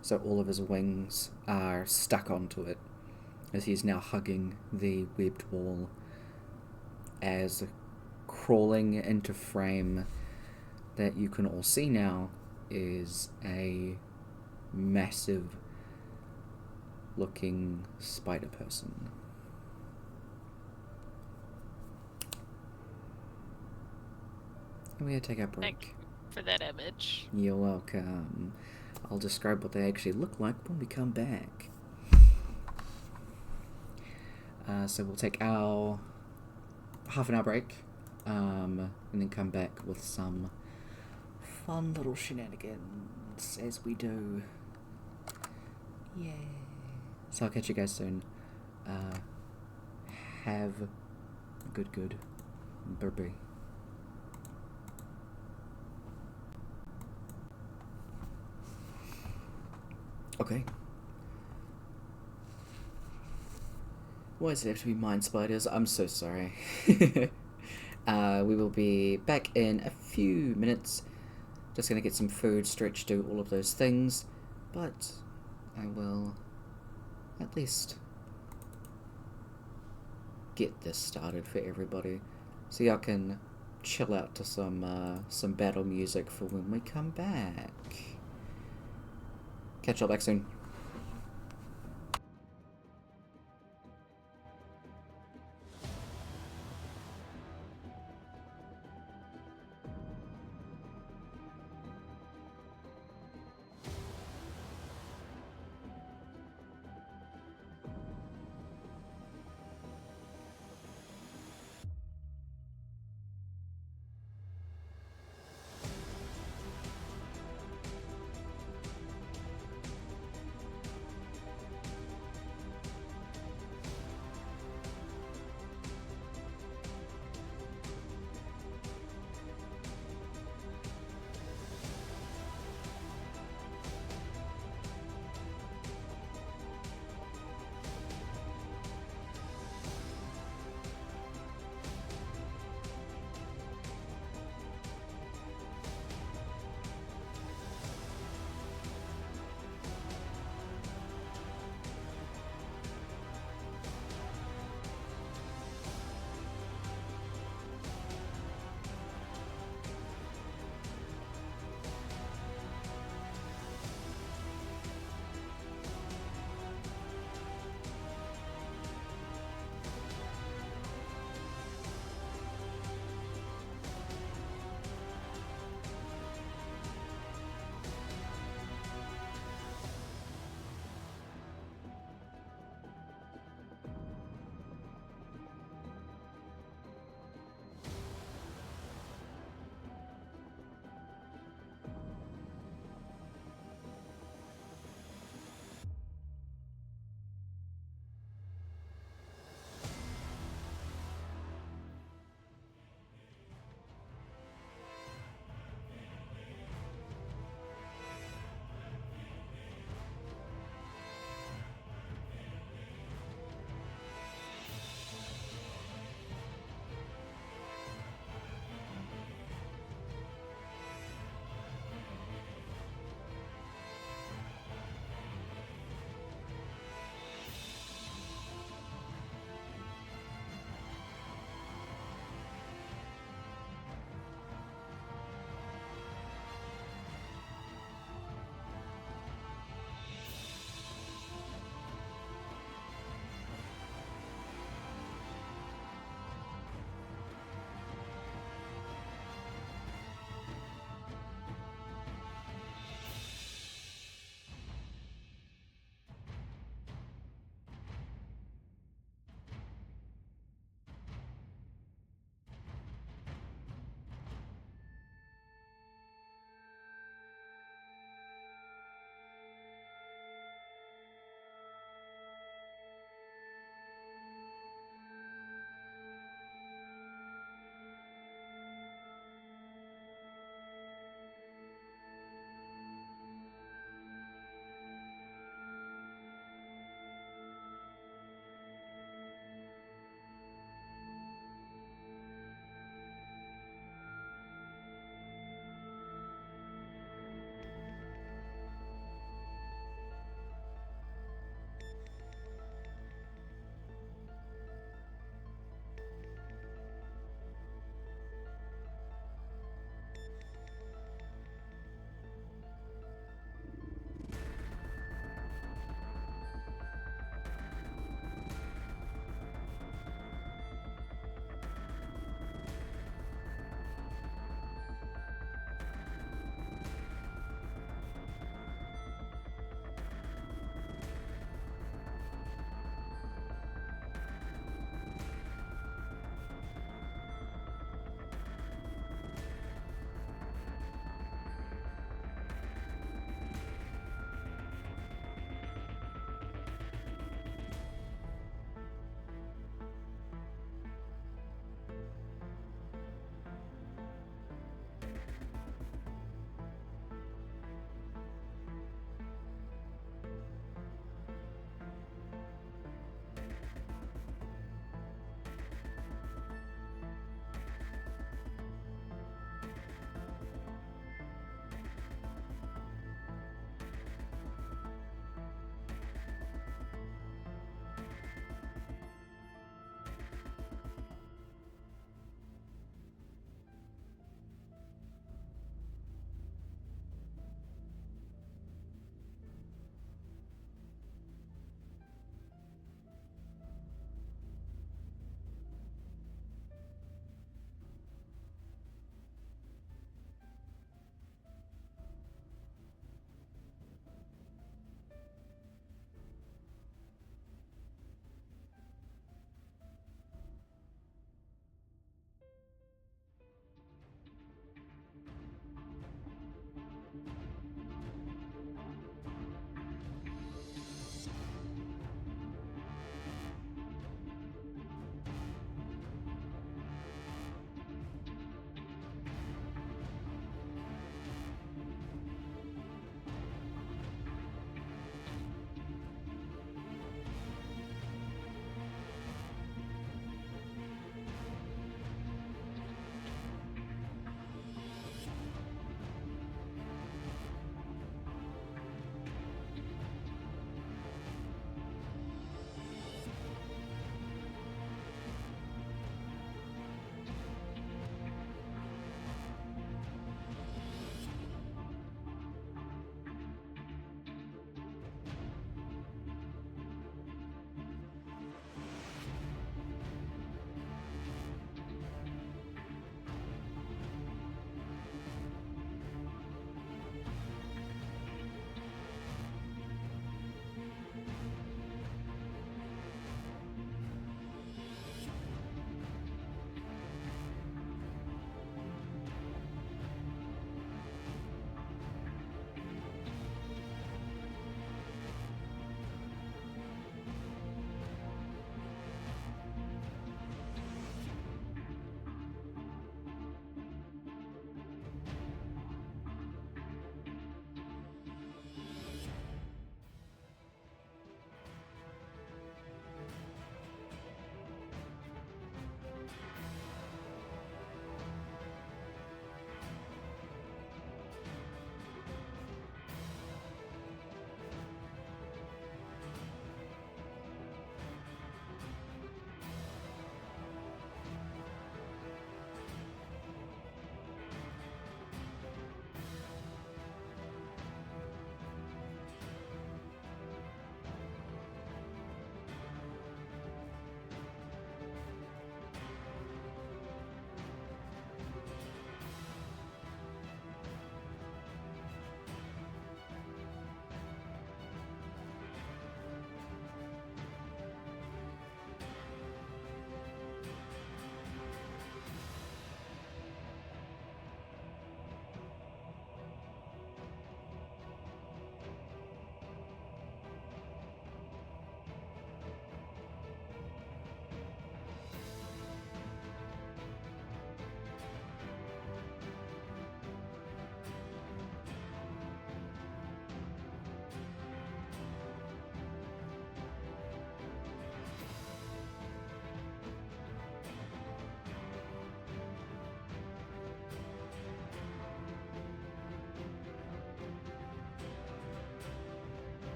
[SPEAKER 1] so all of his wings are stuck onto it, as he's now hugging the webbed wall, as crawling into frame that you can all see now is a massive looking spider person. And we're gonna take our break.
[SPEAKER 4] Thank you for that image.
[SPEAKER 1] You're welcome. I'll describe what they actually look like when we come back. So we'll take our half-an-hour break, and then come back with some fun little shenanigans as we do. Yeah. So I'll catch you guys soon. Have a good. Bye-bye. Okay. Why does it have to be mind spiders? I'm so sorry. We will be back in a few minutes. Just gonna get some food, stretch, do all of those things. But I will at least get this started for everybody. So y'all can chill out to some battle music for when we come back. Catch y'all back soon.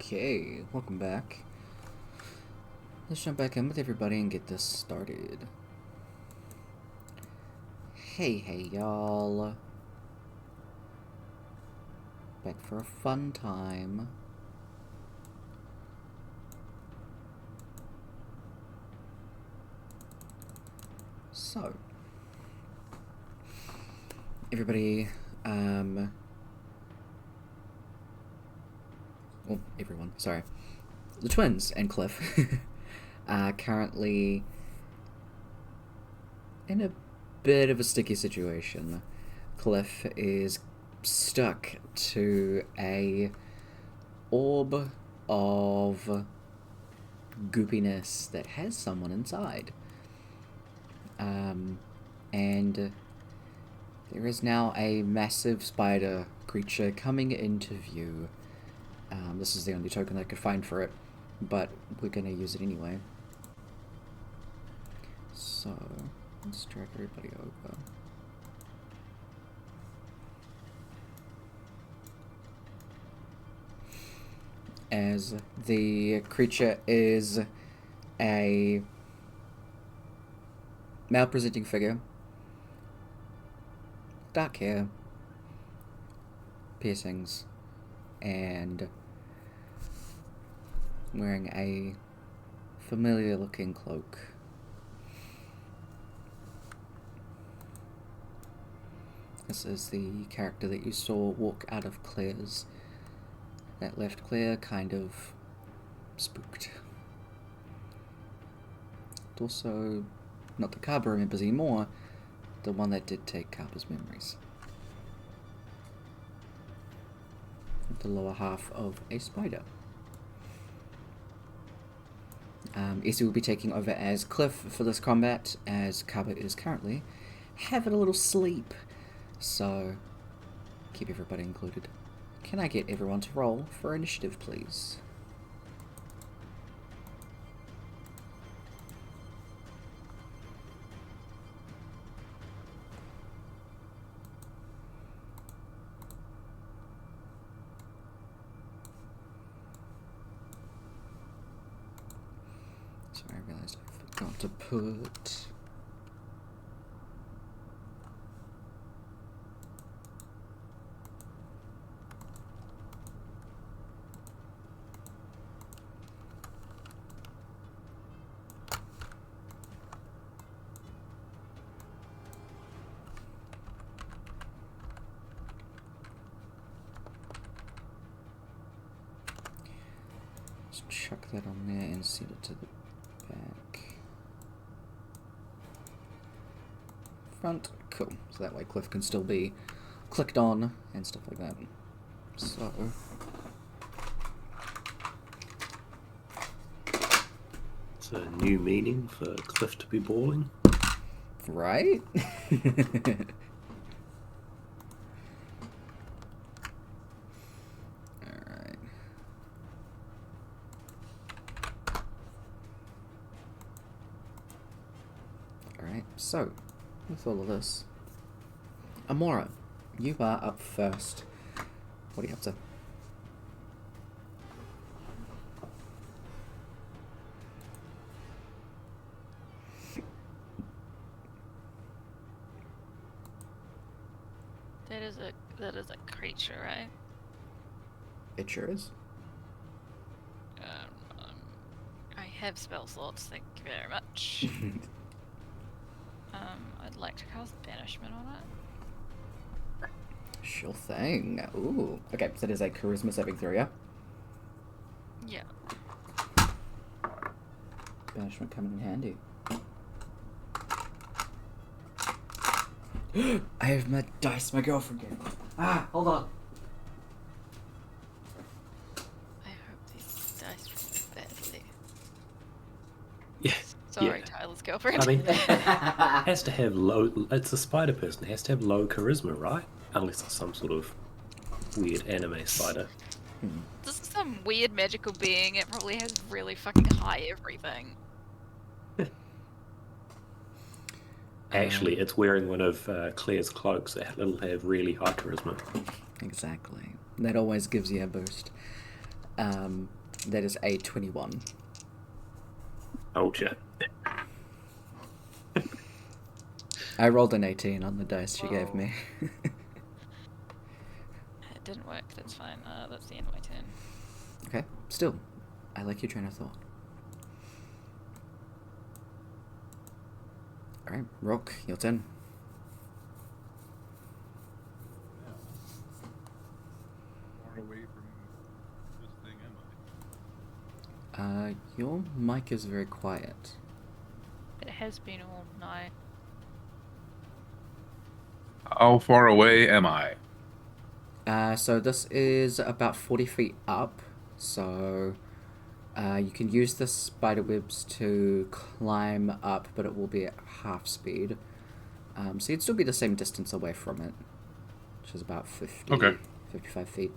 [SPEAKER 1] Okay, welcome back. Let's jump back in with everybody and get this started. Hey y'all. Back for a fun time. So, everybody, well, everyone, sorry. The twins and Cliff are currently in a bit of a sticky situation. Cliff is stuck to a orb of goopiness that has someone inside. And there is now a massive spider creature coming into view. This is the only token I could find for it, but we're going to use it anyway. So, let's drag everybody over. As the creature is a male-presenting figure, dark hair, piercings, and wearing a familiar-looking cloak. This is the character that you saw walk out of Claire's. That left Claire kind of spooked. But also, not the Kaba remembers anymore, the one that did take Kaba's memories. The lower half of a spider. Essie will be taking over as Cliff for this combat, as Kaba is currently having a little sleep. So, keep everybody included. Can I get everyone to roll for initiative, please? Sorry, I realized I forgot to put... Just chuck that on there and set it to the back. Front. Cool. So that way Cliff can still be clicked on and stuff like that. So...
[SPEAKER 2] It's a new meaning for Cliff to be bawling.
[SPEAKER 1] Right? Alright. Alright, so, with all of this, Amora, you are up first. What are you up to?
[SPEAKER 4] That is a creature, right?
[SPEAKER 1] It sure is.
[SPEAKER 4] I have spell slots, thank you very much. I'd like to cast Banishment on it.
[SPEAKER 1] Sure thing. Ooh. Okay, so there's a charisma saving throw, yeah?
[SPEAKER 4] Yeah.
[SPEAKER 1] Banishment coming in handy. I have my dice, my girlfriend gave me. Ah, hold on.
[SPEAKER 4] I hope these dice roll badly.
[SPEAKER 2] Yes.
[SPEAKER 4] Sorry,
[SPEAKER 2] Yeah.
[SPEAKER 4] Tyler's girlfriend.
[SPEAKER 2] I mean, it has to have low... It's a spider person. It has to have low charisma, right? Unless it's some sort of weird anime spider.
[SPEAKER 4] This is some weird magical being. It probably has really fucking high everything.
[SPEAKER 2] Actually, it's wearing one of Claire's cloaks. It'll have really high charisma.
[SPEAKER 1] Exactly. That always gives you a boost. That is a 21.
[SPEAKER 2] Oh, shit.
[SPEAKER 1] I rolled an 18 on the dice she gave me.
[SPEAKER 4] It didn't work. That's fine. That's the end of my turn.
[SPEAKER 1] Okay, still, I like your train of thought. Alright, Rock, your turn.
[SPEAKER 3] Far away from this thing am I?
[SPEAKER 1] Your mic is very quiet.
[SPEAKER 4] It has been all night.
[SPEAKER 3] How far away am I?
[SPEAKER 1] So this is about 40 feet up, so you can use the spider webs to climb up, but it will be at half speed. So you'd still be the same distance away from it, which is about 55 feet.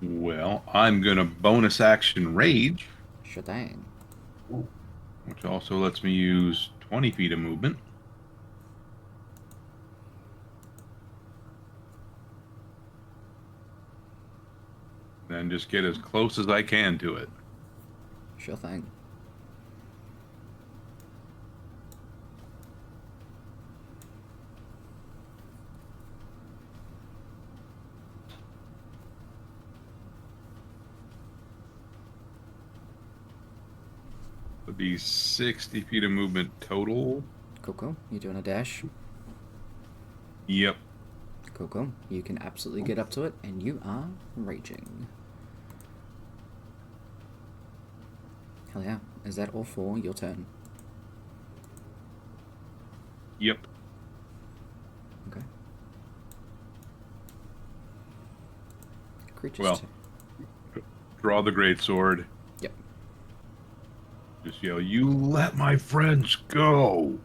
[SPEAKER 3] Well, I'm gonna bonus action rage,
[SPEAKER 1] Sure thing.
[SPEAKER 3] which also lets me use 20 feet of movement. Then just get as close as I can to it.
[SPEAKER 1] Sure thing.
[SPEAKER 3] Would be 60 feet of movement total.
[SPEAKER 1] Cool. You doing a dash?
[SPEAKER 3] Yep.
[SPEAKER 1] Cool. You can absolutely get up to it, and you are raging. Hell yeah. Is that all for your turn?
[SPEAKER 3] Yep.
[SPEAKER 1] Okay. Creatures
[SPEAKER 3] Well, draw the great sword.
[SPEAKER 1] Yep.
[SPEAKER 3] Just yell, "You let my friends go!"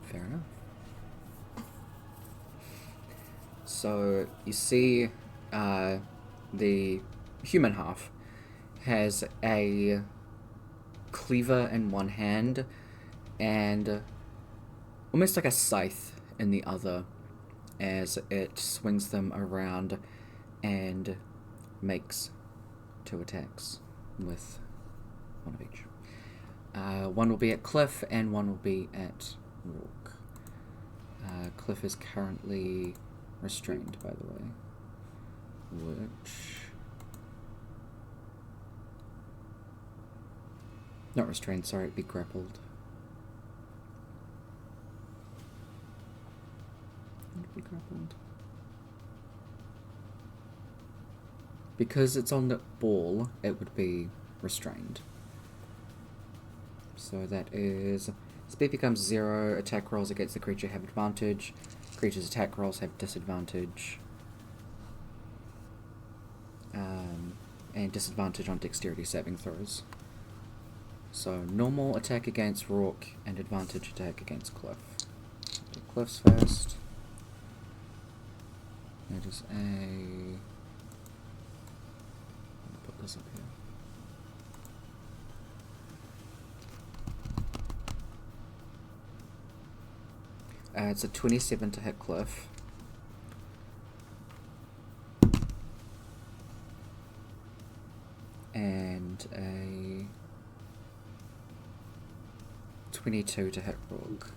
[SPEAKER 1] Fair enough. So you see, the human half has a cleaver in one hand and almost like a scythe in the other, as it swings them around and makes 2 attacks with one of each. One will be at Cliff and one will be at Rourke. Cliff is currently restrained, by the way, which... Not restrained, sorry, it'd be grappled. It'd be grappled. Because it's on the ball, it would be restrained. So that is... Speed becomes 0, attack rolls against the creature have advantage, creature's attack rolls have disadvantage, and disadvantage on dexterity saving throws. So normal attack against Rourke and advantage attack against Cliff. Do Cliff's first. That is a... I'll put this up here. It's a 27 to hit Cliff. And a 22 to hit Rourke.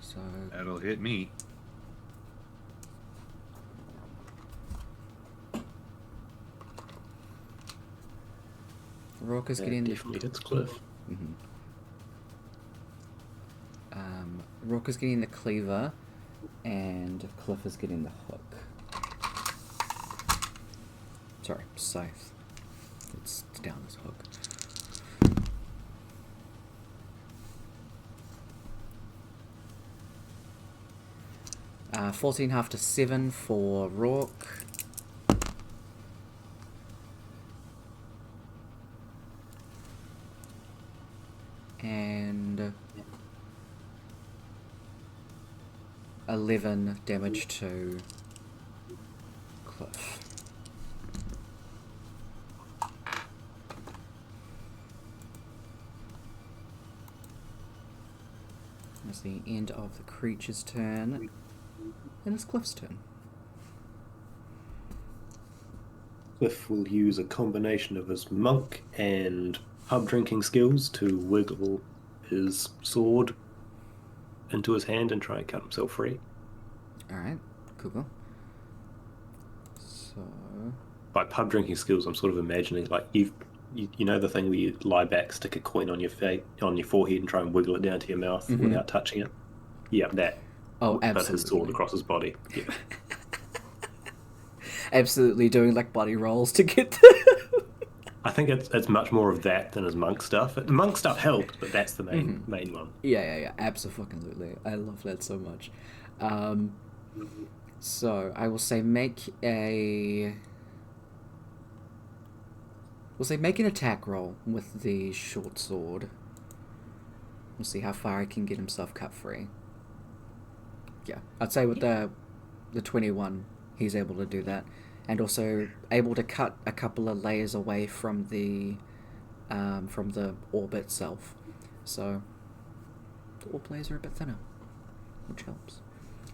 [SPEAKER 1] So
[SPEAKER 3] That'll hit me.
[SPEAKER 1] Rourke is
[SPEAKER 2] That
[SPEAKER 1] getting
[SPEAKER 2] definitely hits Cliff.
[SPEAKER 1] Mm-hmm. Rourke is getting the cleaver, and Cliff is getting the hook. Sorry, scythe. It's down as hook. 14 half to 7 for Rourke. And 11 damage to Cliff. That's the end of the creature's turn. Then it's Cliff's turn.
[SPEAKER 2] Cliff will use a combination of his monk and pub drinking skills to wiggle his sword into his hand and try and cut himself free.
[SPEAKER 1] Alright, cool. So...
[SPEAKER 2] By pub drinking skills, I'm sort of imagining like you know the thing where you lie back, stick a coin on your forehead, and try and wiggle it down to your mouth without touching it. Yeah, that.
[SPEAKER 1] Oh, absolutely.
[SPEAKER 2] But his sword across his body. Yeah.
[SPEAKER 1] Absolutely doing like body rolls to get.
[SPEAKER 2] I think it's much more of that than his monk stuff. The monk stuff helped, but that's the main one.
[SPEAKER 1] Yeah. Absolutely. I love that so much. So I will say make an attack roll with the short sword. We'll see how far he can get himself cut free. Yeah, I'd say with the 21, he's able to do that, and also able to cut a couple of layers away from the orb itself. So the orb layers are a bit thinner, which helps.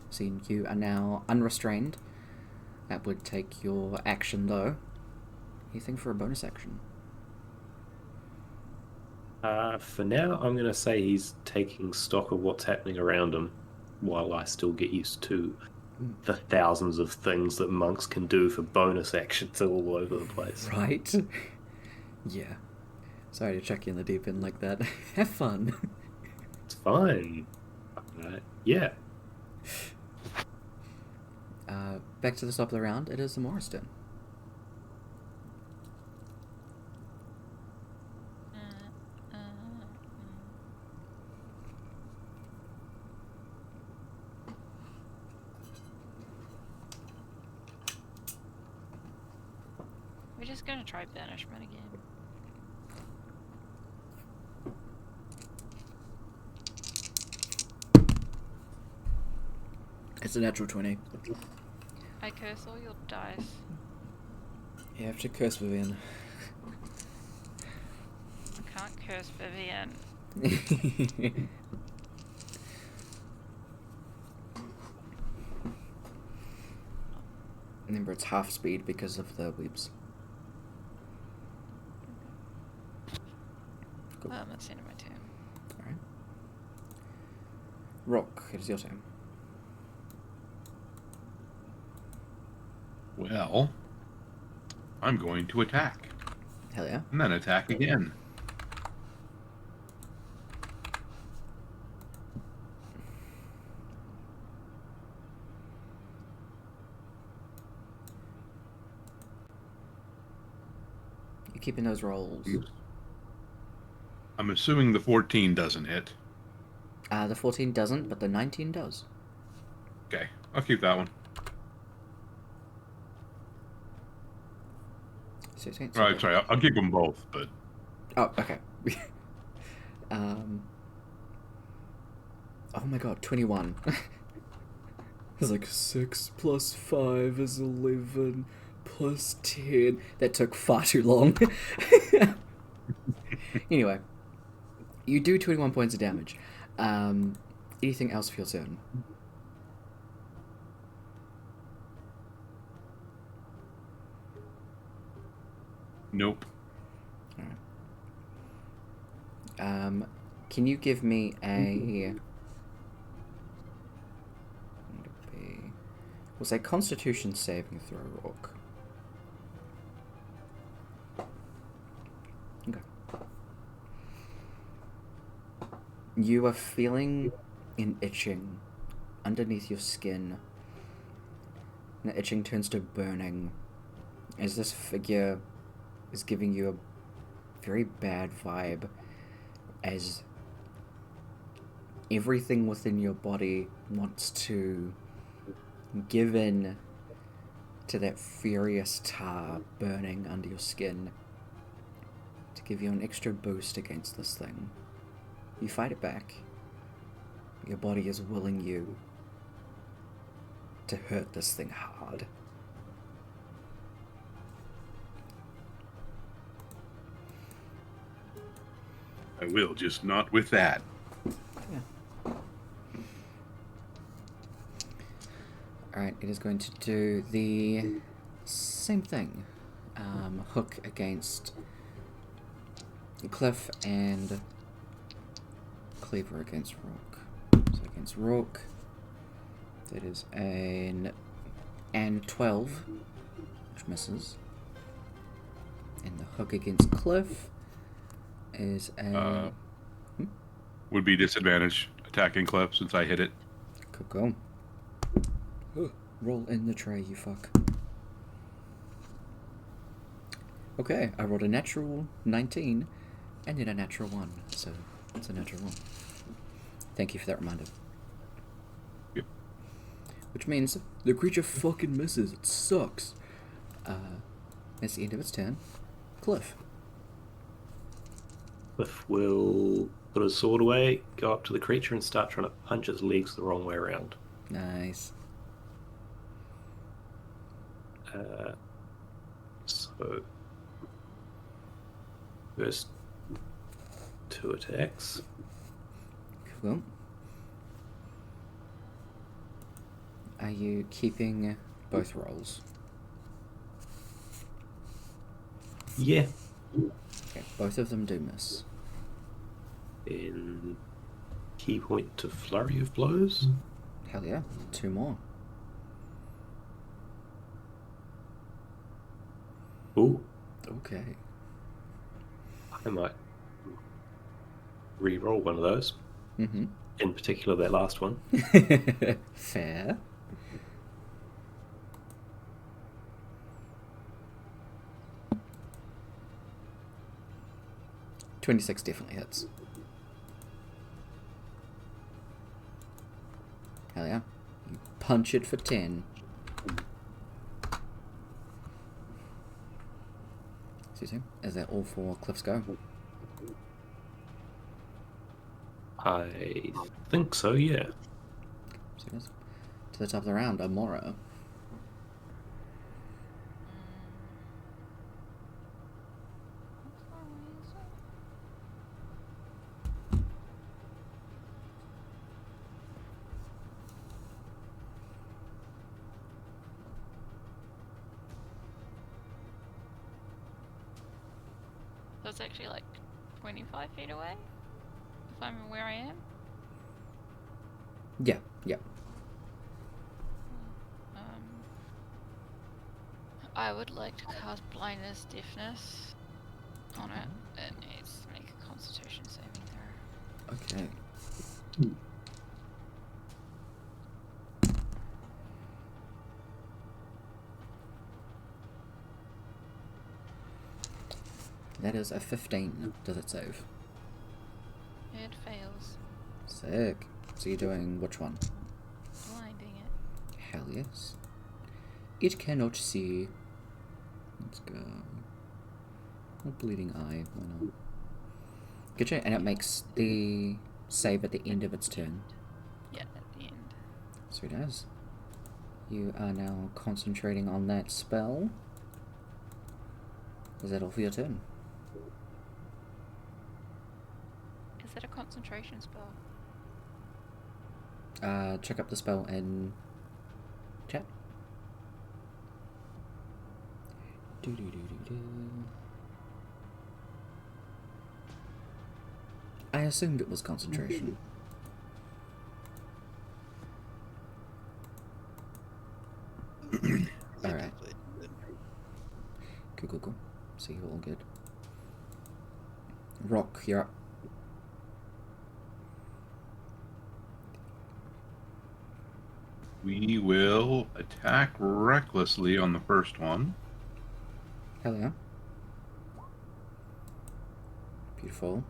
[SPEAKER 1] So you are now unrestrained. That would take your action though. Anything for a bonus action?
[SPEAKER 2] For now, I'm going to say he's taking stock of what's happening around him, while I still get used to the thousands of things that monks can do for bonus actions all over the place.
[SPEAKER 1] Right? Yeah. Sorry to chuck you in the deep end like that. Have fun.
[SPEAKER 2] It's fine. Yeah.
[SPEAKER 1] Back to the top of the round, it is the Morris turn.
[SPEAKER 4] We're just gonna try banishment again.
[SPEAKER 1] It's a natural 20.
[SPEAKER 4] I curse all your dice.
[SPEAKER 1] You have to curse Vivian.
[SPEAKER 4] I can't curse Vivian.
[SPEAKER 1] Remember, it's half speed because of the weeps. Cool.
[SPEAKER 4] That's the end of my turn.
[SPEAKER 1] Alright. Rock, it is your turn.
[SPEAKER 3] Well, I'm going to attack.
[SPEAKER 1] Hell yeah.
[SPEAKER 3] And then attack again.
[SPEAKER 1] You're keeping those rolls.
[SPEAKER 3] I'm assuming the 14 doesn't hit.
[SPEAKER 1] The 14 doesn't, but the 19 does.
[SPEAKER 3] Okay, I'll keep that one.
[SPEAKER 1] 16.
[SPEAKER 3] Right, sorry, I'll keep them both, but...
[SPEAKER 1] Oh, okay. Oh my god, 21. It's like 6 plus 5 is 11 plus 10. That took far too long. Anyway, you do 21 points of damage. Anything else for your turn?
[SPEAKER 3] Nope.
[SPEAKER 1] Alright. Can you give me a... We'll say Constitution saving throw, Rock. Okay. You are feeling an itching underneath your skin. And the itching turns to burning as this figure is giving you a very bad vibe, as everything within your body wants to give in to that furious tar burning under your skin to give you an extra boost against this thing. You fight it back. Your body is willing you to hurt this thing hard.
[SPEAKER 3] I will, just not with that.
[SPEAKER 1] Yeah. Alright, it is going to do the same thing. Hook against Cliff and Cleaver against Rock. So against Rock, that is an and 12, which misses. And the hook against Cliff is a...
[SPEAKER 3] Would be disadvantage attacking Cliff since I hit it.
[SPEAKER 1] Cool. Roll in the tray, you fuck. Okay, I rolled a natural 19 and then a natural 1, so it's a natural 1. Thank you for that reminder.
[SPEAKER 3] Yep.
[SPEAKER 1] Which means the creature fucking misses. It sucks. That's the end of its turn. Cliff.
[SPEAKER 2] Cliff will put his sword away, go up to the creature, and start trying to punch its legs the wrong way around.
[SPEAKER 1] Nice.
[SPEAKER 2] So, first 2 attacks.
[SPEAKER 1] Cool. Are you keeping both rolls?
[SPEAKER 2] Yeah.
[SPEAKER 1] Okay, both of them do miss.
[SPEAKER 2] Then key point to flurry of blows.
[SPEAKER 1] Hell yeah, 2 more.
[SPEAKER 2] Ooh,
[SPEAKER 1] Okay.
[SPEAKER 2] I might re-roll one of those.
[SPEAKER 1] Mm-hmm.
[SPEAKER 2] In particular, that last one.
[SPEAKER 1] Fair. $26 definitely hits. Hell yeah. You punch it for 10. Excuse me. Is that all for Cliff's go?
[SPEAKER 2] I think so, yeah.
[SPEAKER 1] So it is. To the top of the round, Amora.
[SPEAKER 4] So it's actually like 25 feet away? If I'm where I am?
[SPEAKER 1] Yeah, yeah.
[SPEAKER 4] I would like to cast blindness, deafness on it. It needs to make a constitution saving throw.
[SPEAKER 1] Okay. That is a 15. Does it save?
[SPEAKER 4] It fails.
[SPEAKER 1] Sick. So you're doing which one?
[SPEAKER 4] Blinding it.
[SPEAKER 1] Hell yes. It cannot see. Let's go. Oh, bleeding eye. Why not? Getcha, and it makes the save at the end of its turn.
[SPEAKER 4] Yeah, at the end.
[SPEAKER 1] Sweet as. You are now concentrating on that spell. Is that all for your turn?
[SPEAKER 4] Is that a concentration spell?
[SPEAKER 1] Check up the spell in chat. I assumed it was concentration. Alright. Cool. So you're all good. Rock, you're up.
[SPEAKER 3] We will attack recklessly on the first one.
[SPEAKER 1] Hell yeah. Beautiful.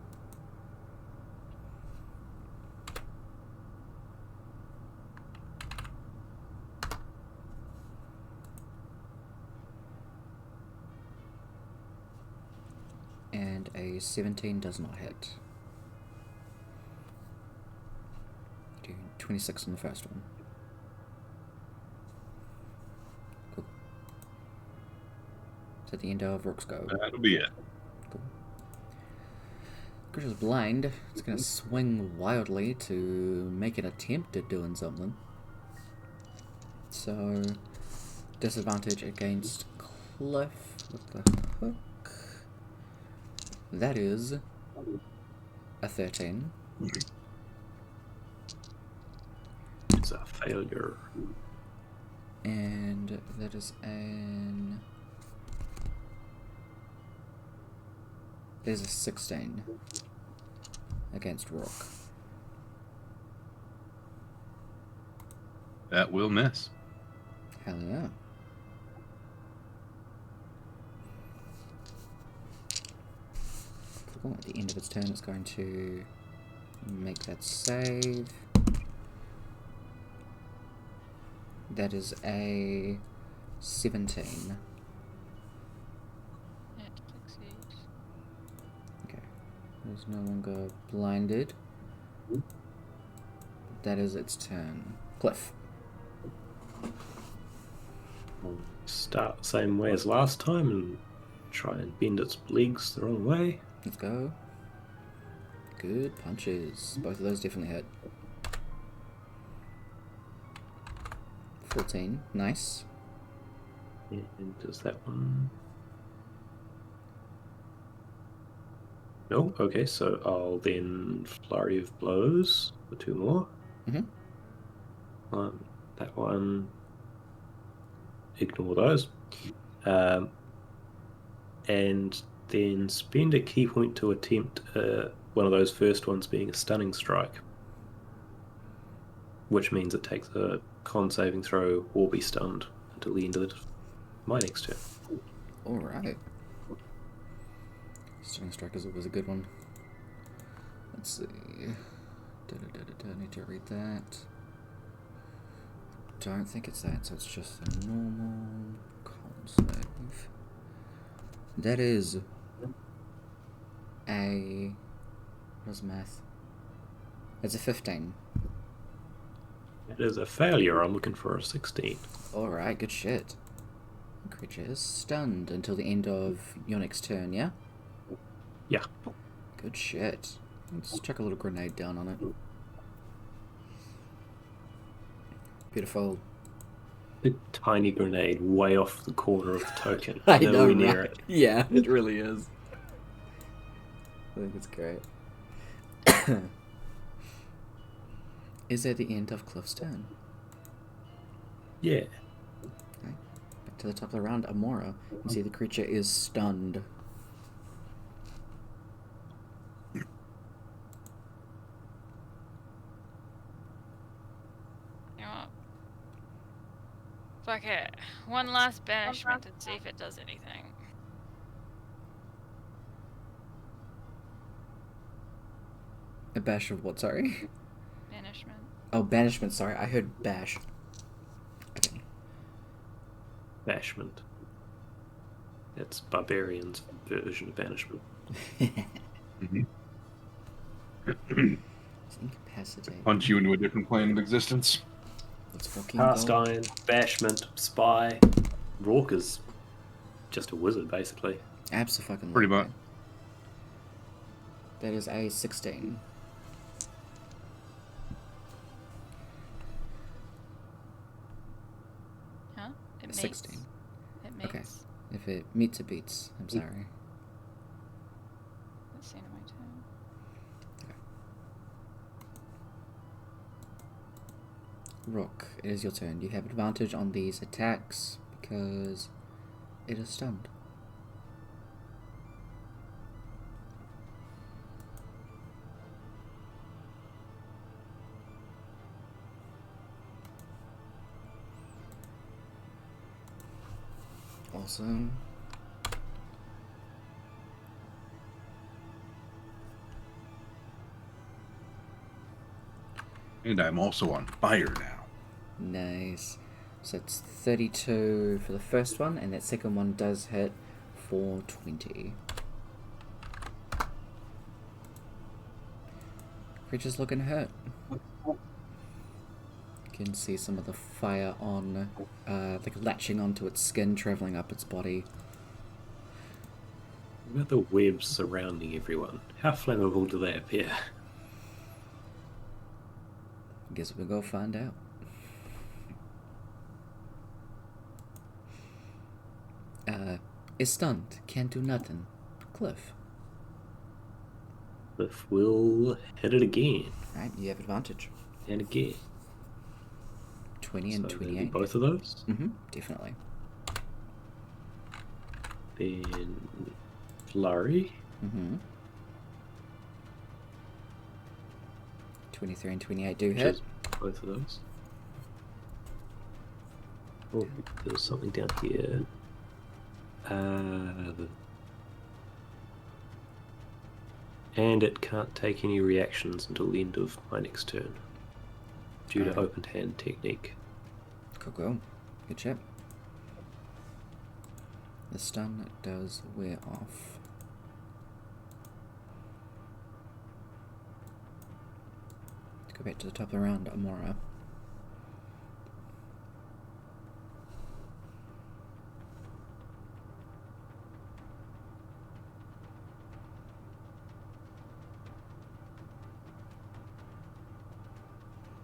[SPEAKER 1] And a 17 does not hit. Do 26 on the first one. Cool. Is that the end of Rook's go?
[SPEAKER 3] That'll be it.
[SPEAKER 1] Cool. Creature's blind. It's gonna swing wildly to make an attempt at doing something. So, disadvantage against Cliff with the hook. That is a 13.
[SPEAKER 2] It's a failure.
[SPEAKER 1] And that is an... There's a 16 against Rook.
[SPEAKER 6] That will miss.
[SPEAKER 1] Hell yeah. Cool. At the end of its turn, it's going to make that save. That is a 17.
[SPEAKER 4] It succeeds.
[SPEAKER 1] Okay. It's no longer blinded. That is its turn. Cliff.
[SPEAKER 2] We'll start the same way as last time and try and bend its legs the wrong way.
[SPEAKER 1] Let's go. Good punches. Both of those definitely hit. 14. Nice.
[SPEAKER 2] And does that one... No? Okay, so I'll then Flurry of Blows for 2 more.
[SPEAKER 1] Mm-hmm.
[SPEAKER 2] That one... Ignore those. And then spend a key point to attempt one of those first ones being a stunning strike. Which means it takes a con saving throw or be stunned until the end of my next turn.
[SPEAKER 1] Alright. Stunning Strike is always a good one. Let's see. I need to read that. Don't think it's that, so it's just a normal con save. That is a... What's math? It's a 15.
[SPEAKER 2] It is a failure. I'm looking for a 16.
[SPEAKER 1] Alright, good shit. The creature is stunned until the end of your next turn, yeah?
[SPEAKER 2] Yeah.
[SPEAKER 1] Good shit. Let's chuck a little grenade down on it. Beautiful.
[SPEAKER 2] A tiny grenade way off the corner of the token.
[SPEAKER 1] I know,
[SPEAKER 2] Nowhere near
[SPEAKER 1] right?
[SPEAKER 2] it.
[SPEAKER 1] Yeah, it really is. I think it's great. Is that the end of Cliff's turn?
[SPEAKER 2] Yeah.
[SPEAKER 1] Okay. Back to the top of the round, Amora. You see the creature is stunned.
[SPEAKER 4] You know what? Fuck it. One last banishment and see if it does anything.
[SPEAKER 1] A bash of what, sorry?
[SPEAKER 4] Banishment.
[SPEAKER 1] Oh, banishment, sorry. I heard bash. Okay.
[SPEAKER 2] Bashment. It's barbarian's version of banishment.
[SPEAKER 1] It's incapacitated.
[SPEAKER 6] Punch you into a different plane of existence.
[SPEAKER 1] Let's fucking
[SPEAKER 2] Cast
[SPEAKER 1] go.
[SPEAKER 2] Iron, Bashment, Spy. Rourke is just a wizard, basically.
[SPEAKER 1] Absolutely.
[SPEAKER 6] Pretty much.
[SPEAKER 1] That is a 16.
[SPEAKER 4] Huh? It mates.
[SPEAKER 1] 16.
[SPEAKER 4] It mates.
[SPEAKER 1] Okay. If it meets, it beats. I'm sorry.
[SPEAKER 4] That's the end of my turn.
[SPEAKER 1] Rook, it is your turn. You have advantage on these attacks because it is stunned. Awesome.
[SPEAKER 6] And I'm also on fire now.
[SPEAKER 1] Nice. So it's 32 for the first one, and that second one does hit for 20. Creature's looking hurt. You can see some of the fire on, like latching onto its skin, traveling up its body.
[SPEAKER 2] What about the webs surrounding everyone? How flammable do they appear?
[SPEAKER 1] Guess we'll go find out. is stunned, can't do nothing. Cliff.
[SPEAKER 2] Cliff will hit it again
[SPEAKER 1] Right, you have advantage.
[SPEAKER 2] and again.
[SPEAKER 1] 20
[SPEAKER 2] So
[SPEAKER 1] and
[SPEAKER 2] that'd be
[SPEAKER 1] 28.
[SPEAKER 2] both of those.
[SPEAKER 1] Mm-hmm, definitely.
[SPEAKER 2] Then flurry.
[SPEAKER 1] Mm-hmm. 23 and 28 do
[SPEAKER 2] Which
[SPEAKER 1] hit.
[SPEAKER 2] is both of those. Oh, there was something down here. And it can't take any reactions until the end of my next turn, due to open hand technique.
[SPEAKER 1] Cool. Good chap. The stun does wear off. Let's go back to the top of the round, Amora.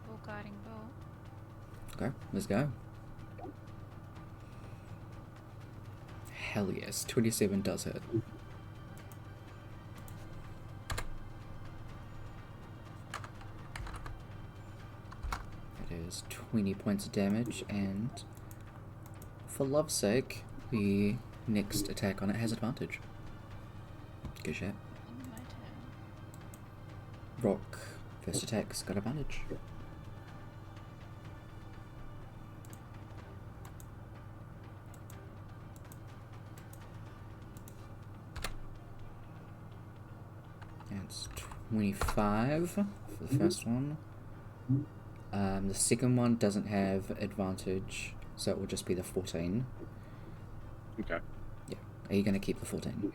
[SPEAKER 4] Bull guarding bull.
[SPEAKER 1] Okay, let's go. Hell yes, 27 does hit. It is 20 points of damage, and for love's sake, the next attack on it has advantage. Good shot.
[SPEAKER 4] On my turn.
[SPEAKER 1] Rock, first attack's got advantage. That's 25 for the first one. The second one doesn't have advantage, so it will just be the 14.
[SPEAKER 3] Okay.
[SPEAKER 1] Yeah. Are you going to keep the 14?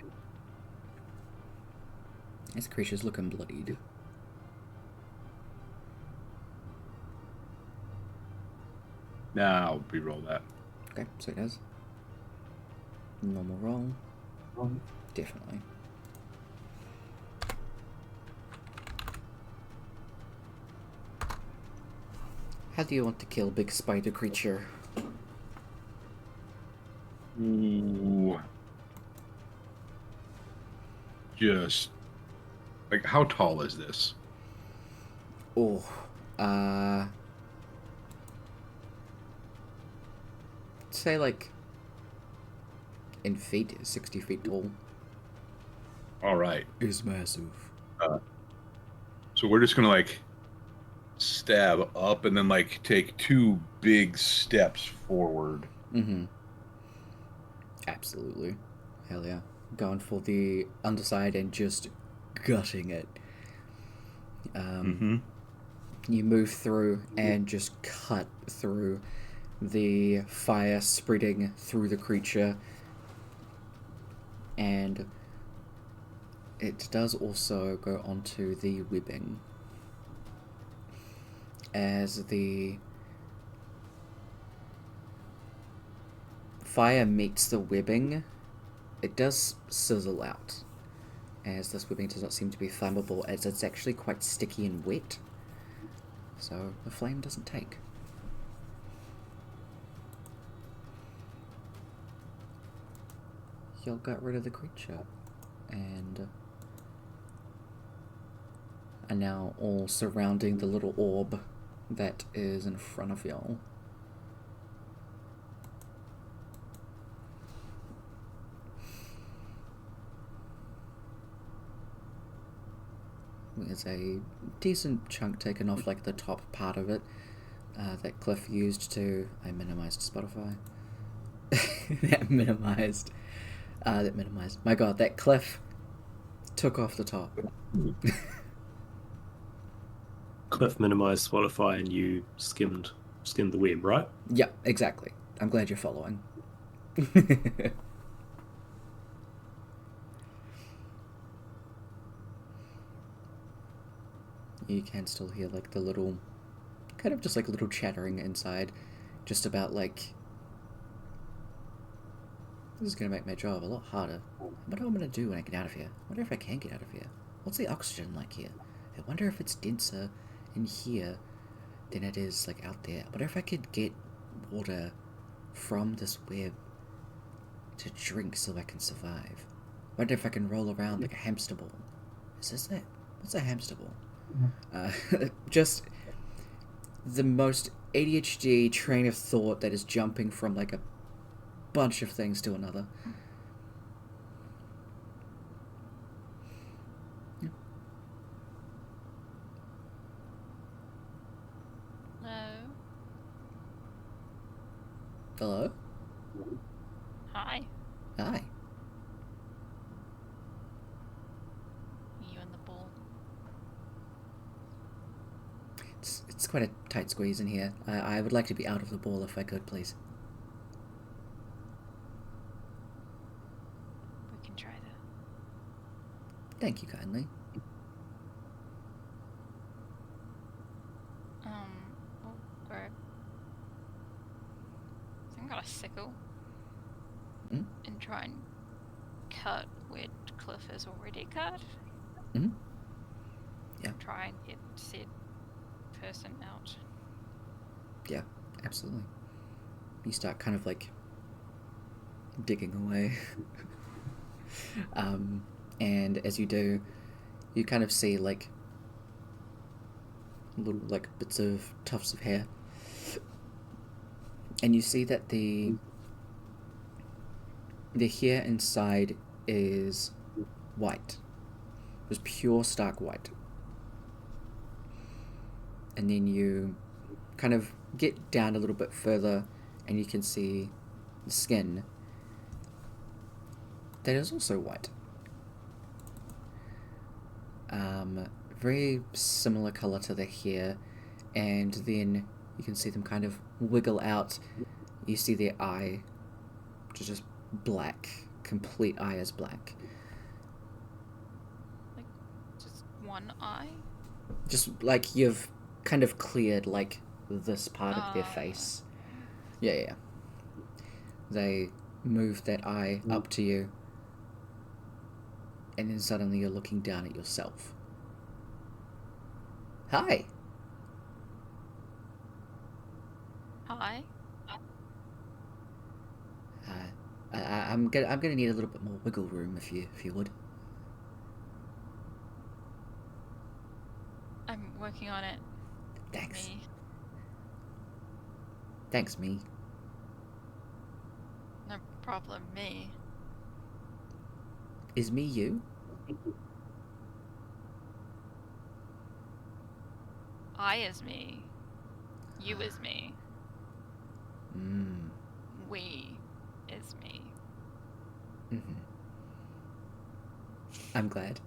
[SPEAKER 1] This creature's looking bloodied.
[SPEAKER 6] Now I'll re-roll that.
[SPEAKER 1] Okay, so it does. Normal roll. Definitely. How do you want to kill big spider creature?
[SPEAKER 6] Ooh. Just like, how tall is this?
[SPEAKER 1] Oh, say like in feet, 60 feet tall.
[SPEAKER 6] All right.
[SPEAKER 1] Is massive.
[SPEAKER 6] So we're just gonna like stab up and then like take 2 big steps forward.
[SPEAKER 1] Mm-hmm. Absolutely. Hell yeah. Going for the underside and just gutting it. You move through and just cut through the fire spreading through the creature. And it does also go onto the webbing. As the fire meets the webbing, it does sizzle out, as this webbing does not seem to be flammable, as it's actually quite sticky and wet, so the flame doesn't take. Y'all got rid of the creature, and are now all surrounding the little orb that is in front of y'all. There's a decent chunk taken off, like the top part of it, that Cliff used to... I minimized Spotify. that minimized... My god, that Cliff took off the top.
[SPEAKER 2] Cliff minimized Spotify and you skimmed the web, right?
[SPEAKER 1] Yeah, exactly. I'm glad you're following. You can still hear like the little, kind of just like little chattering inside, just about like, this is gonna make my job a lot harder. What am I gonna do when I get out of here? I wonder if I can get out of here. What's the oxygen like here? I wonder if it's denser in here than it is like out there. I wonder if I could get water from this web to drink so I can survive. Wonder if I can roll around like a hamster ball. Is this it? What's a hamster ball? Just the most ADHD train of thought that is jumping from like a bunch of things to another. Yeah.
[SPEAKER 4] Hello.
[SPEAKER 1] Hello?
[SPEAKER 4] Hi.
[SPEAKER 1] Hi.
[SPEAKER 4] You and the ball.
[SPEAKER 1] It's quite a tight squeeze in here. I would like to be out of the ball if I could, please.
[SPEAKER 4] We can try that.
[SPEAKER 1] Thank you kindly.
[SPEAKER 4] We'll grab. I think I got a sickle.
[SPEAKER 1] Mm?
[SPEAKER 4] And try and cut where Cliff is already cut.
[SPEAKER 1] Mm-hmm. Yeah.
[SPEAKER 4] Try and get said person out.
[SPEAKER 1] Yeah, absolutely. You start kind of like digging away. And as you do, you kind of see like little like bits of tufts of hair. And you see that the hair inside is white. It was pure stark white. And then you kind of get down a little bit further and you can see the skin that is also white. Very similar color to the hair, and then you can see them kind of wiggle out. You see their eye, which is just black, complete eye is black.
[SPEAKER 4] Like, just one eye?
[SPEAKER 1] Just like you've kind of cleared like this part of their face. Yeah. They move that eye up to you, and then suddenly you're looking down at yourself. Hi.
[SPEAKER 4] Hi.
[SPEAKER 1] I'm gonna need a little bit more wiggle room if you would.
[SPEAKER 4] I'm working on it.
[SPEAKER 1] Thanks.
[SPEAKER 4] Me.
[SPEAKER 1] Thanks, me.
[SPEAKER 4] No problem, me.
[SPEAKER 1] Is me you?
[SPEAKER 4] I is me. You is me.
[SPEAKER 1] Mm.
[SPEAKER 4] We is me.
[SPEAKER 1] Mm-hmm. I'm glad.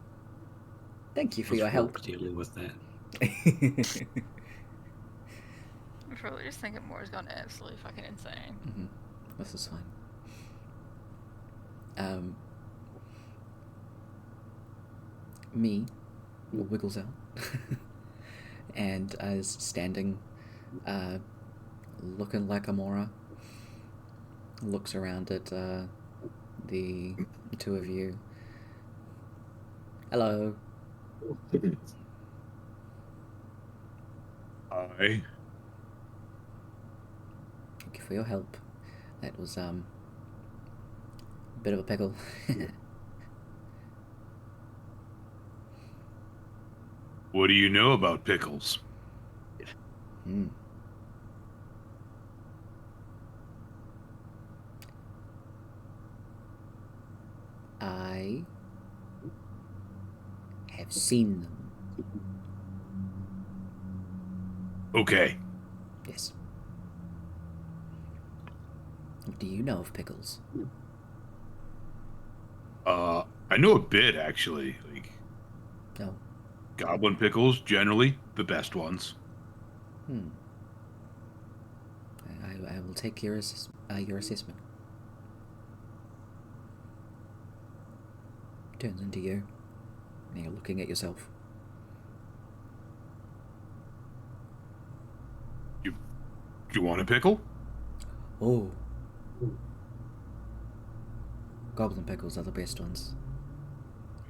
[SPEAKER 1] Thank you for
[SPEAKER 2] What's
[SPEAKER 1] your help.
[SPEAKER 2] Rourke dealing with that?
[SPEAKER 4] I'm probably just thinking more has gone absolutely fucking insane.
[SPEAKER 1] Mm-hmm. This is fine. Me wiggles out and is standing, looking like Amora. Looks around at the two of you. Hello.
[SPEAKER 6] Hi.
[SPEAKER 1] Thank you for your help. That was a bit of a pickle.
[SPEAKER 6] What do you know about pickles?
[SPEAKER 1] Hmm. I have seen them.
[SPEAKER 6] Okay.
[SPEAKER 1] Yes. What do you know of pickles?
[SPEAKER 6] I know a bit actually. Like
[SPEAKER 1] No.
[SPEAKER 6] goblin pickles, generally the best ones.
[SPEAKER 1] I will take your assessment. Turns into you. And you're looking at yourself.
[SPEAKER 6] You want a pickle?
[SPEAKER 1] Oh. Goblin pickles are the best ones.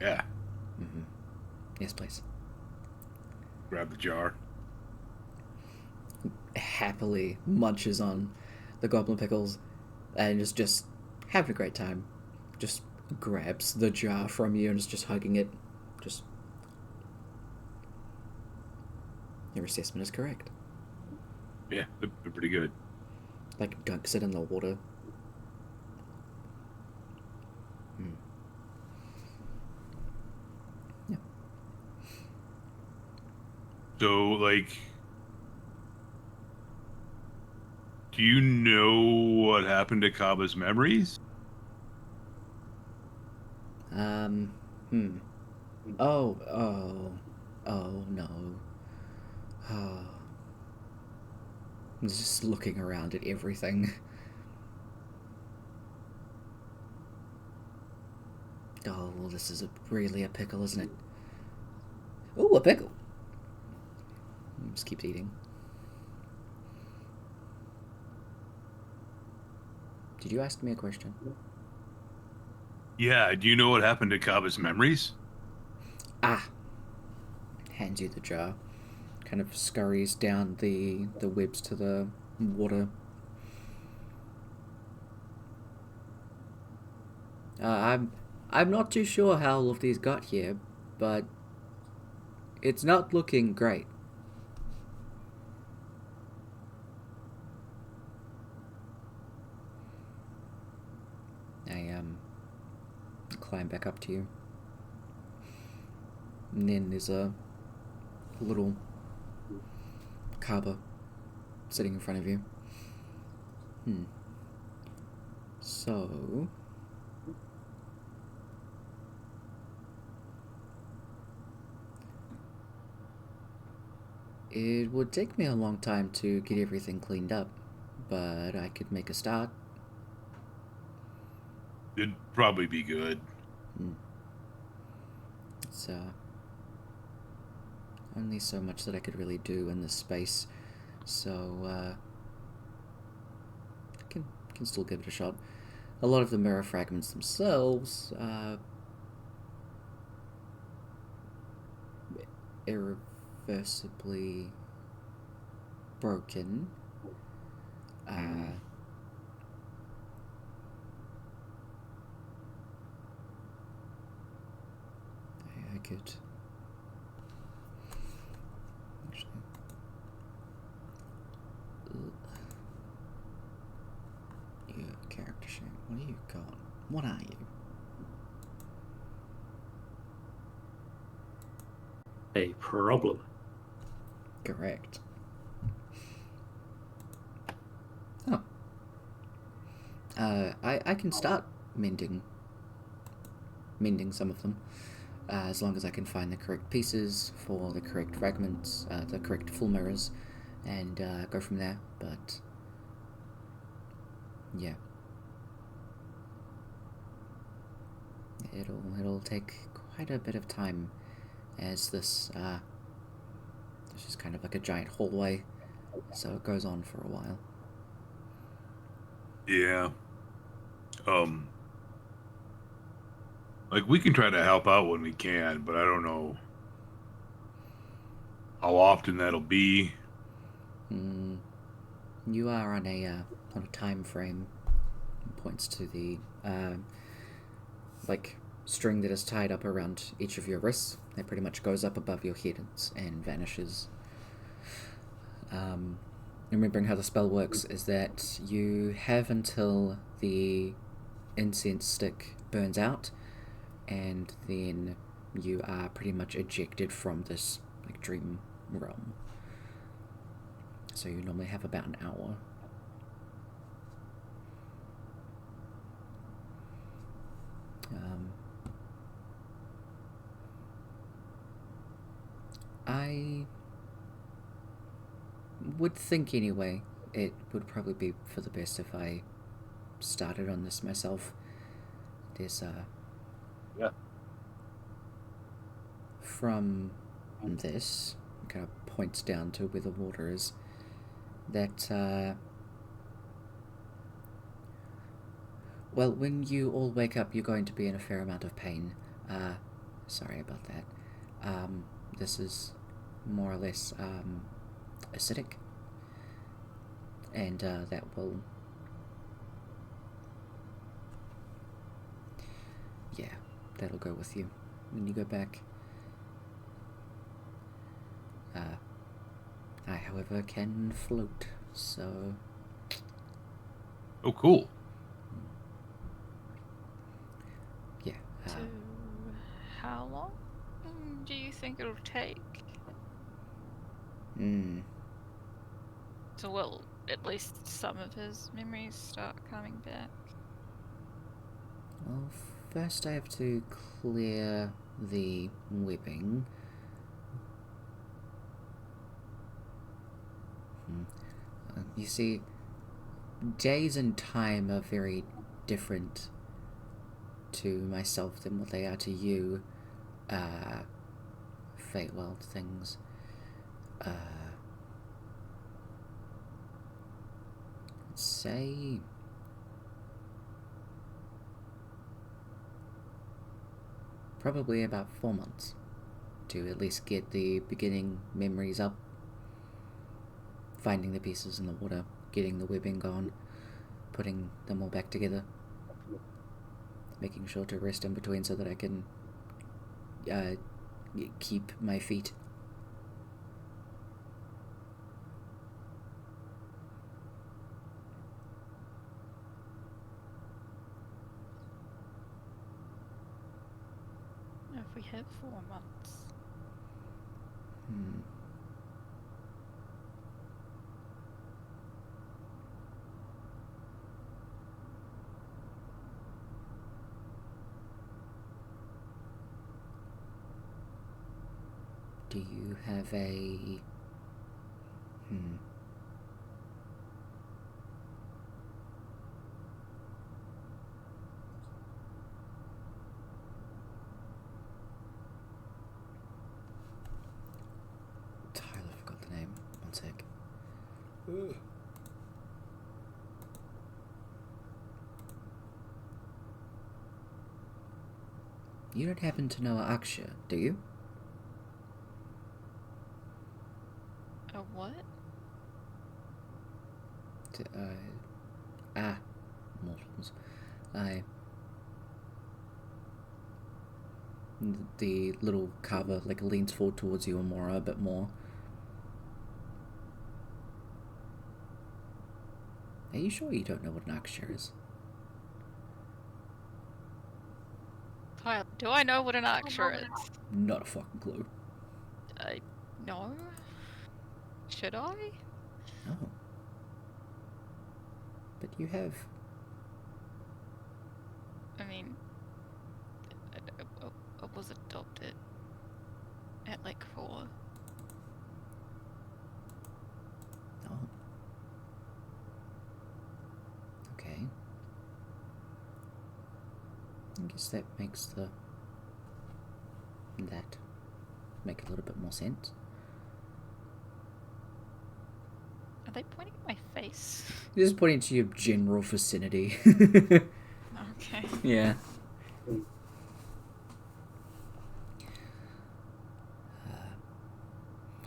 [SPEAKER 6] Yeah.
[SPEAKER 1] Mm-hmm. Yes, please.
[SPEAKER 6] Grab the jar.
[SPEAKER 1] Happily munches on the goblin pickles and is just having a great time. Just grabs the jar from you and is just hugging it. Just... Your assessment is correct.
[SPEAKER 6] Yeah, they're pretty good.
[SPEAKER 1] Like, dunks it in the water. Yeah.
[SPEAKER 3] So, like, do you know what happened to Kaba's memories?
[SPEAKER 1] Oh, no. Oh. He's just looking around at everything. Oh, well, this is really a pickle, isn't it? Ooh, a pickle! Just keeps eating. Did you ask me a question?
[SPEAKER 3] Yeah, do you know what happened to Kaba's memories?
[SPEAKER 1] Ah! Hands you the jar. Kind of scurries down the webs to the water. I'm not too sure how all of these got here, but it's not looking great. I climb back up to you. And then there's a little Kaba sitting in front of you. So... It would take me a long time to get everything cleaned up, but I could make a start.
[SPEAKER 3] It'd probably be good.
[SPEAKER 1] It's only so much that I could really do in this space, so I can still give it a shot. A lot of the mirror fragments themselves irreversibly broken. I could actually. Your character sheet. What do you got? What are you?
[SPEAKER 2] A problem.
[SPEAKER 1] Correct. Oh. I can start mending some of them, as long as I can find the correct pieces for the correct fragments, the correct full mirrors, and go from there. But yeah, it'll take quite a bit of time, as this is kind of like a giant hallway, so it goes on for a while.
[SPEAKER 3] Yeah. Like, we can try to help out when we can, but I don't know how often that'll be.
[SPEAKER 1] You are on a time frame. Points to the like string that is tied up around each of your wrists. It pretty much goes up above your head and vanishes. Remembering how the spell works is that you have until the incense stick burns out, and then you are pretty much ejected from this like dream realm. So you normally have about an hour. I would think anyway, it would probably be for the best if I started on this myself. There's
[SPEAKER 2] Yeah.
[SPEAKER 1] From this, kind of points down to where the water is, that well, when you all wake up, you're going to be in a fair amount of pain. Sorry about that. This is more or less acidic, and that will that'll go with you when you go back. I, however, can float, so...
[SPEAKER 6] Oh, cool.
[SPEAKER 1] Yeah.
[SPEAKER 4] So, how long do you think it'll take? So, will at least some of his memories start coming back?
[SPEAKER 1] Well, first I have to clear the webbing. You see, days and time are very different to myself than what they are to you. Fate World things. Say... probably about 4 months to at least get the beginning memories up, finding the pieces in the water, getting the webbing gone, putting them all back together, making sure to rest in between so that I can keep my feet.
[SPEAKER 4] If we have 4 months.
[SPEAKER 1] Do you have a... Tyler forgot the name. One sec. You don't happen to know Aksha, do you?
[SPEAKER 4] A what?
[SPEAKER 1] Mortals. The little carver like leans forward towards you, Amora, a bit more. Are you sure you don't know what an Aksha is?
[SPEAKER 4] Tyler, do I know what an Archer is?
[SPEAKER 1] Not a fucking clue.
[SPEAKER 4] No. Should I?
[SPEAKER 1] No. But you have.
[SPEAKER 4] I mean, I was adopted at like 4.
[SPEAKER 1] Oh. Okay. I guess that makes that make a little bit more sense.
[SPEAKER 4] Are they pointing at my face?
[SPEAKER 1] You're just pointing to your general vicinity.
[SPEAKER 4] Okay.
[SPEAKER 1] Yeah.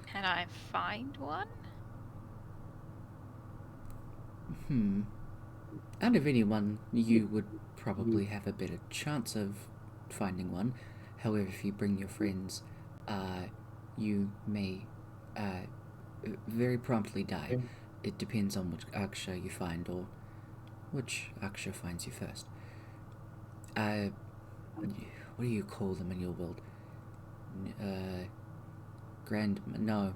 [SPEAKER 4] Can I find one?
[SPEAKER 1] Out of anyone, you would probably have a better chance of finding one. However, if you bring your friends, you may very promptly die. It depends on which Aksha you find, or which Aksha finds you first. What do you call them in your world? No.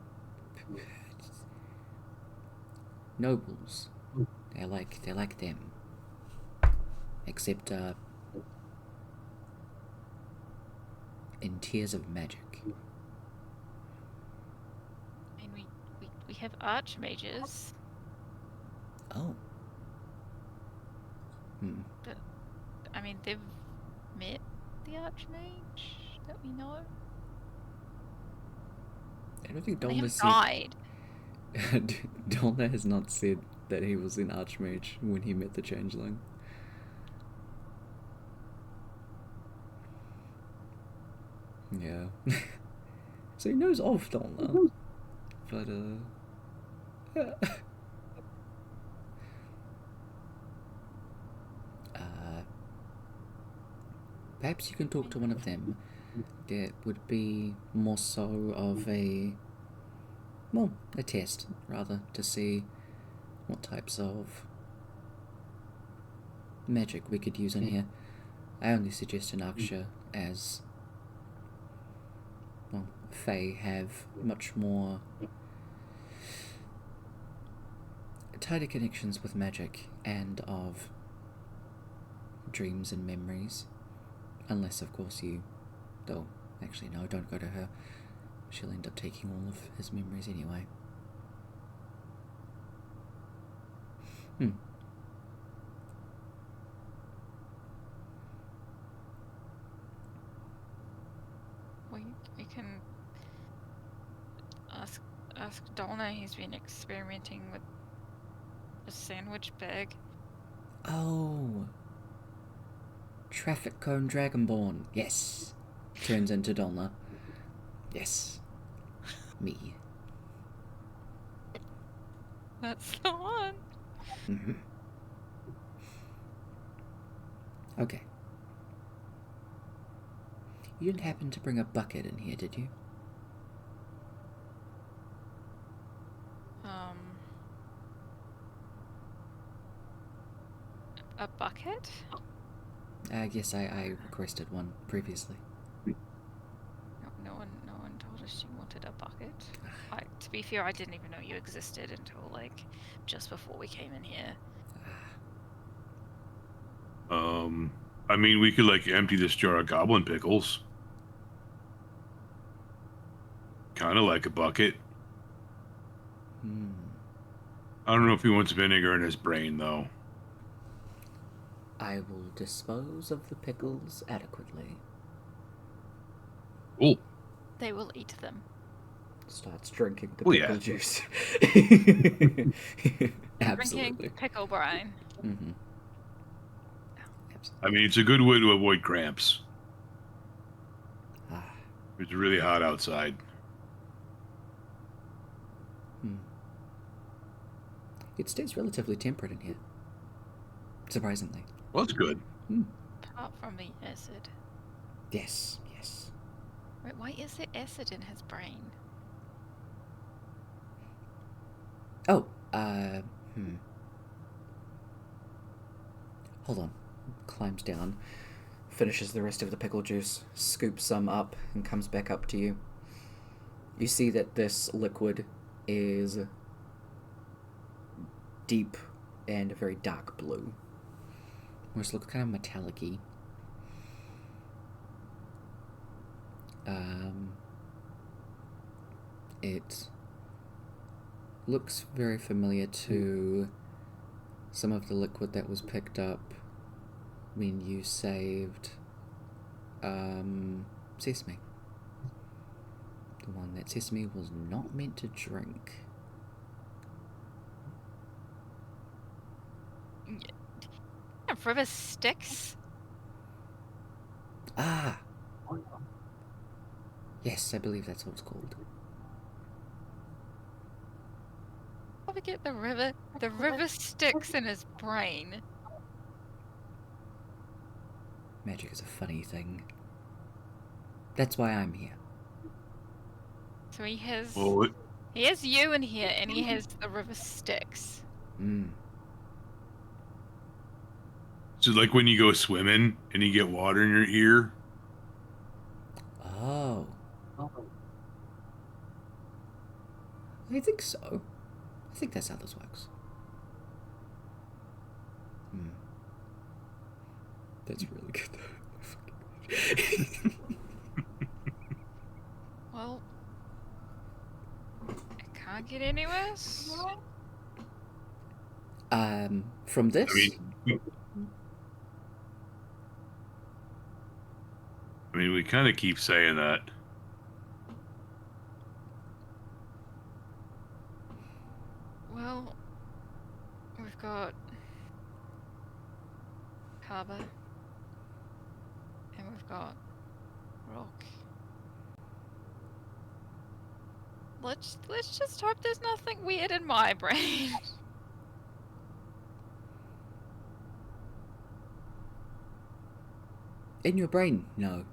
[SPEAKER 1] Nobles. They're like them. Except, in Tears of Magic.
[SPEAKER 4] I mean, we have archmages.
[SPEAKER 1] Oh.
[SPEAKER 4] But, I mean, they've met the archmage that we know.
[SPEAKER 1] I don't think
[SPEAKER 4] They
[SPEAKER 1] Dolna
[SPEAKER 4] haven't
[SPEAKER 1] said...
[SPEAKER 4] died.
[SPEAKER 1] Dolna has not said that he was an Archmage when he met the Changeling. Yeah. So he knows of Dolna. But, perhaps you can talk to one of them. That would be more so of a test, rather, to see what types of magic we could use in here. I only suggest an Aksha as, well, Fae have much more tighter connections with magic and of dreams and memories. Unless, of course, though, actually, no, don't go to her. She'll end up taking all of his memories anyway.
[SPEAKER 4] We can ask Donna. He's been experimenting with a sandwich bag.
[SPEAKER 1] Oh. Traffic cone dragonborn. Yes. Turns into Donna. Yes. Me.
[SPEAKER 4] That's the one.
[SPEAKER 1] Mm-hmm. Okay. You didn't happen to bring a bucket in here, did you?
[SPEAKER 4] A bucket?
[SPEAKER 1] Yes, I requested one previously.
[SPEAKER 4] No one told us you wanted a bucket. To be fair, I didn't even know you existed until like just before we came in here.
[SPEAKER 3] I mean, we could like empty this jar of goblin pickles. Kind of like a bucket. I don't know if he wants vinegar in his brain, though.
[SPEAKER 1] I will dispose of the pickles adequately.
[SPEAKER 3] Cool.
[SPEAKER 4] They will eat them.
[SPEAKER 1] Starts drinking the
[SPEAKER 3] Oh,
[SPEAKER 1] pickle
[SPEAKER 3] yeah.
[SPEAKER 1] juice. Absolutely.
[SPEAKER 4] Drinking pickle brine.
[SPEAKER 1] Mm-hmm.
[SPEAKER 3] I mean, it's a good way to avoid cramps.
[SPEAKER 1] Ah.
[SPEAKER 3] It's really hot outside.
[SPEAKER 1] It stays relatively temperate in here. Surprisingly.
[SPEAKER 3] Well, that's good.
[SPEAKER 4] Apart from the acid.
[SPEAKER 1] Yes.
[SPEAKER 4] Wait, why is there acid in his brain?
[SPEAKER 1] Oh, Hold on. Climbs down, finishes the rest of the pickle juice, scoops some up, and comes back up to you. You see that this liquid is deep and very dark blue. Almost looks kind of metallic-y. It looks very familiar to some of the liquid that was picked up when you saved Sesame. The one that Sesame was not meant to drink.
[SPEAKER 4] River Styx?
[SPEAKER 1] Ah! Yes, I believe that's what it's called.
[SPEAKER 4] How we get the river Styx in his brain?
[SPEAKER 1] Magic is a funny thing. That's why I'm here.
[SPEAKER 4] So he has you in here, and he has the river Styx.
[SPEAKER 3] So, like when you go swimming and you get water in your ear.
[SPEAKER 1] Oh. I think so. I think that's how this works. That's really good.
[SPEAKER 4] Well, it can't get any worse.
[SPEAKER 1] From this?
[SPEAKER 3] I mean, we kind of keep saying that.
[SPEAKER 4] Well, we've got Kaba, and we've got Rock. Let's just hope there's nothing weird in my brain.
[SPEAKER 1] In your brain, no.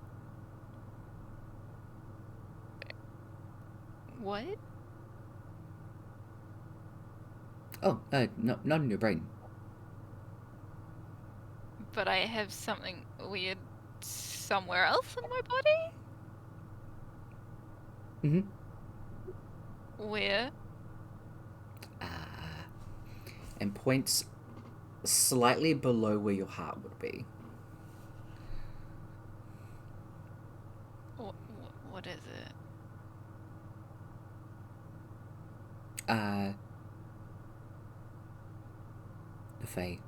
[SPEAKER 4] What?
[SPEAKER 1] Oh, no, not in your brain.
[SPEAKER 4] But I have something weird somewhere else in my body?
[SPEAKER 1] Mm-hmm.
[SPEAKER 4] Where?
[SPEAKER 1] And points slightly below where your heart would be.
[SPEAKER 4] What is it?
[SPEAKER 1] The Fae.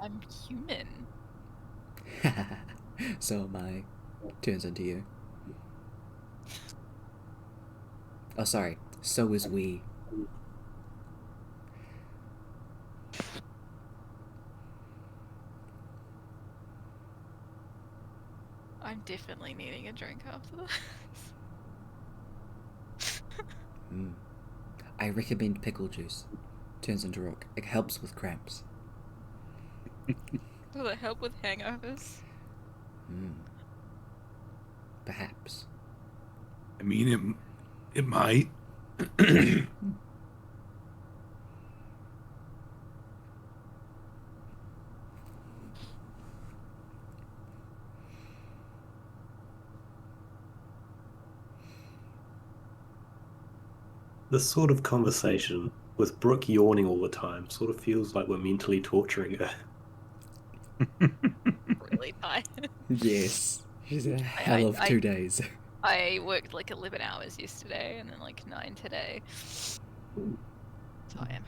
[SPEAKER 4] I'm human.
[SPEAKER 1] So am I. Turns into you. Oh, sorry. So is we.
[SPEAKER 4] I'm definitely needing a drink after this.
[SPEAKER 1] I recommend pickle juice. Turns into rock. It helps with cramps.
[SPEAKER 4] Does it help with hangovers?
[SPEAKER 1] Perhaps.
[SPEAKER 6] I mean, it might.
[SPEAKER 2] This sort of conversation, with Brooke yawning all the time, sort of feels like we're mentally torturing her.
[SPEAKER 4] Really tired.
[SPEAKER 1] Yes. She's a hell of 2 days.
[SPEAKER 4] I worked like 11 hours yesterday and then like 9 today. So I am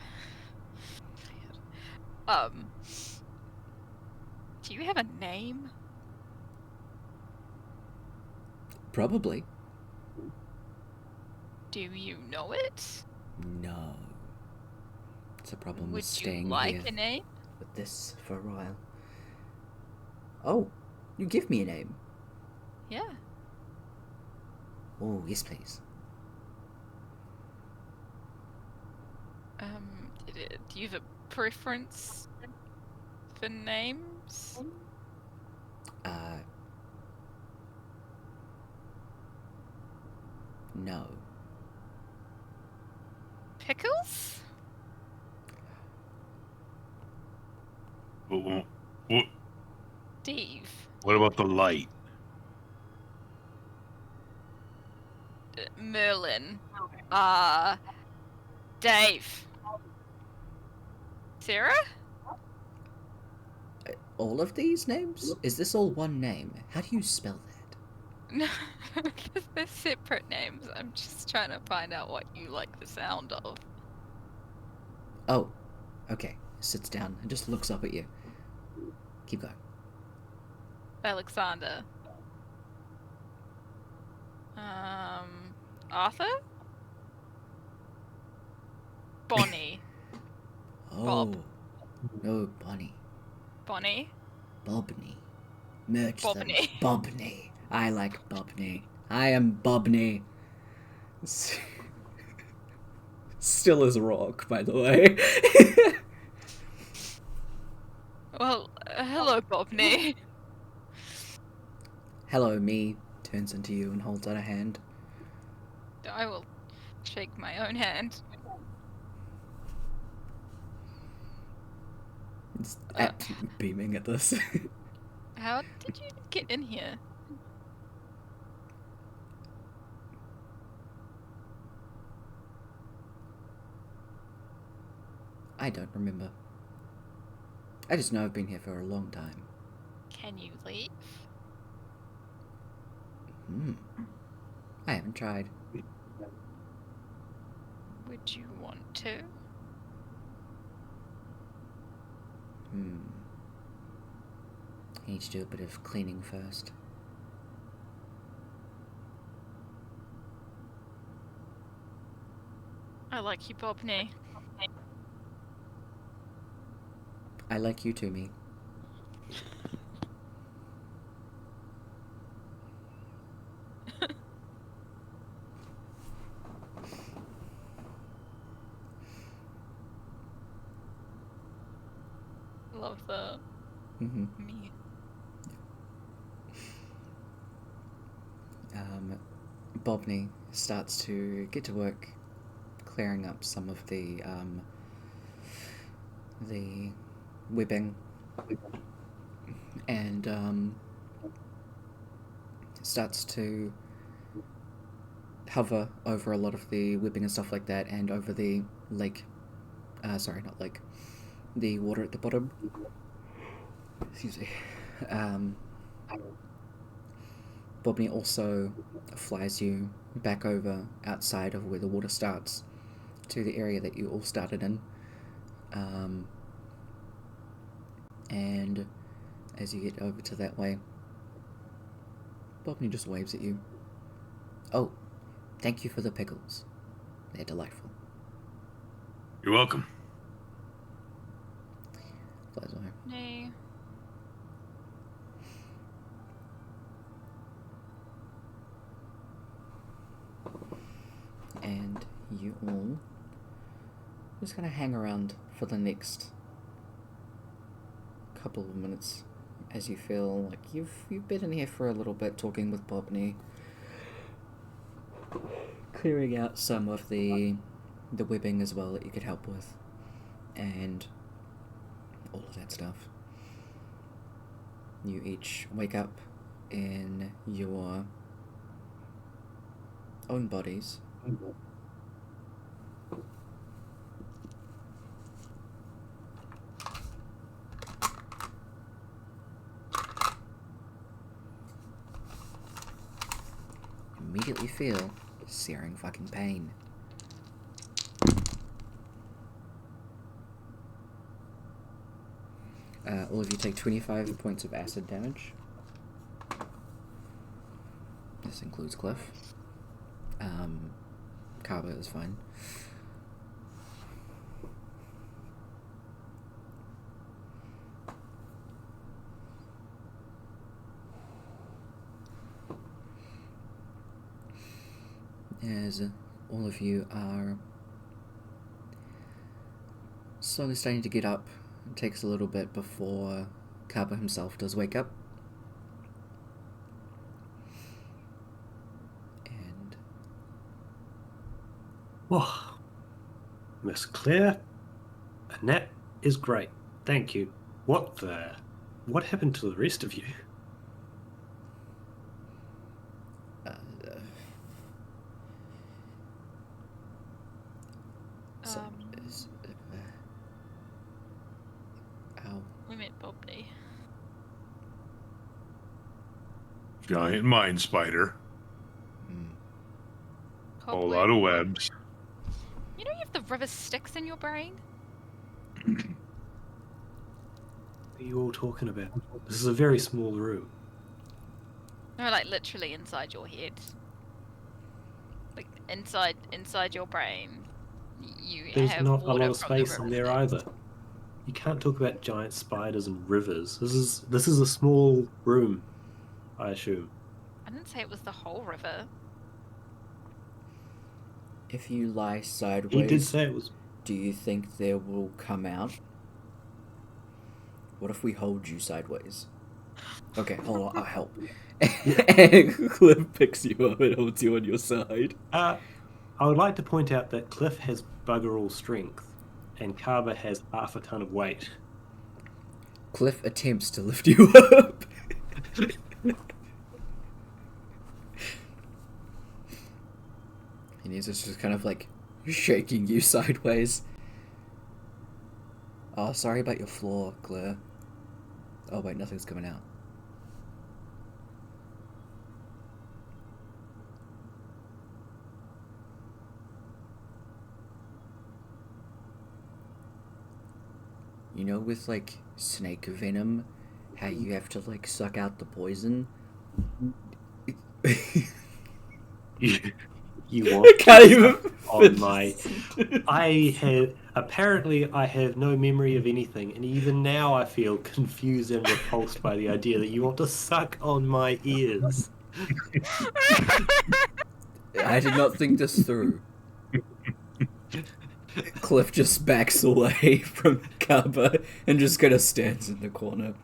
[SPEAKER 4] tired. Do you have a name?
[SPEAKER 1] Probably.
[SPEAKER 4] Do you know it?
[SPEAKER 1] No. It's a problem
[SPEAKER 4] Would
[SPEAKER 1] with staying
[SPEAKER 4] you like
[SPEAKER 1] here
[SPEAKER 4] a name?
[SPEAKER 1] with this for a while. Oh, you give me a name.
[SPEAKER 4] Yeah.
[SPEAKER 1] Oh, yes, please.
[SPEAKER 4] Do you have a preference for names?
[SPEAKER 1] No.
[SPEAKER 4] Pickles?
[SPEAKER 6] What
[SPEAKER 4] Steve.
[SPEAKER 6] about the light?
[SPEAKER 4] Merlin. Dave. Sarah?
[SPEAKER 1] All of these names? Is this all one name? How do you spell that?
[SPEAKER 4] No, they're separate names. I'm just trying to find out what you like the sound of.
[SPEAKER 1] Oh, okay. Sits down and just looks up at you. Keep going.
[SPEAKER 4] Alexander. Arthur? Bonnie.
[SPEAKER 1] Oh.
[SPEAKER 4] Bob.
[SPEAKER 1] No, Bonnie.
[SPEAKER 4] Bonnie?
[SPEAKER 1] Bobney. Merch them.
[SPEAKER 4] Bobney.
[SPEAKER 1] Bobney. I like Bobney. I am Bobney. Still as rock, by the way.
[SPEAKER 4] Well, hello, Bobney.
[SPEAKER 1] Hello, me. Turns into you and holds out a hand.
[SPEAKER 4] I will shake my own hand.
[SPEAKER 1] It's beaming at this.
[SPEAKER 4] How did you get in here?
[SPEAKER 1] I don't remember. I just know I've been here for a long time.
[SPEAKER 4] Can you leave?
[SPEAKER 1] I haven't tried.
[SPEAKER 4] Would you want to?
[SPEAKER 1] I need to do a bit of cleaning first.
[SPEAKER 4] I like you, Bobney.
[SPEAKER 1] I like you too, me. Mm-hmm.
[SPEAKER 4] Me.
[SPEAKER 1] Bobney starts to get to work clearing up some of the webbing and starts to hover over a lot of the webbing and stuff like that, and over the lake. Sorry, not lake. The water at the bottom. Excuse me. Bobney also flies you back over outside of where the water starts to the area that you all started in. And as you get over to that way, Bobney just waves at you. Oh, thank you for the pickles. They're delightful.
[SPEAKER 6] You're welcome.
[SPEAKER 1] Flies away.
[SPEAKER 4] No.
[SPEAKER 1] And you all just gonna hang around for the next couple of minutes as you feel like you've been in here for a little bit talking with Bobney, clearing out some of the webbing as well that you could help with, and all of that stuff. You each wake up in your own bodies. Immediately feel searing fucking pain. All of you take 25 points of acid damage. This includes Cliff. Kaba is fine. As all of you are slowly starting to get up, it takes a little bit before Kaba himself does wake up. And
[SPEAKER 2] Oh, Miss Claire, and that is great. Thank you. What happened to the rest of you?
[SPEAKER 1] Ow.
[SPEAKER 4] We met Bobney.
[SPEAKER 6] Giant mind spider. Whole lot of webs.
[SPEAKER 4] You know you have the river Styx in your brain?
[SPEAKER 2] What are you all talking about? This is a very small room.
[SPEAKER 4] No, like literally inside your head. Like inside your brain. You
[SPEAKER 2] There's
[SPEAKER 4] have
[SPEAKER 2] not a
[SPEAKER 4] water
[SPEAKER 2] lot of
[SPEAKER 4] from the
[SPEAKER 2] space in
[SPEAKER 4] river
[SPEAKER 2] there
[SPEAKER 4] Styx.
[SPEAKER 2] either. You can't talk about giant spiders and rivers. This is a small room, I assume.
[SPEAKER 4] I didn't say it was the whole river.
[SPEAKER 1] If you lie
[SPEAKER 2] He
[SPEAKER 1] sideways,
[SPEAKER 2] did say it was.
[SPEAKER 1] do you think there will come out? What if we hold you sideways? Okay, hold on, I'll help. And Cliff picks you up and holds you on your side.
[SPEAKER 2] I would like to point out that Cliff has bugger all strength, and Kaba has half a ton of weight.
[SPEAKER 1] Cliff attempts to lift you up. And he's just kind of like shaking you sideways. Oh, sorry about your floor, Claire. Oh wait, nothing's coming out. You know, with like snake venom, how you have to like suck out the poison?
[SPEAKER 2] You want
[SPEAKER 1] I can't
[SPEAKER 2] to
[SPEAKER 1] even
[SPEAKER 2] suck on
[SPEAKER 1] finish
[SPEAKER 2] my...
[SPEAKER 1] this.
[SPEAKER 2] I have no memory of anything, and even now I feel confused and repulsed by the idea that you want to suck on my ears.
[SPEAKER 1] I did not think this through. Cliff just backs away from Kaba and just kind of stands in the corner.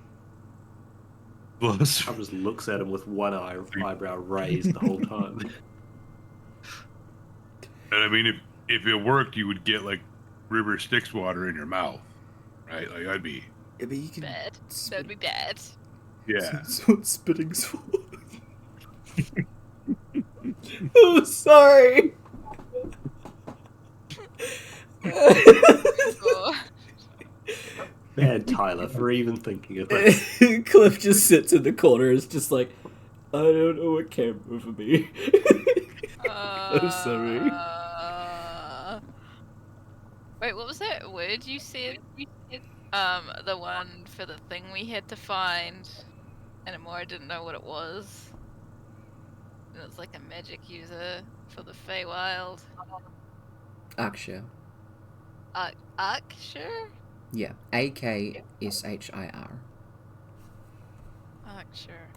[SPEAKER 6] Plus,
[SPEAKER 2] Tom just looks at him with one eyebrow raised the whole time.
[SPEAKER 6] and I mean, if it worked, you would get like river Styx water in your mouth, right? Like that'd be
[SPEAKER 1] Yeah, but you can
[SPEAKER 4] Bad. That'd be bad.
[SPEAKER 6] yeah.
[SPEAKER 1] spitting sword. Oh, sorry.
[SPEAKER 4] Oh,
[SPEAKER 2] Bad Tyler for even thinking of it.
[SPEAKER 1] Cliff just sits in the corner. It's just like, I don't know what came over me. I'm sorry.
[SPEAKER 4] Wait, what was that word you said? The one for the thing we had to find, and Amora didn't know what it was. And it's like a magic user for the Feywild.
[SPEAKER 1] Aksha.
[SPEAKER 4] Sure?
[SPEAKER 1] Yeah. AKSHIR.
[SPEAKER 4] Sure.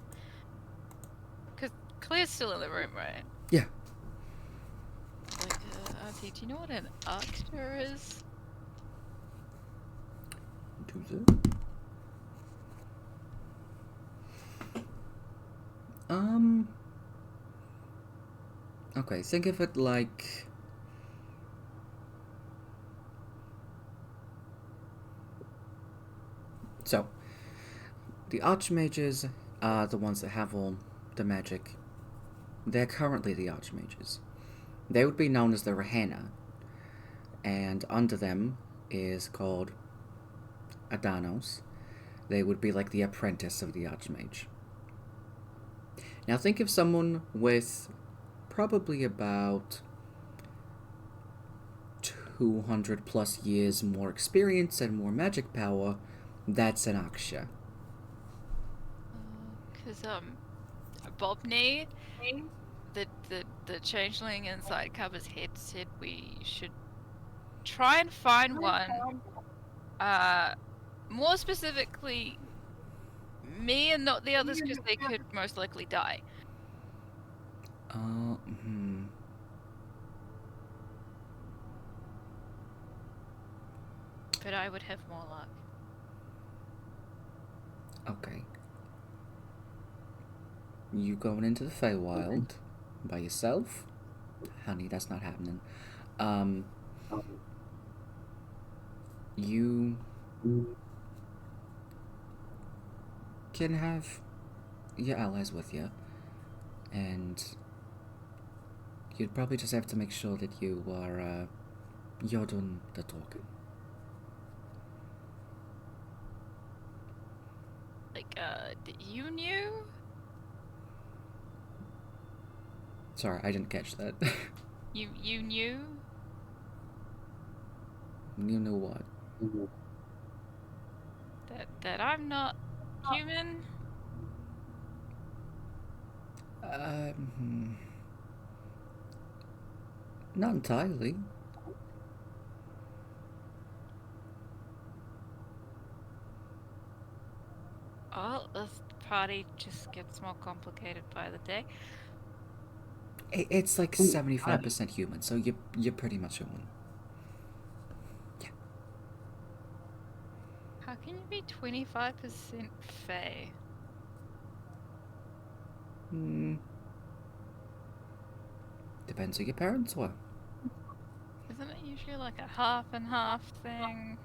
[SPEAKER 4] Because Claire's still in the room, right?
[SPEAKER 1] Yeah.
[SPEAKER 4] Like, Auntie, do you know what an Arctur is?
[SPEAKER 1] Do that. Okay, think of it like... So, the Archmages are the ones that have all the magic. They're currently the Archmages. They would be known as the Rahana, and under them is called Adanos. They would be like the apprentice of the Archmage. Now think of someone with probably about 200 plus years more experience and more magic power. That's an Aksha.
[SPEAKER 4] Because, Bobney, the changeling inside Cover's head, said we should try and find one. More specifically, me and not the others, because they could most likely die. But I would have more luck.
[SPEAKER 1] Okay. You going into the Feywild by yourself? Honey, that's not happening. You can have your allies with you, and you'd probably just have to make sure that you are, you're doing the talking.
[SPEAKER 4] Like, you knew?
[SPEAKER 1] Sorry, I didn't catch that.
[SPEAKER 4] You knew?
[SPEAKER 1] You know what?
[SPEAKER 4] That I'm not human?
[SPEAKER 1] Not entirely.
[SPEAKER 4] Oh, this party just gets more complicated by the day.
[SPEAKER 1] It's like 75% human, so you're pretty much human. Yeah.
[SPEAKER 4] How can you be 25% Fey?
[SPEAKER 1] Depends who your parents were.
[SPEAKER 4] Isn't it usually like a half and half thing?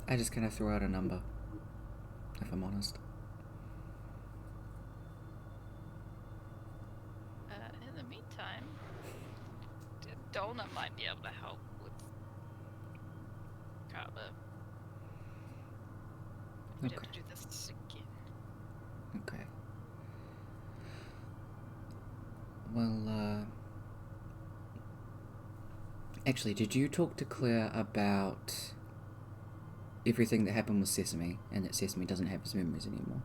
[SPEAKER 1] I just kind of threw out a number, if I'm honest.
[SPEAKER 4] In the meantime, Donna might be able to help with Carla. If we have to do this again.
[SPEAKER 1] Okay. Well, actually, did you talk to Claire about everything that happened with Sesame, and that Sesame doesn't have his memories anymore?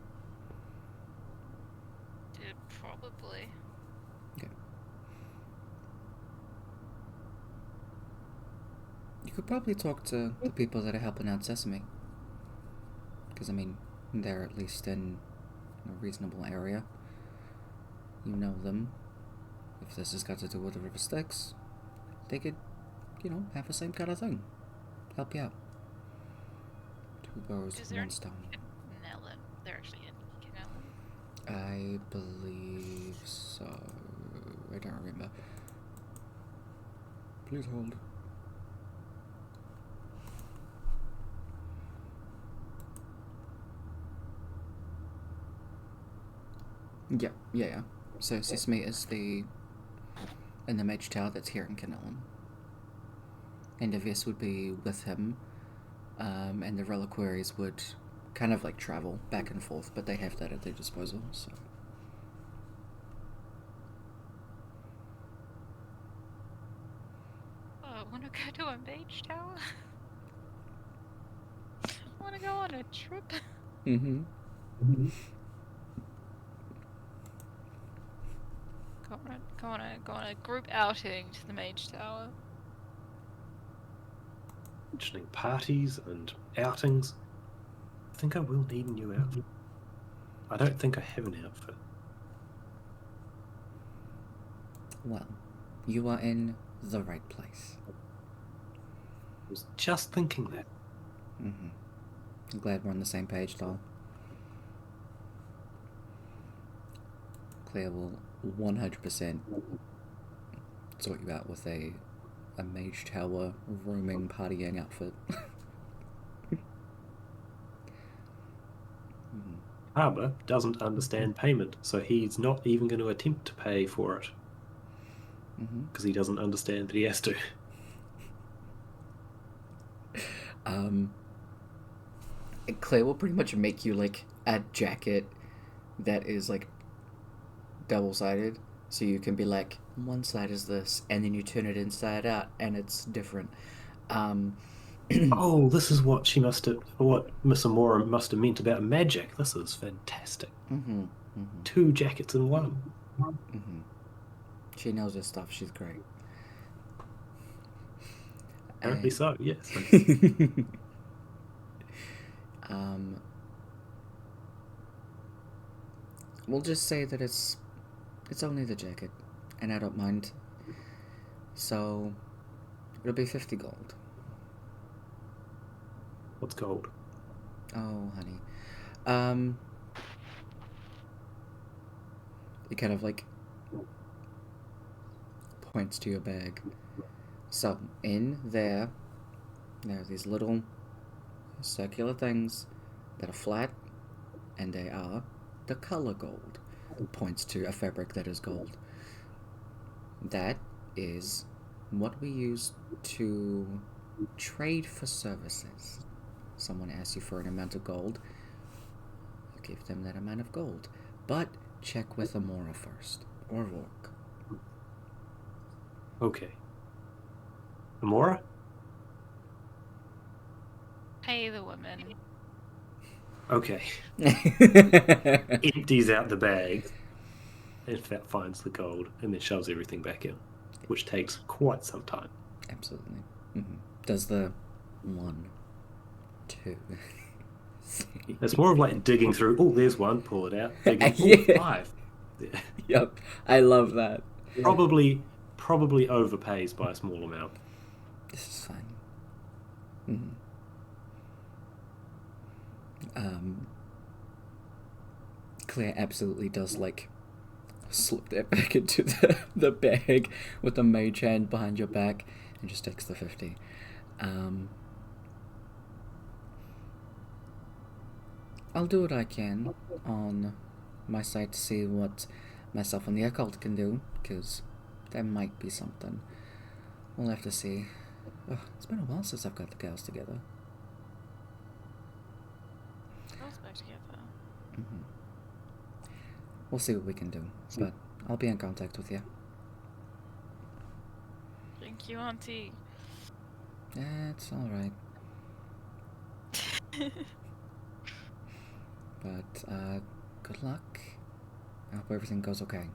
[SPEAKER 4] Probably.
[SPEAKER 1] Okay. You could probably talk to the people that are helping out Sesame. Because, I mean, they're at least in a reasonable area. You know them. If this has got to do with the River Styx, they could, have the same kind of thing. help you out. 2 bows,
[SPEAKER 4] Is there
[SPEAKER 1] 1 stone.
[SPEAKER 4] Canellan? They're actually in Canellan.
[SPEAKER 1] I believe so. I don't remember. Please hold. Yeah. So Sesame is in the Mage Tower that's here in Canellan. And Avis would be with him, and the reliquaries would kind of like travel back and forth, but they have that at their disposal, so.
[SPEAKER 4] Oh, I want to go to a Mage Tower. I want to go on a trip.
[SPEAKER 1] Mm-hmm.
[SPEAKER 4] Go on a group outing to the Mage Tower.
[SPEAKER 2] Mentioning parties and outings. I think I will need a new outfit. I don't think I have an outfit.
[SPEAKER 1] Well, you are in the right place.
[SPEAKER 2] I was just thinking that.
[SPEAKER 1] Mm-hmm. I'm glad we're on the same page, doll. Claire will 100% sort you out with a Mage Tower roaming partying outfit.
[SPEAKER 2] Harbour doesn't understand payment, so he's not even going to attempt to pay for it. Because he doesn't understand that he has to.
[SPEAKER 1] Claire will pretty much make you like a jacket that is like double-sided, so you can be like, one side is this, and then you turn it inside out and it's different.
[SPEAKER 2] Oh, this is what Miss Amora must have meant about magic. This is fantastic. 2 jackets in one.
[SPEAKER 1] She knows her stuff. She's great.
[SPEAKER 2] Apparently so, yes.
[SPEAKER 1] We'll just say that it's only the jacket, and I don't mind. So it'll be 50 gold.
[SPEAKER 2] What's gold?
[SPEAKER 1] Oh, honey. It kind of like points to your bag. So in there are these little circular things that are flat, and they are the color gold. Points to a fabric that is gold. That is what we use to trade for services. Someone asks you for an amount of gold, you give them that amount of gold. But check with Amora first, or Rourke.
[SPEAKER 2] Okay. Amora?
[SPEAKER 4] Pay the woman.
[SPEAKER 2] Okay. Empties out the bag, and finds the gold, and then shoves everything back in, which takes quite some time.
[SPEAKER 1] Absolutely. Does the 1, 2, 3.
[SPEAKER 2] It's more of like digging through. Oh, there's one. Pull it out. Digging.
[SPEAKER 1] Yeah.
[SPEAKER 2] 5. Yeah.
[SPEAKER 1] Yep, I love that.
[SPEAKER 2] Probably overpays by a small amount.
[SPEAKER 1] This is fine. Claire absolutely does like slip that back into the bag with the mage hand behind your back and just takes the 50. I'll do what I can on my side to see what myself and the occult can do, because there might be something. We'll have to see. Oh, it's been a while since I've got the girls together.
[SPEAKER 4] Girls back together.
[SPEAKER 1] We'll see what we can do, but I'll be in contact with you.
[SPEAKER 4] Thank you, Auntie.
[SPEAKER 1] It's alright. But, good luck. I hope everything goes okay.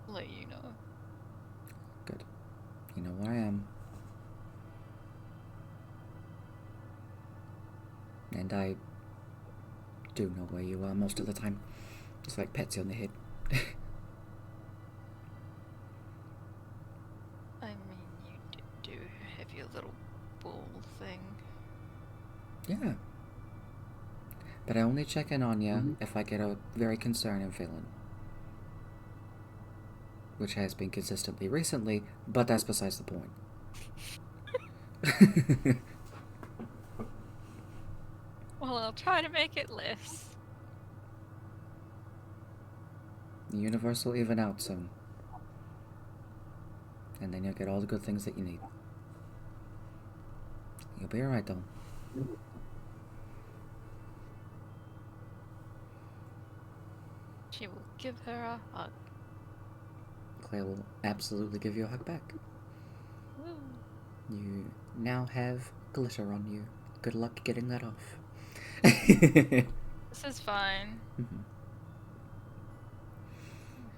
[SPEAKER 4] I'll let you know.
[SPEAKER 1] Good. You know where I am. And I do know where you are most of the time. Just like pats you on the head. Yeah. But I only check in on you if I get a very concerning feeling. Which has been consistently recently, but that's besides the point.
[SPEAKER 4] Well, I'll try to make it less.
[SPEAKER 1] The universe will even out soon. And then you'll get all the good things that you need. You'll be alright, though.
[SPEAKER 4] She will give her a hug.
[SPEAKER 1] Claire will absolutely give you a hug back.
[SPEAKER 4] Woo.
[SPEAKER 1] You now have glitter on you. Good luck getting that off.
[SPEAKER 4] This is fine.
[SPEAKER 1] Mhm.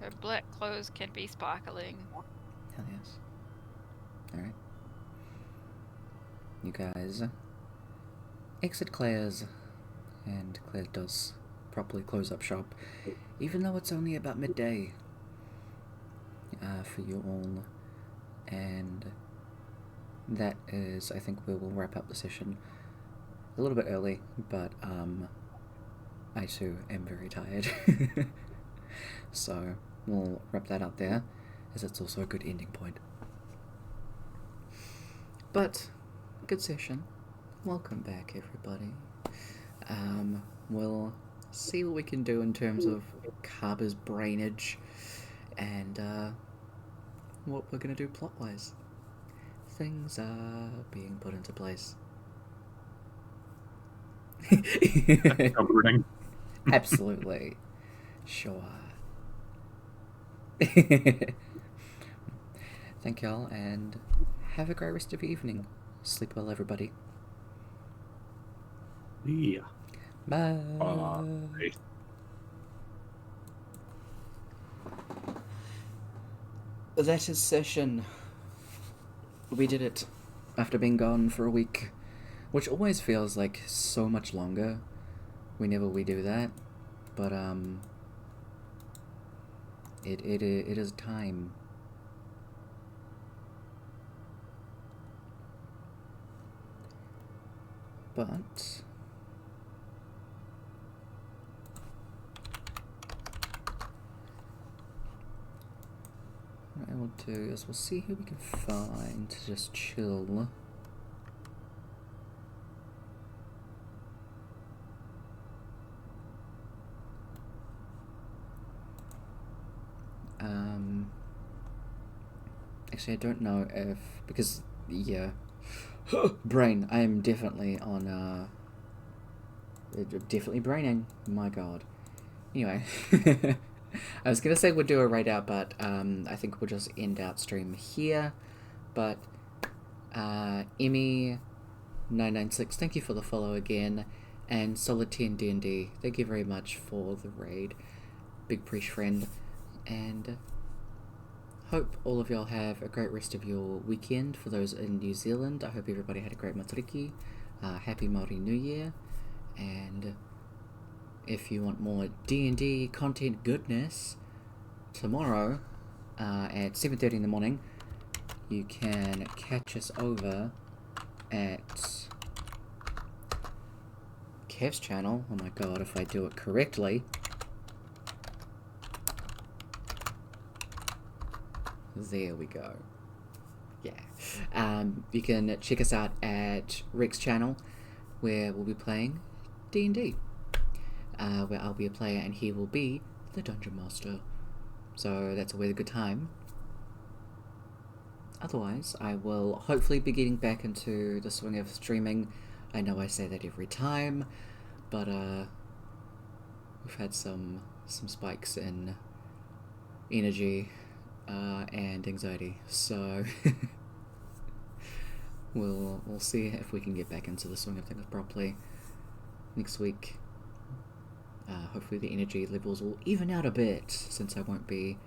[SPEAKER 4] Her black clothes can be sparkling.
[SPEAKER 1] Hell yes. Alright. You guys exit Claire's, and Claire does properly close up shop, even though it's only about midday for you all. And that is, I think we will wrap up the session a little bit early, but I too am very tired. So we'll wrap that up there, as it's also a good ending point. But, good session. Welcome back, everybody. We'll see what we can do in terms of Carver's brainage and what we're going to do plot-wise. Things are being put into place.
[SPEAKER 6] Comforting.
[SPEAKER 1] Absolutely. Sure. Thank y'all, and have a great rest of your evening. Sleep well, everybody.
[SPEAKER 2] Yeah.
[SPEAKER 1] Bye.
[SPEAKER 6] Bye.
[SPEAKER 1] That is session. We did it after being gone for a week, which always feels like so much longer whenever we do that, but it is time. But what I will do is we'll see who we can find to just chill. Actually, I don't know if, because, yeah, brain, I am definitely on, definitely braining, my god. Anyway, I was gonna say we'll do a raid out, but, I think we'll just end out stream here, but, Emmy996, thank you for the follow again, and Solid10 DND, thank you very much for the raid, big preach friend, and hope all of y'all have a great rest of your weekend. For those in New Zealand, I hope everybody had a great Matariki. Happy Māori New Year. And if you want more D&D content goodness, tomorrow at 7:30 in the morning, you can catch us over at Kev's channel. Oh my god, if I do it correctly. There we go. Yeah. You can check us out at Rick's channel, where we'll be playing D&D. Where I'll be a player and he will be the Dungeon Master. So that's always a good time. Otherwise, I will hopefully be getting back into the swing of streaming. I know I say that every time, but we've had some spikes in energy and anxiety, so we'll see if we can get back into the swing of things properly next week. Hopefully the energy levels will even out a bit, since I won't be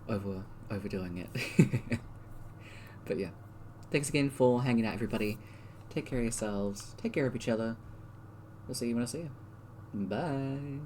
[SPEAKER 1] overdoing it. But yeah, thanks again for hanging out, everybody. Take care of yourselves, take care of each other. We'll see you when I see you. Bye.